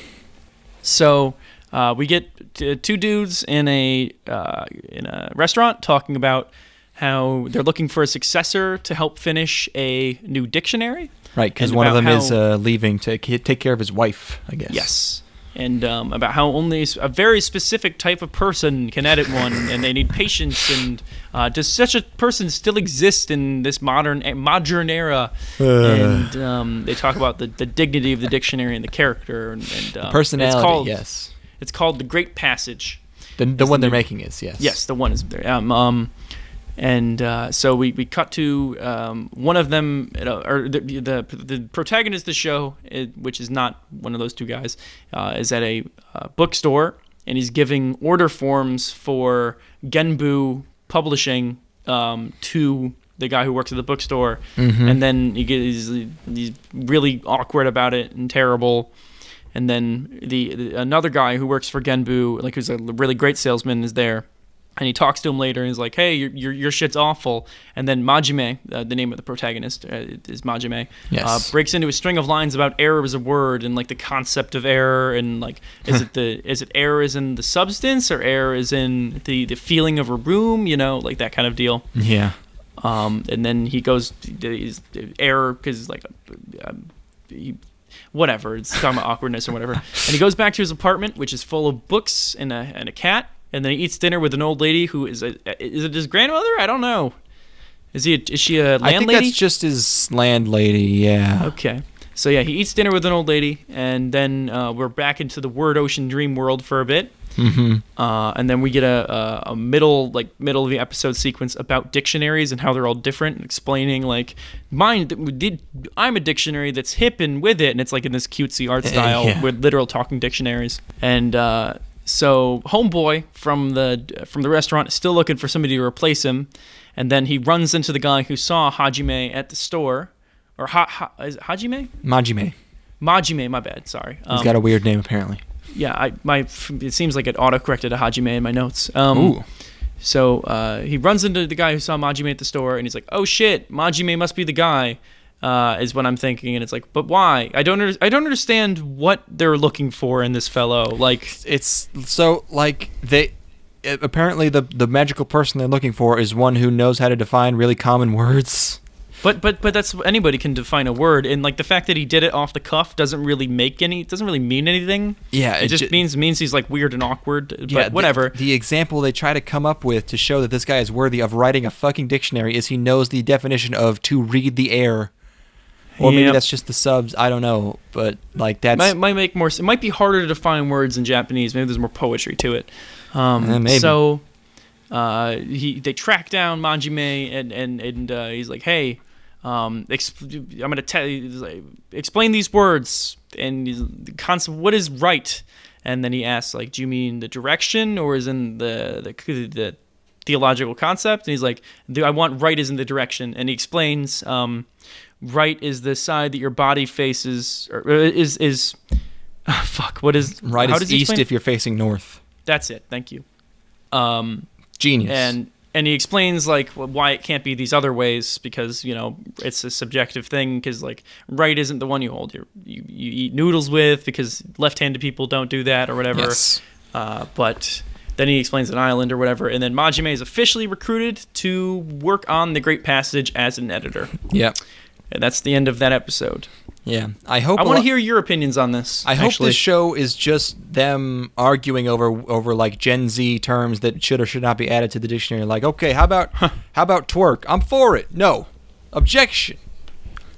So we get 2 dudes in a restaurant talking about how they're looking for a successor to help finish a new dictionary. Right, because one of them is leaving to take care of his wife, I guess. Yes. And about how only a very specific type of person can edit one, and they need patience. And does such a person still exist in this modern era? And they talk about the dignity of the dictionary and the character and the personality. It's called The Great Passage. The one they're making is yes. Yes, the one is there. So we cut to one of them, or the protagonist of the show, which is not one of those 2 guys, is at a bookstore, and he's giving order forms for Genbu Publishing to the guy who works at the bookstore, and then he's really awkward about it and terrible. And then another guy who works for Genbu, who's a really great salesman, is there. And he talks to him later, and he's like, "Hey, your shit's awful." And then Majime, the name of the protagonist is Majime, breaks into a string of lines about error as a word and the concept of error and is it error is in the substance or error is in the feeling of a room, that kind of deal. Yeah. And then he goes error because whatever, it's talking about awkwardness or whatever. And he goes back to his apartment, which is full of books and a cat. And then he eats dinner with an old lady who is it his grandmother? I don't know. Is she a landlady? I think that's just his landlady, yeah. Okay. So yeah, he eats dinner with an old lady, and then we're back into the Word Ocean Dream world for a bit. Mm-hmm. And then we get a middle of the episode sequence about dictionaries and how they're all different, and explaining like I'm a dictionary that's hip and with it, and it's like in this cutesy art style with literal talking dictionaries. And so homeboy from the restaurant is still looking for somebody to replace him, and then he runs into the guy who saw Hajime at the store, or is it Hajime? Majime, my bad, sorry. He's got a weird name apparently. Yeah, it seems like it auto-corrected to Hajime in my notes. Ooh. So he runs into the guy who saw Majime at the store, and he's like, "Oh shit, Majime must be the guy," is what I'm thinking. And it's like, but why? I don't understand what they're looking for in this fellow. Like, it's so like apparently the magical person they're looking for is one who knows how to define really common words. But that's anybody can define a word, and like the fact that he did it off the cuff doesn't really mean anything. Yeah, it just means he's like weird and awkward. But whatever. The example they try to come up with to show that this guy is worthy of writing a fucking dictionary is he knows the definition of to read the air, or maybe that's just the subs. I don't know, but like that's might make more. It might be harder to define words in Japanese. Maybe there's more poetry to it. Maybe. So they track down Majime, and he's like, hey. I'm gonna tell you, explain these words and the concept. What is right? And then he asks, like, do you mean the direction, or is in the theological concept? And he's like, I want right is in the direction. And he explains, right is the side that your body faces, or is fuck. What is right? Is east if you're facing north. That's it. Thank you. Genius. And he explains like why it can't be these other ways, because it's a subjective thing, because like right isn't the one you hold you eat noodles with, because left-handed people don't do that or whatever. Yes. But then he explains an island or whatever, and then Majime is officially recruited to work on the Great Passage as an editor. Yep. And that's the end of that episode. Yeah, I want to hear your opinions on this. I hope this show is just them arguing over like Gen Z terms that should or should not be added to the dictionary. Like, okay, how about twerk? I'm for it. No, objection.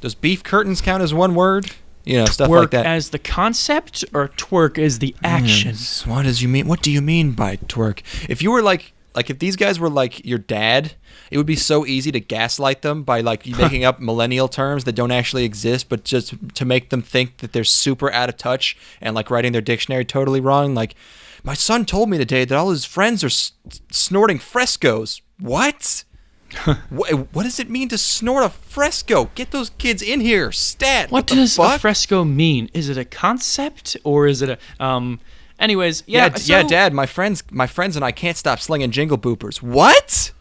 Does beef curtains count as one word? Stuff like that. Twerk as the concept, or twerk as the action? What do you mean by twerk? If you were like if these guys were like your dad, it would be so easy to gaslight them by like making up millennial terms that don't actually exist, but just to make them think that they're super out of touch and like writing their dictionary totally wrong. Like, my son told me today that all his friends are snorting frescoes. What? What does it mean to snort a fresco? Get those kids in here, stat. What does a fresco mean? Is it a concept, or is it a Anyways, yeah, Dad. My friends and I can't stop slinging jingle boopers. What?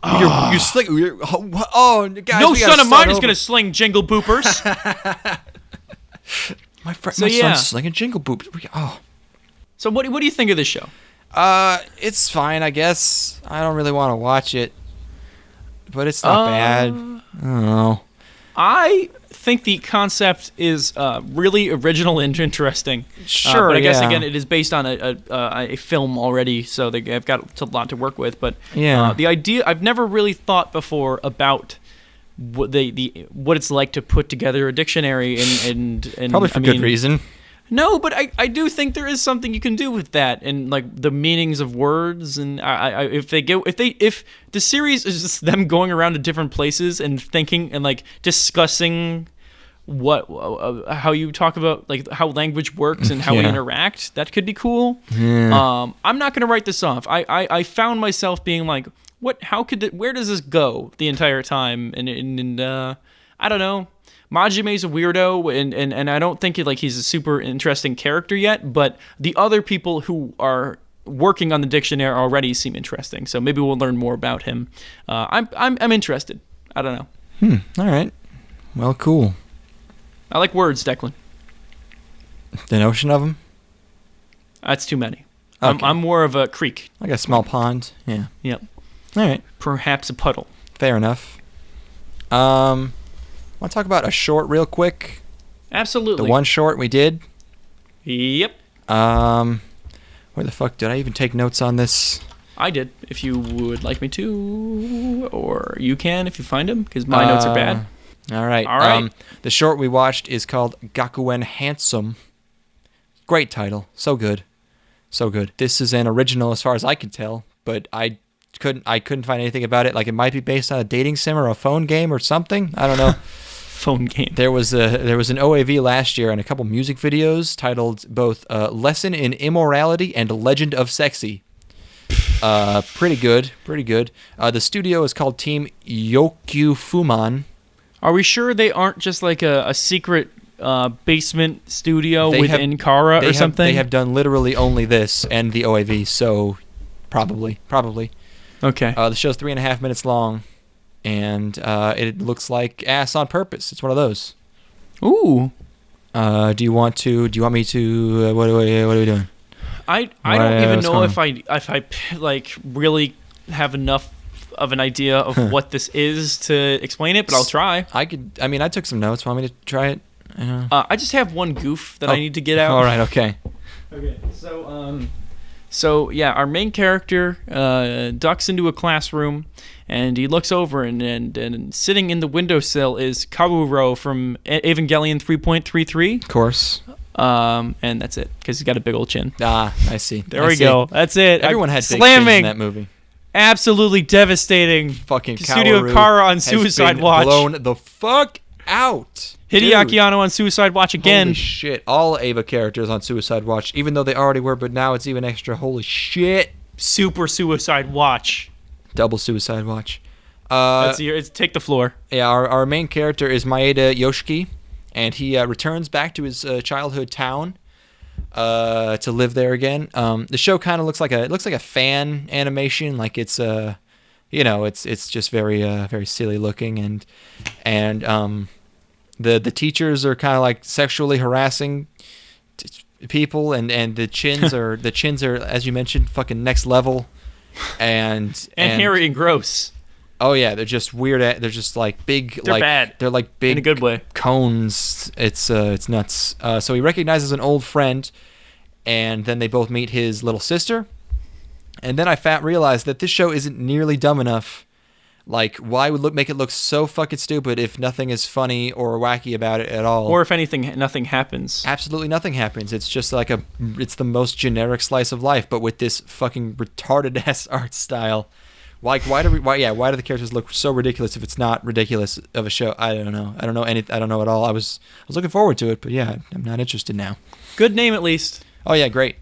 You sling? Guys, no son of mine is gonna sling jingle boopers. my son's slinging jingle boopers. So what do you think of this show? It's fine, I guess. I don't really want to watch it, but it's not bad. I don't know. I think the concept is really original and interesting. Sure, but I guess again it is based on a film already, so they've got a lot to work with. But the idea, I've never really thought before about what it's like to put together a dictionary and probably for good reason. No, but I do think there is something you can do with that, and like the meanings of words, and if the series is just them going around to different places and thinking and like discussing how you talk about like how language works and how we interact, that could be cool. I'm not gonna write this off. I found myself being like, where does this go the entire time, and I don't know. Majime's a weirdo, and I don't think he's a super interesting character yet, but the other people who are working on the dictionary already seem interesting, so maybe we'll learn more about him. I'm interested. I don't know. All right. Well, cool. I like words, Declan. The notion of them? That's too many. Okay. I'm more of a creek. Like a small pond? Yeah. Yep. All right. Perhaps a puddle. Fair enough. Want to talk about a short real quick? Absolutely. The one short we did? Yep. Where the fuck did I even take notes on this? I did. If you would like me to, or you can if you find him, because my notes are bad. All right. All right. The short we watched is called Gakuen Handsome. Great title. So good. So good. This is an original as far as I could tell, but I couldn't find anything about it. Like, it might be based on a dating sim or a phone game or something. I don't know. Phone game. There was an OAV last year and a couple music videos titled both Lesson in Immorality and Legend of Sexy. Pretty good. The studio is called Team Yokufuman. Are we sure they aren't just like a secret basement studio within Kara or something? They have done literally only this and the OAV, so probably. Okay. The show's 3.5 minutes long, and it looks like ass on purpose. It's one of those. Ooh. Do you want me to? What are we doing? I don't even know if I like really have enough of an idea of what this is to explain it, but I'll try. I took some notes. Want me to try it? I just have one goof that I need to get out. All right. Okay. Okay. So yeah, our main character ducks into a classroom, and he looks over, and sitting in the windowsill is Kaworu from Evangelion 3.33. Of course. And that's it, because he's got a big old chin. Ah, I see. There we go. That's it. Everyone had big slamming chins in that movie. Absolutely devastating. Fucking Studio Kara on Suicide Watch. Blown the fuck out. Hideaki Anno on Suicide Watch again. Holy shit. All Ava characters on Suicide Watch, even though they already were, but now it's even extra. Holy shit. Super Suicide Watch. Double Suicide Watch. Take the floor. Yeah, our main character is Maeda Yoshiki, and he returns back to his childhood town to live there again. The show kind of looks like a fan animation, like it's it's just very silly looking, and the teachers are kind of like sexually harassing people, and the chins are as you mentioned fucking next level, and hairy and gross. Oh yeah, they're just weird. They're just like big. They're bad. They're like big in a good way. Cones. It's nuts. So he recognizes an old friend, and then they both meet his little sister. And then I realized that this show isn't nearly dumb enough. Like, why would make it look so fucking stupid if nothing is funny or wacky about it at all? Or if anything, nothing happens. Absolutely nothing happens. It's just like it's the most generic slice of life, but with this fucking retarded ass art style. Like, why do the characters look so ridiculous if it's not ridiculous of a show? I don't know. I don't know at all. I was looking forward to it, but yeah, I'm not interested now. Good name at least. Oh yeah, great.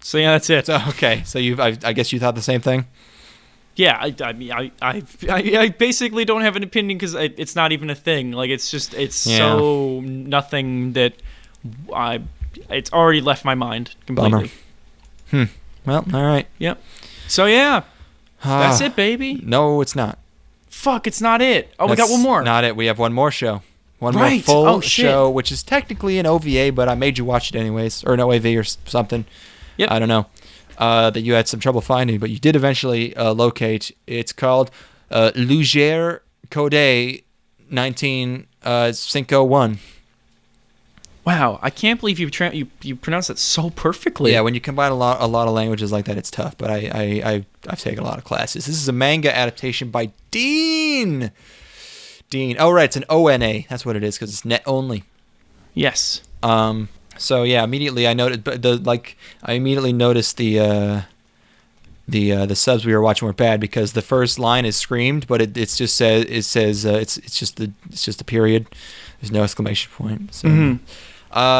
So yeah, that's it. So, okay, so I guess you thought the same thing. Yeah, I basically don't have an opinion because it's not even a thing. Like, it's so nothing that it's already left my mind completely. Bummer. Well, all right. Yep. So yeah, that's it, baby. No, it's not. Fuck, it's not it. Oh, we got one more. Not it. We have one more show. One right. more full shit. show, which is technically an OVA, but I made you watch it anyways, or an OAV or something. Yep. I don't know. That you had some trouble finding, but you did eventually locate. It's called Luger Code 1951. Wow, I can't believe you pronounced that so perfectly. Yeah, when you combine a lot of languages like that, it's tough. But I've taken a lot of classes. This is a manga adaptation by Dean. Oh right, it's an ONA. That's what it is because it's net only. Yes. So yeah, immediately I noted, I immediately noticed the subs we were watching were bad because the first line is screamed, but it's just it's just a period. There's no exclamation point. So,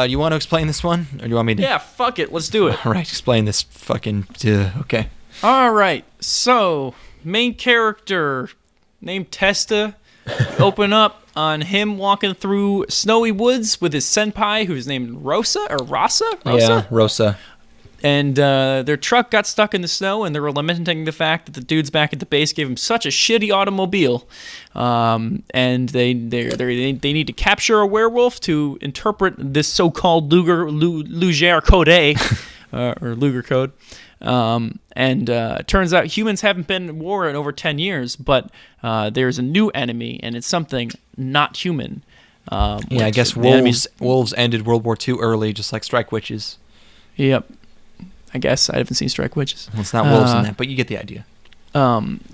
you want to explain this one, or do you want me to? Yeah, fuck it, let's do it. All right, explain this fucking. Okay. All right, so main character named Testa. Open up on him walking through snowy woods with his senpai, who's named Rosa. Yeah, Rosa. And their truck got stuck in the snow, and they were lamenting the fact that the dudes back at the base gave him such a shitty automobile. And they need to capture a werewolf to interpret this so-called Luger Code, or Luger Code. It turns out humans haven't been in war in over 10 years, but there's a new enemy, and it's something not human. Yeah, I guess wolves ended World War II early, just like strike witches. Yep. I guess I haven't seen Strike Witches. Well, it's not wolves in that, but you get the idea.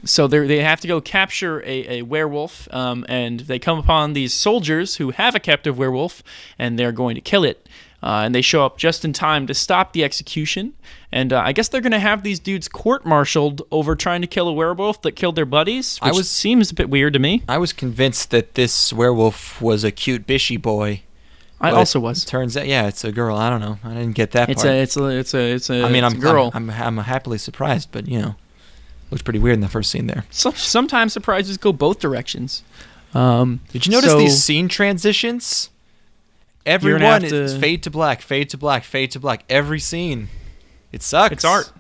So they have to go capture a werewolf, and they come upon these soldiers who have a captive werewolf, and they're going to kill it. And they show up just in time to stop the execution. And I guess they're going to have these dudes court-martialed over trying to kill a werewolf that killed their buddies, which seems a bit weird to me. I was convinced that this werewolf was a cute bishy boy. I also was. Turns out, yeah, it's a girl. I don't know. I didn't get that part. It's a girl. I'm happily surprised, but looked pretty weird in the first scene there. Sometimes surprises go both directions. Did you notice these scene transitions? Everyone is fade to black, fade to black, fade to black. Every scene. It sucks. It's art.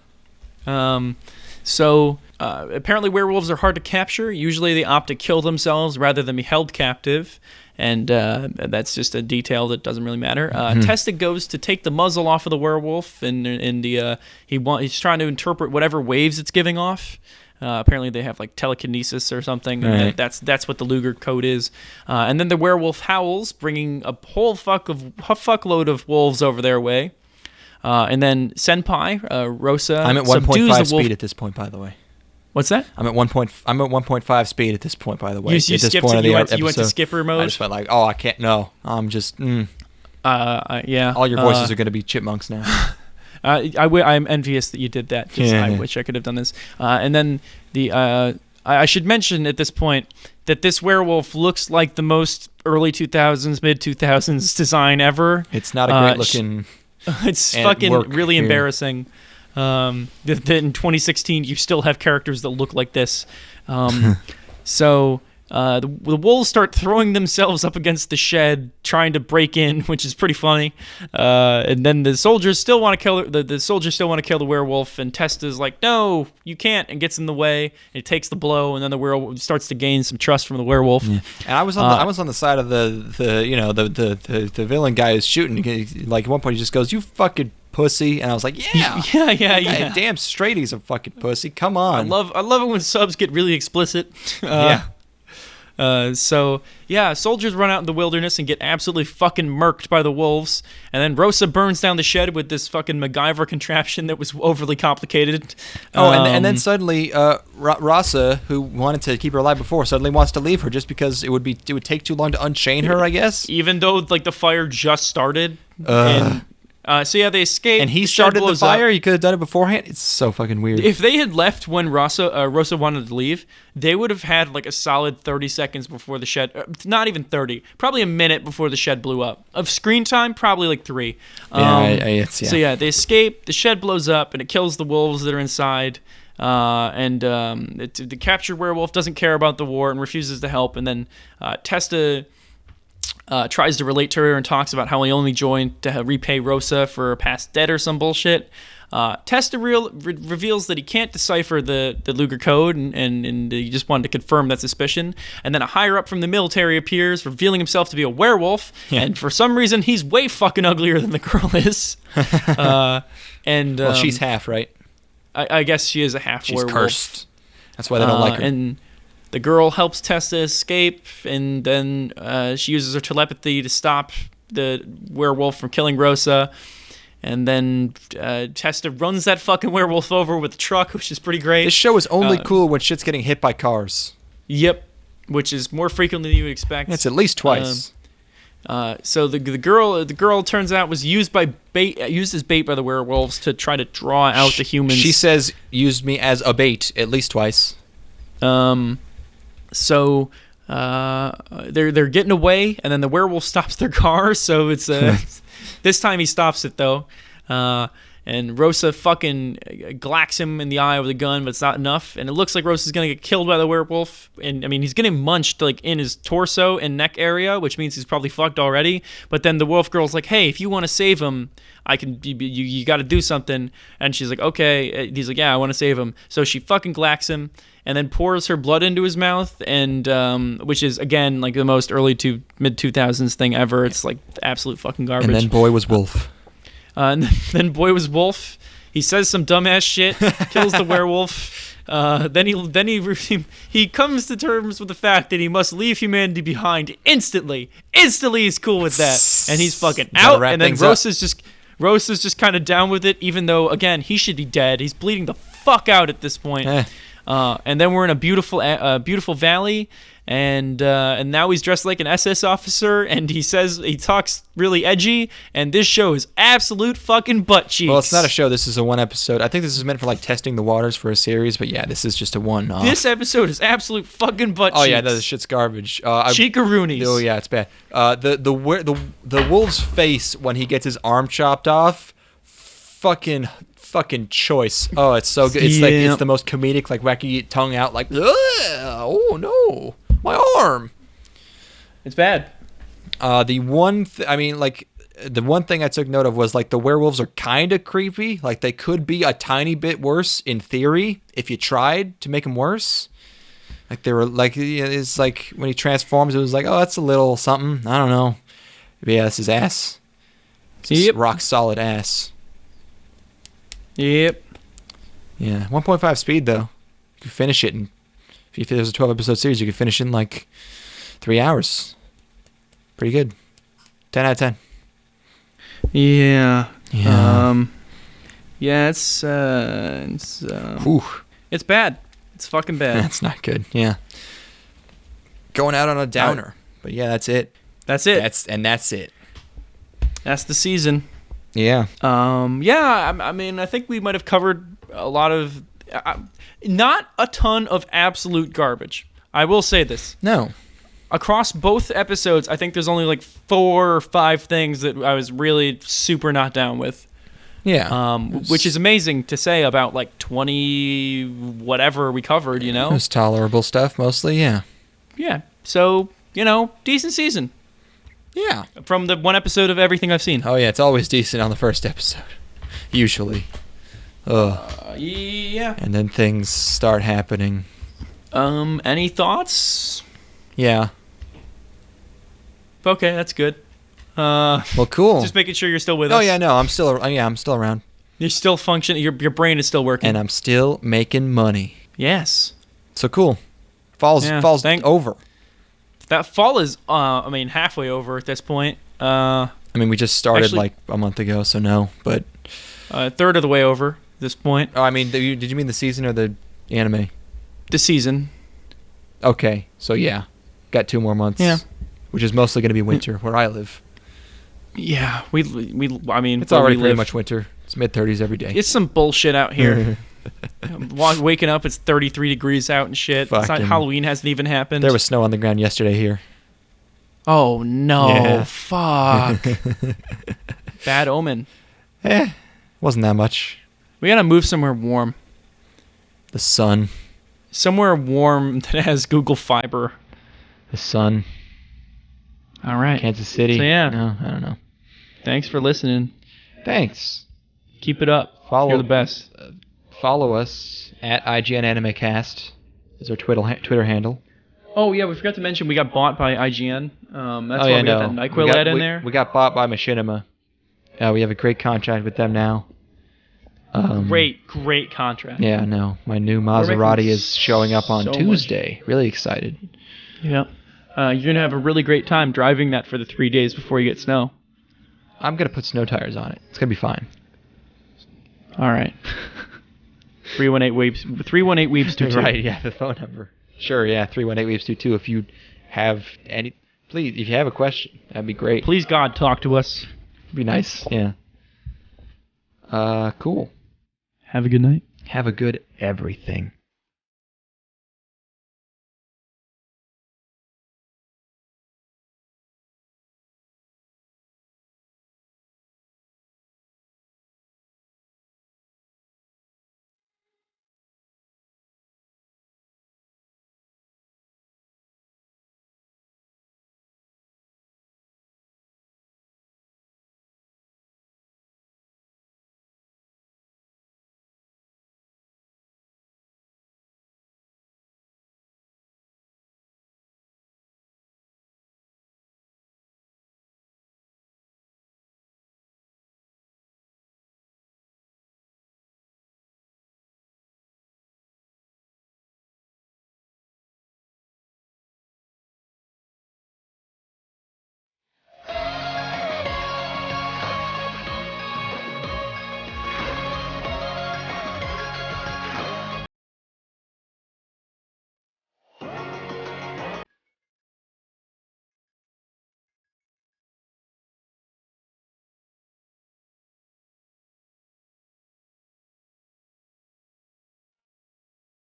Apparently werewolves are hard to capture. Usually they opt to kill themselves rather than be held captive. And that's just a detail that doesn't really matter. Testa goes to take the muzzle off of the werewolf, and he's trying to interpret whatever waves it's giving off. Apparently they have like telekinesis or something. Right. That's what the Luger Code is. And then the werewolf howls, bringing a whole fuckload of wolves over their way. And then Senpai Rosa. I'm at 1.5 speed at this point, by the way. What's that? I'm at 1.5 speed at this point, by the way. You went to skipper mode? I just went like, I can't, no. I'm just, yeah. All your voices are going to be chipmunks now. I'm envious that you did that. I wish I could have done this. And then I should mention at this point that this werewolf looks like the most early 2000s, mid 2000s design ever. It's not a great looking. It's fucking really embarrassing. That in 2016 you still have characters that look like this. So the wolves start throwing themselves up against the shed, trying to break in, which is pretty funny. And then the soldiers still want to kill the soldiers still want to kill the werewolf, and Testa's like, "No, you can't," and gets in the way. And it takes the blow, and then the werewolf starts to gain some trust from the werewolf. Yeah. And I was on the side of the villain guy who's shooting. Like at one point he just goes, "You fucking pussy," and I was like, yeah. Damn straight, he's a fucking pussy. Come on. I love it when subs get really explicit. Soldiers run out in the wilderness and get absolutely fucking murked by the wolves, and then Rosa burns down the shed with this fucking MacGyver contraption that was overly complicated. And then suddenly Rosa, who wanted to keep her alive before, suddenly wants to leave her just because it would take too long to unchain her, I guess. Even though like the fire just started. They escape. And he started the fire? He could have done it beforehand? It's so fucking weird. If they had left when Rosa wanted to leave, they would have had like a solid 30 seconds before the shed... not even 30. Probably a minute before the shed blew up. Of screen time, probably like 3. So they escape, the shed blows up, and it kills the wolves that are inside. The captured werewolf doesn't care about the war and refuses to help. And then Testa... tries to relate to her and talks about how he only joined to repay Rosa for a past debt or some bullshit. Testa reveals that he can't decipher the Luger Code, and he just wanted to confirm that suspicion. And then a higher up from the military appears, revealing himself to be a werewolf. Yeah. And for some reason, he's way fucking uglier than the girl is. She's half, right? I guess she is a half werewolf. She's cursed. That's why they don't like her. And the girl helps Testa escape, and then she uses her telepathy to stop the werewolf from killing Rosa. And then Testa runs that fucking werewolf over with the truck, which is pretty great. This show is only cool when shit's getting hit by cars. Yep, which is more frequently than you would expect. It's at least twice. So the girl turns out was used as bait by the werewolves to try to draw out the humans. She says used me as a bait at least twice. So they're getting away, and then the werewolf stops their car. So it's this time he stops it though, and Rosa fucking glacks him in the eye with a gun, but it's not enough. And it looks like Rosa's gonna get killed by the werewolf. And I mean, he's getting munched like in his torso and neck area, which means he's probably fucked already. But then the wolf girl's like, "Hey, if you want to save him, I can. You got to do something." And she's like, "Okay." He's like, "Yeah, I want to save him." So she fucking glacks him, and then pours her blood into his mouth, and which is again like the most early to mid 2000s thing ever. It's like absolute fucking garbage. And then boy was wolf. And then boy was wolf. He says some dumbass shit, kills the werewolf. Then he comes to terms with the fact that he must leave humanity behind instantly. Instantly, he's cool with that, and he's fucking out. And then Rosa's just kind of down with it, even though, again, he should be dead. He's bleeding the fuck out at this point. And then we're in a beautiful valley, and now he's dressed like an SS officer, and he talks really edgy, and this show is absolute fucking butt cheeks. Well, it's not a show. This is a one episode. I think this is meant for like testing the waters for a series, but yeah, this is just a one-off. This episode is absolute fucking butt cheeks. Oh yeah, no, this shit's garbage. Cheekaroonies. Oh yeah, it's bad. The wolf's face when he gets his arm chopped off, fucking choice. Oh, it's so good. It's like it's the most comedic, like wacky tongue out, like oh no, my arm. It's bad. The one thing I took note of was like the werewolves are kind of creepy. Like they could be a tiny bit worse in theory if you tried to make them worse. Like they were like, it's like when he transforms, it was like, oh, that's a little something. I don't know. But yeah, this is ass. It's rock solid ass. Yep. Yeah, 1.5 speed though. You could finish it in. If there's a 12 episode series, you could finish in like 3 hours. Pretty good. 10 out of 10. Yeah. Yeah. Yeah, it's bad. It's fucking bad. That's not good. Yeah. Going out on a downer. But yeah, that's it. That's it. That's it. That's the season. Yeah. I mean, I think we might have covered a lot of, not a ton of absolute garbage. I will say this. No. Across both episodes, I think there's only like 4 or 5 things that I was really super not down with. Yeah. Which is amazing to say about like 20 whatever we covered, you know? It was tolerable stuff mostly, yeah. Yeah. So, decent season. Yeah. From the one episode of everything I've seen. Oh yeah, it's always decent on the first episode. Usually. Yeah. And then things start happening. Any thoughts? Yeah. Okay, that's good. Well, cool. Just making sure you're still with us. Oh yeah, no, I'm still around. You're still functioning. Your brain is still working. And I'm still making money. Yes. So cool. Fall's over. That fall is, halfway over at this point. We just started like a month ago, so no, but a third of the way over at this point. Oh, did you mean the season or the anime? The season. Okay, so yeah, got 2 more months. Yeah. Which is mostly going to be winter where I live. Yeah, it's already pretty much winter. It's mid-30s every day. It's some bullshit out here. Waking up, it's 33 degrees out and shit. It's not, Halloween hasn't even happened. There was snow on the ground yesterday here. Oh no! Yeah. Fuck. Bad omen. Wasn't that much. We gotta move somewhere warm. The sun. Somewhere warm that has Google Fiber. The sun. All right. Kansas City. So yeah. No, I don't know. Thanks for listening. Thanks. Keep it up. You're the best. Follow us at IGN AnimeCast is our Twitter handle. Oh yeah, we forgot to mention we got bought by IGN. That's why we got that NyQuil ad in there. We got bought by Machinima. We have a great contract with them now. Great contract. Yeah, no. My new Maserati is showing up on Tuesday. Really excited. Yeah. You're going to have a really great time driving that for the 3 days before you get snow. I'm going to put snow tires on it. It's going to be fine. All right. 318-Weebs22. Right, yeah, the phone number. Sure, yeah, 318-Weebs22 if you have any... Please, if you have a question, that'd be great. Please, God, talk to us. It'd be nice, yeah. Cool. Have a good night. Have a good everything.